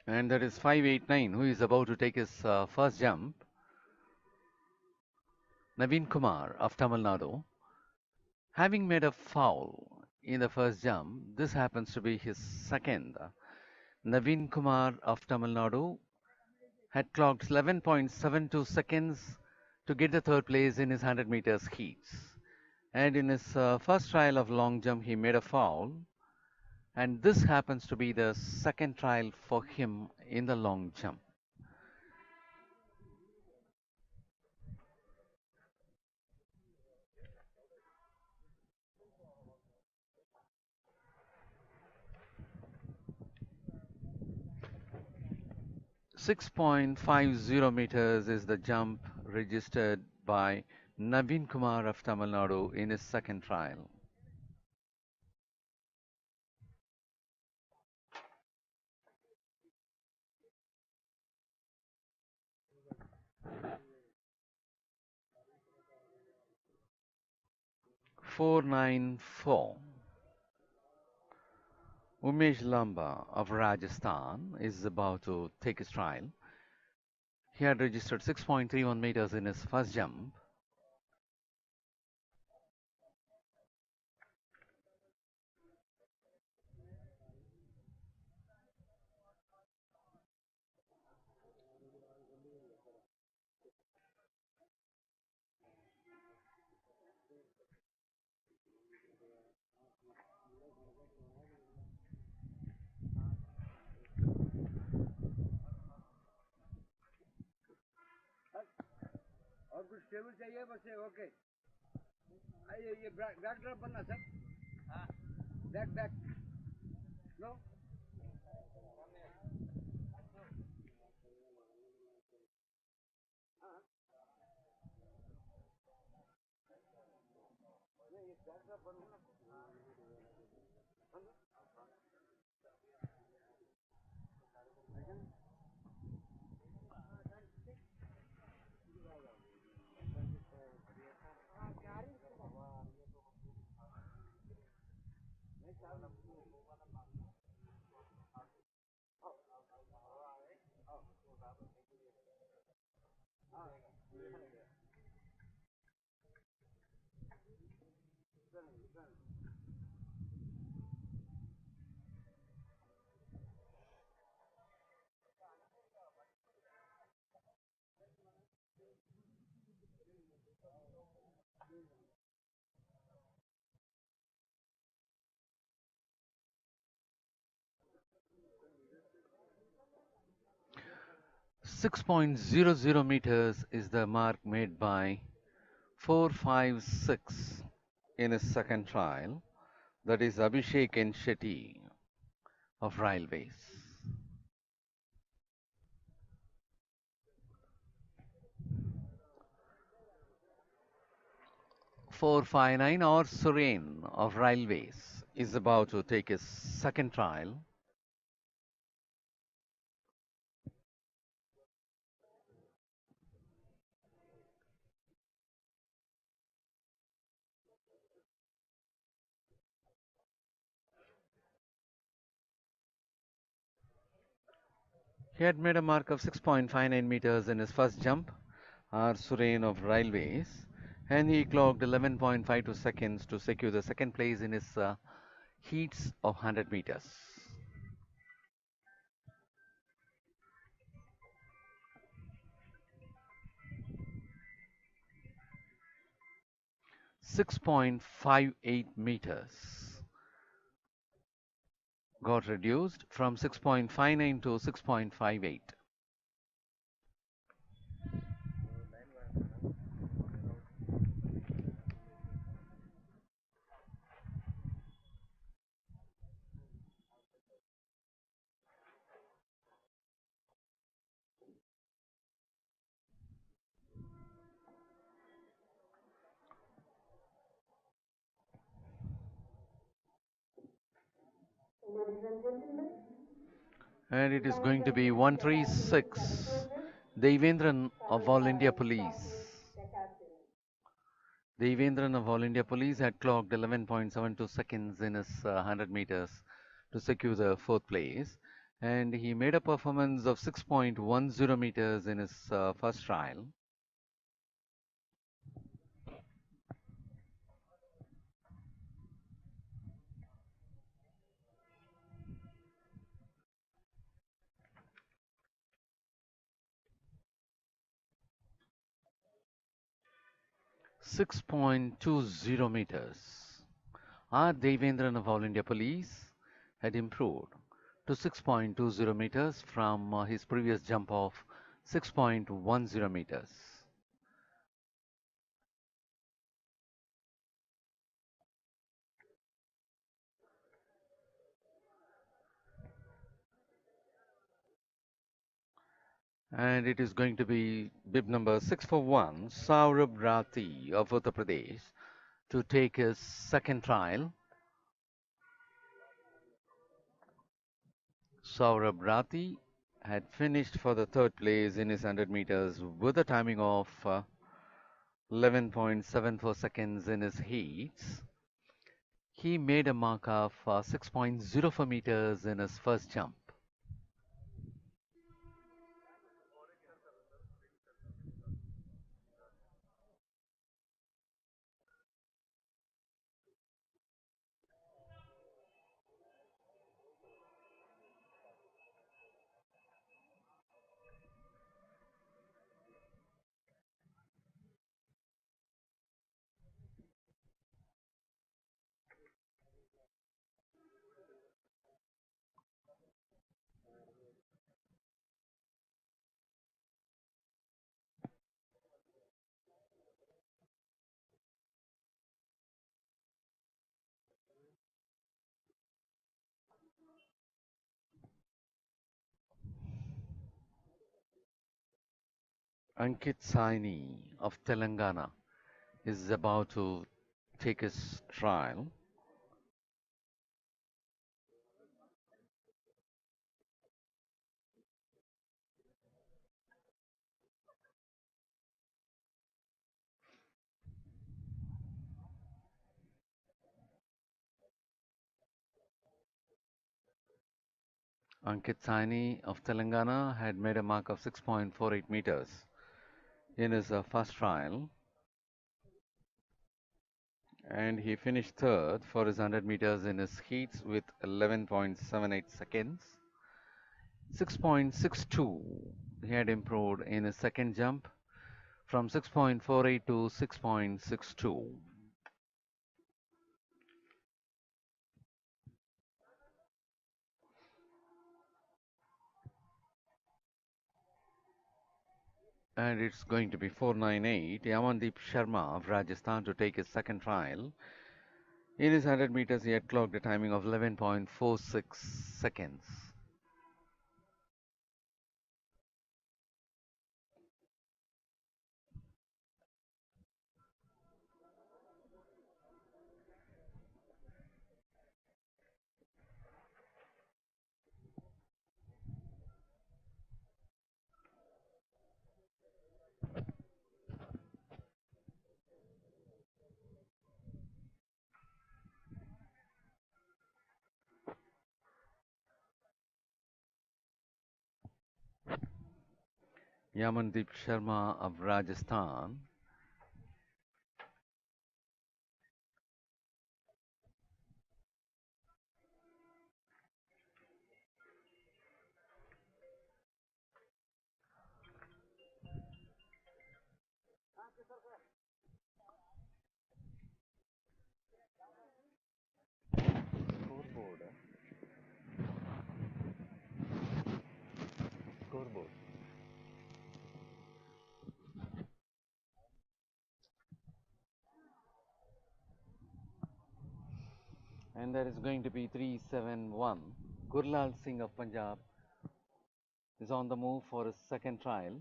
'And that is 589, who is about to take his first jump. Navin Kumar of Tamil Nadu. Having made a foul in the first jump, this happens to be his second. Navin Kumar of Tamil Nadu had clocked 11.72 seconds to get the third place in his 100 meters heats. And in his first trial of long jump, he made a foul. And this happens to be the second trial for him in the long jump. 6.50 meters is the jump registered by Navin Kumar of Tamil Nadu in his second trial. "494". Umesh Lamba of Rajasthan is about to take his trial. He had registered 6.31 meters in his first jump. और कुछ table चाहिए बस ये okay आइए ये back drop बनना sir हाँ back no ये बैक ड्रॉप बनना 6.00 meters is the mark made by 456 in his second trial. That is Abhishek N. Shetty of Railways. 459 or Suren of Railways is about to take his second trial. He had made a mark of 6.59 meters in his first jump, R. Suren of Railways, and he clocked 11.52 seconds to secure the second place in his heats of 100 meters. 6.58 meters. Got reduced from 6.59 to 6.58. Ladies and gentlemen, And it is going to be 136. Devendran of All India Police. Decathlon. Devendran of All India Police had clocked 11.72 seconds in his 100 meters to secure the fourth place. And he made a performance of 6.10 meters in his first trial. 6.20 meters. R. Devendran of All India Police had improved to 6.20 meters from his previous jump of 6.10 meters. And it is going to be bib number 641, Saurabh Rathi of Uttar Pradesh, to take his second trial. Saurabh Rathi had finished for the third place in his 100 meters with a timing of 11.74 seconds in his heats. He made a mark of 6.04 meters in his first jump. Ankit Saini of Telangana is about to take his trial. Ankit Saini of Telangana had made a mark of 6.48 meters in his first trial, and he finished third for his 100 meters in his heats with 11.78 seconds. 6.62 he had improved in his second jump from 6.48 to 6.62. And it's going to be 498. Yamandeep Sharma of Rajasthan to take his second trial. In his 100 meters, he had clocked a timing of 11.46 seconds. Yamandeep Sharma of Rajasthan. and that is going to be 371. Gurlal Singh of Punjab is on the move for his second trial.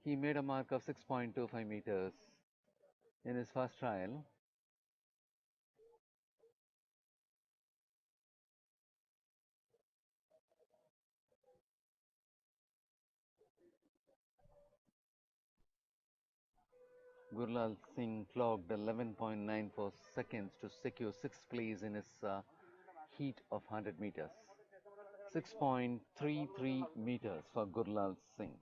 He made a mark of 6.25 meters in his first trial. Gurlal Singh clocked 11.94 seconds to secure sixth place in his heat of 100 meters. 6.33 meters for Gurlal Singh.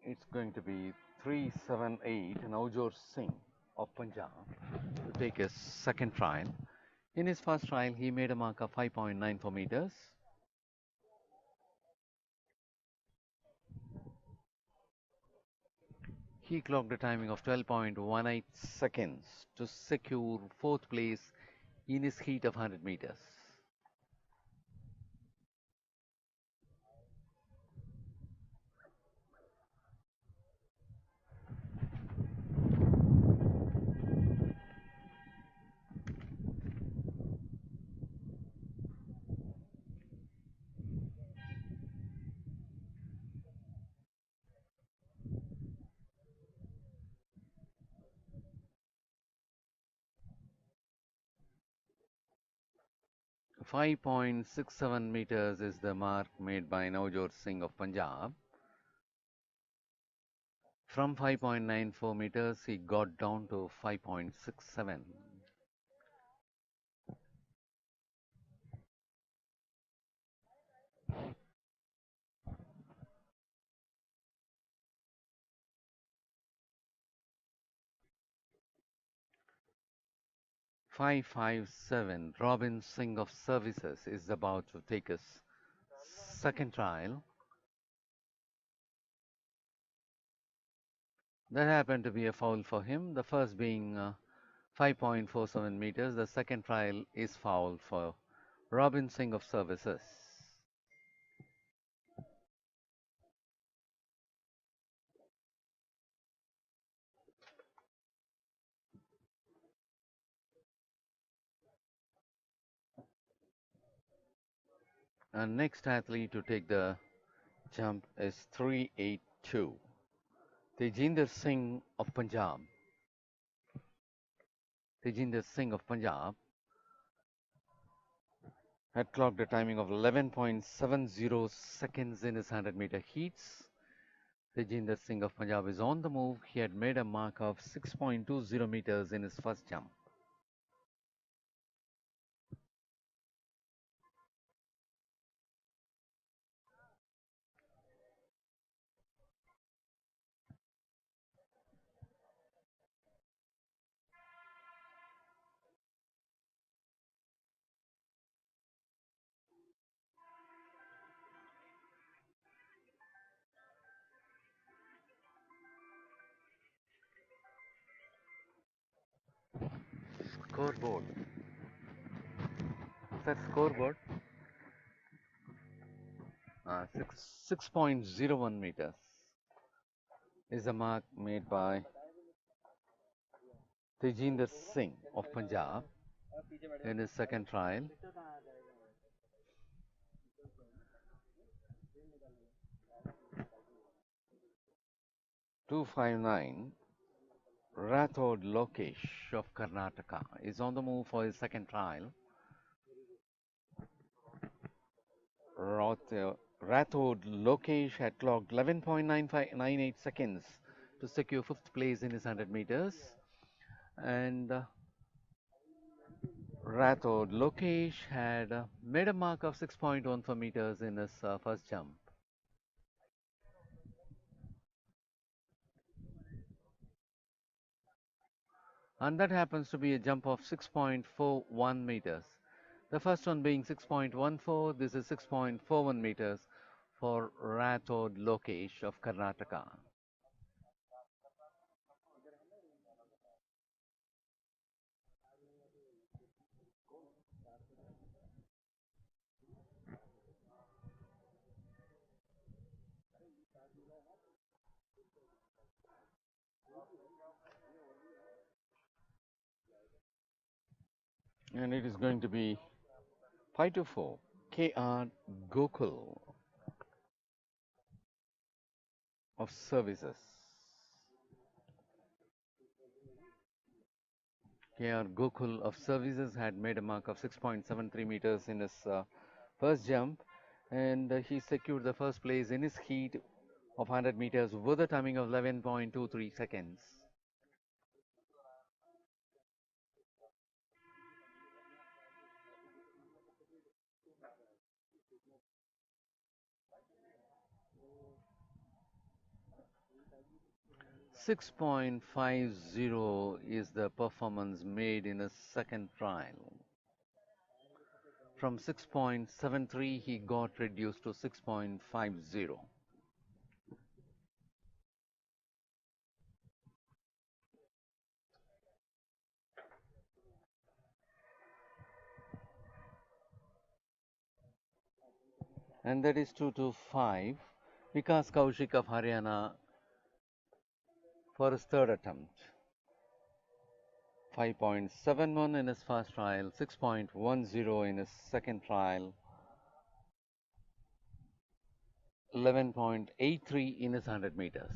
It's going to be 378 Navjot Singh of Punjab to take his second trial. In his first trial, he made a mark of 5.94 meters. He clocked a timing of 12.18 seconds to secure fourth place in his heat of 100 meters. .67 meters is the mark made by Navjot Singh of Punjab. From 5.94 meters, he got down to 5.67. .557. Robin Singh of Services is about to take his second trial. That happened to be a foul for him, the first being 5.47 meters. The second trial is foul for Robin Singh of Services. And next athlete to take the jump is 382. Tejinder Singh of Punjab. Tejinder Singh of Punjab had clocked a timing of 11.70 seconds in his 100-meter heats. Tejinder Singh of Punjab is on the move. He had made a mark of 6.20 meters in his first jump. Scoreboard. That scoreboard. 6.01 meters is the mark made by Tejinder Singh of Punjab in his second trial. .259 Rathod Lokesh of Karnataka is on the move for his second trial. Rathod Lokesh had clocked 11.98 seconds to secure fifth place in his 100 meters. And Rathod Lokesh had made a mark of 6.14 meters in his first jump. And that happens to be a jump of 6.41 meters. The first one being 6.14, this is 6.41 meters for Rathod Lokesh of Karnataka. And it is going to be 5 to 4. KR Gokul of Services. KR Gokul of Services had made a mark of 6.73 meters in his first jump, and he secured the first place in his heat of 100 meters with a timing of 11.23 seconds. .50 is the performance made in his second trial. From 6.73 he got reduced to 6.50. And that is 2 to 5. Vikas Kaushik of Haryana for his third attempt. 5.71 in his first trial, 6.10 in his second trial, 11.83 in his 100 meters.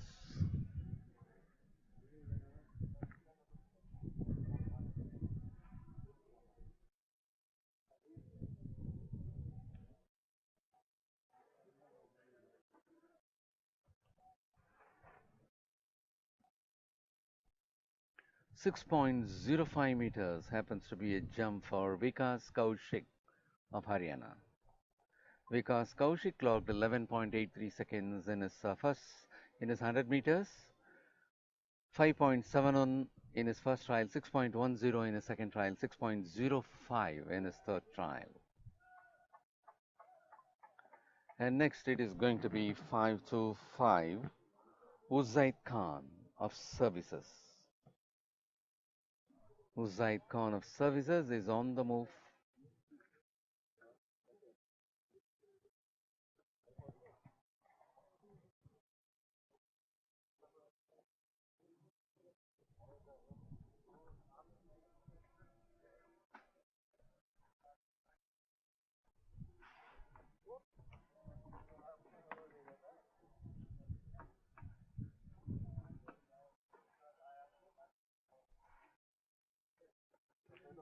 .05 meters happens to be a jump for Vikas Kaushik of Haryana. Vikas Kaushik clocked 11.83 seconds in his in his 100 meters, 5.71 in his first trial, 6.10 in his second trial, 6.05 in his third trial. And next it is going to be 5 to 5, Uzaid Khan of Services. Uzaid Khan of Services is on the move.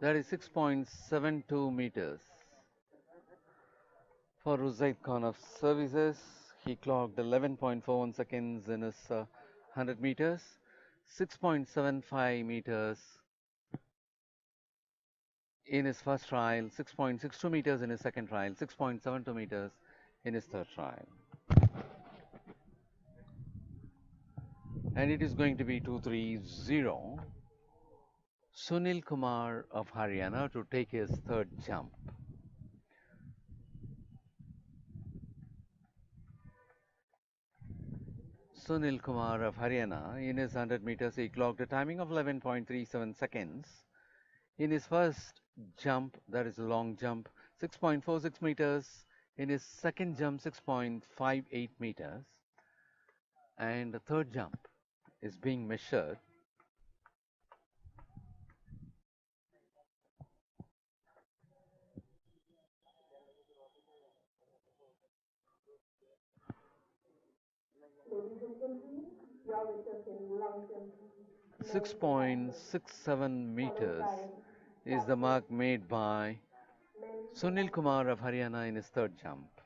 That is 6.72 meters. For Uzaid Khan of Services, he clocked 11.41 seconds in his 100 meters, 6.75 meters in his first trial, 6.62 meters in his second trial, 6.72 meters in his third trial. And it is going to be 2-3-0. Sunil Kumar of Haryana to take his third jump. Sunil Kumar of Haryana, in his 100 meters, he clocked a timing of 11.37 seconds. In his first jump, that is a long jump, 6.46 meters. In his second jump, 6.58 meters. And the third jump is being measured. Ladies and gentlemen, you are with us in long jump. 6.67 meters is the mark made by Sunil Kumar of Haryana in his third jump.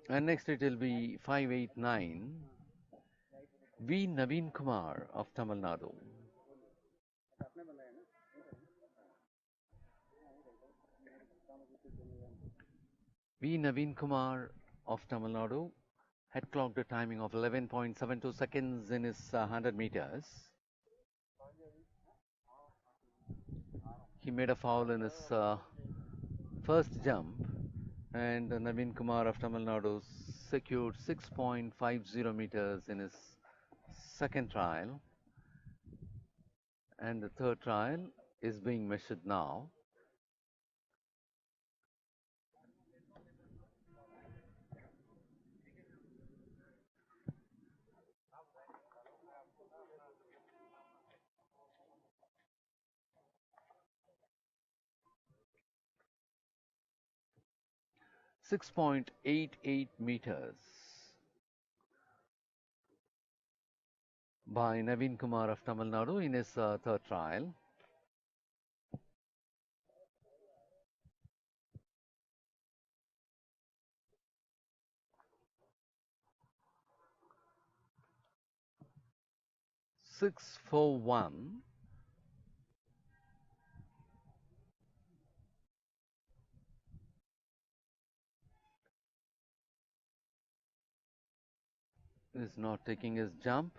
And next it will be 5.89, V. Navin Kumar of Tamil Nadu. V. Navin Kumar of Tamil Nadu had clocked a timing of 11.72 seconds in his 100 meters. He made a foul in his first jump, and Navin Kumar of Tamil Nadu secured 6.50 meters in his second trial, and the third trial is being measured now. .88 meters by Navin Kumar of Tamil Nadu in his third trial. .641 is not taking his jump.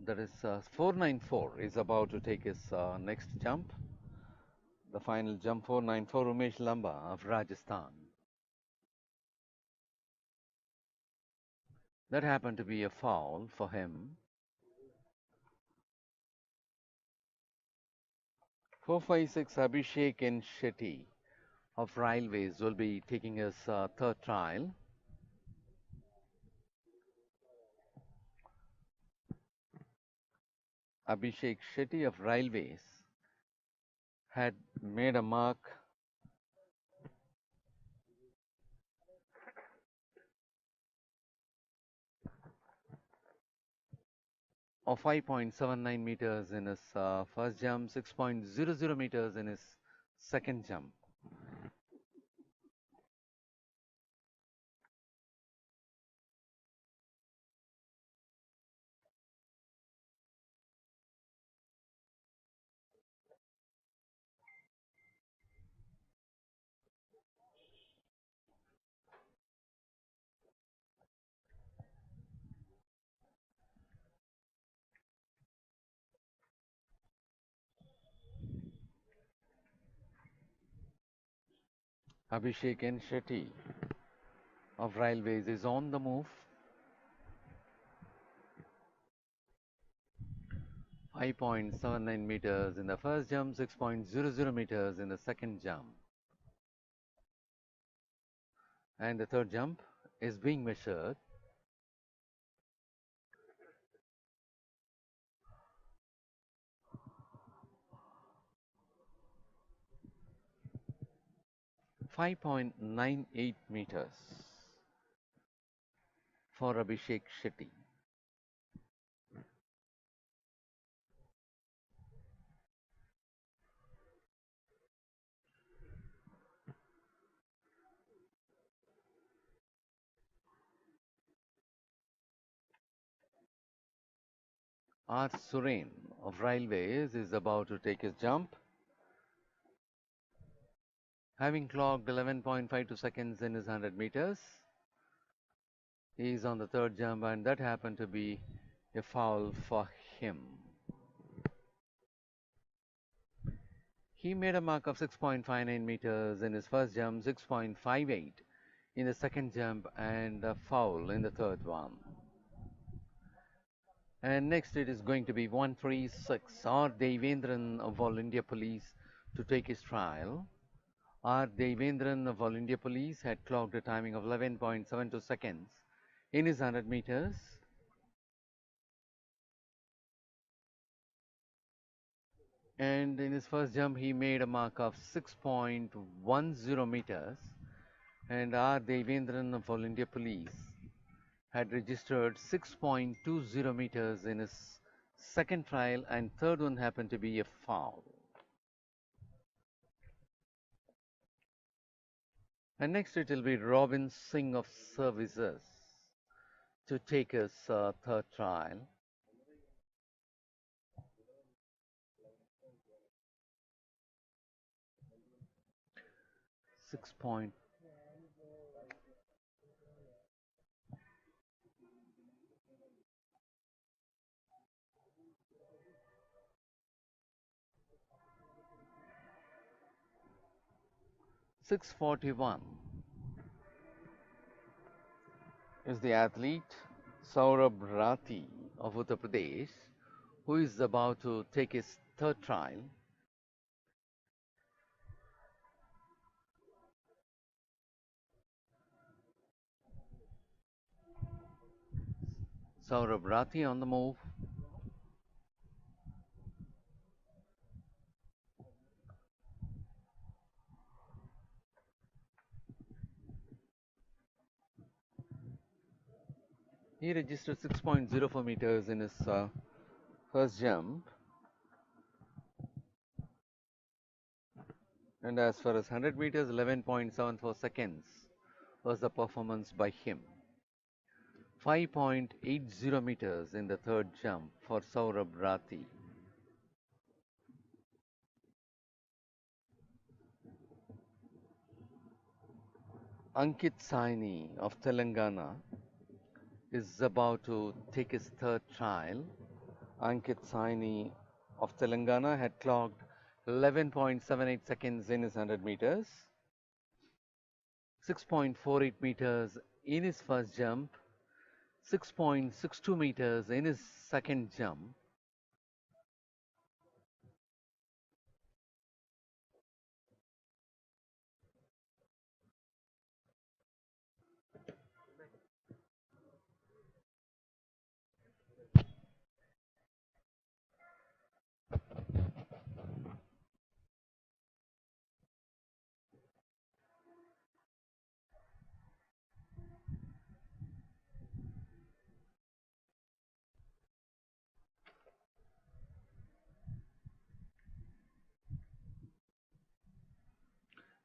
That is 494 is about to take his next jump. The final jump 494, Umesh Lamba of Rajasthan. That happened to be a foul for him. 456 Abhishek N. Shetty of Railways will be taking his third trial. Abhishek Shetty of Railways had made a mark of 5.79 meters in his first jump, 6.00 meters in his second jump. Abhishek N. Shetty of Railways is on the move. 5.79 meters in the first jump, 6.00 meters in the second jump. And the third jump is being measured. .98 meters for Abhishek Shetty. R. Suren of Railways is about to take his jump. Having clocked 11.52 seconds in his 100 meters, he is on the third jump, and that happened to be a foul for him. He made a mark of 6.59 meters in his first jump, 6.58 in the second jump, and a foul in the third one. And next it is going to be 136 R. Devendran of All India Police to take his trial. R. Devendran of All India Police had clocked a timing of 11.72 seconds in his 100 meters. And in his first jump, he made a mark of 6.10 meters. And R. Devendran of All India Police had registered 6.20 meters in his second trial, and third one happened to be a foul. And next it will be Robin Singh of Services to take his third trial. Six point. .641 is the athlete Saurabh Rathi of Uttar Pradesh, who is about to take his third trial. Saurabh Rathi on the move. He registered 6.04 meters in his first jump. And as far as 100 meters, 11.74 seconds was the performance by him. 5.80 meters in the third jump for Saurabh Rathi. Ankit Saini of Telangana is about to take his third trial. Ankit Saini of Telangana had clocked 11.78 seconds in his 100 meters, 6.48 meters in his first jump, 6.62 meters in his second jump.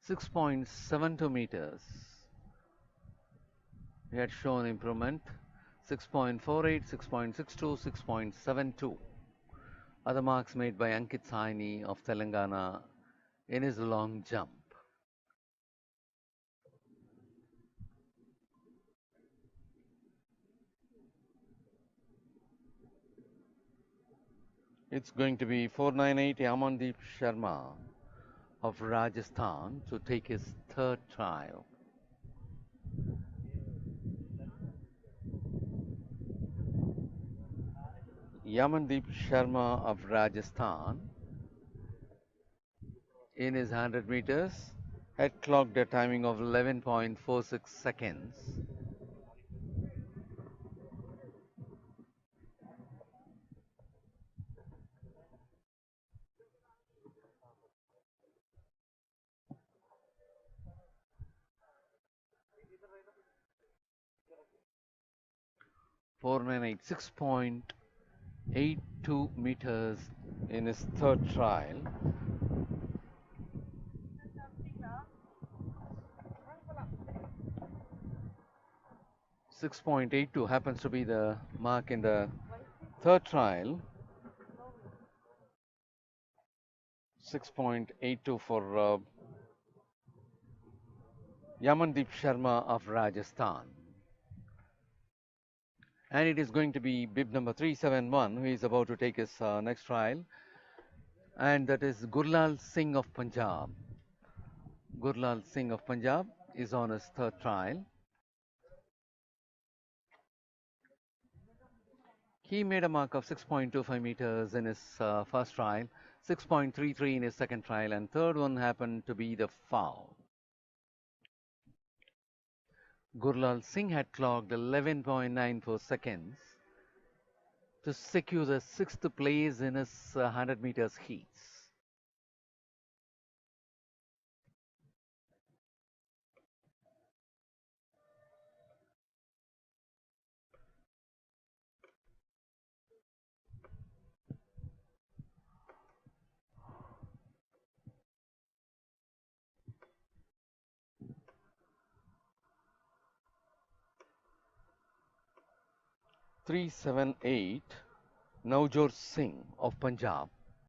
.72 meters. He had shown improvement. 6.48, 6.62, 6.72 are the marks made by Ankit Saini of Telangana in his long jump. It's going to be 498 Yamandeep Sharma of Rajasthan to take his third trial. Yamandeep Sharma of Rajasthan in his 100 meters had clocked a timing of 11.46 seconds. .498, 6.82 meters in his third trial. .82 happens to be the mark in the third trial. 6.82 for Yamandeep Sharma of Rajasthan. And it is going to be bib number 371 who is about to take his next trial, and that is Gurlal Singh of Punjab. Gurlal Singh of Punjab is on his third trial. He made a mark of 6.25 meters in his first trial, 6.33 in his second trial, and third one happened to be the foul. Gurlal Singh had clocked 11.94 seconds to secure the sixth place in his 100 meters heats. .378 Navjot Singh of Punjab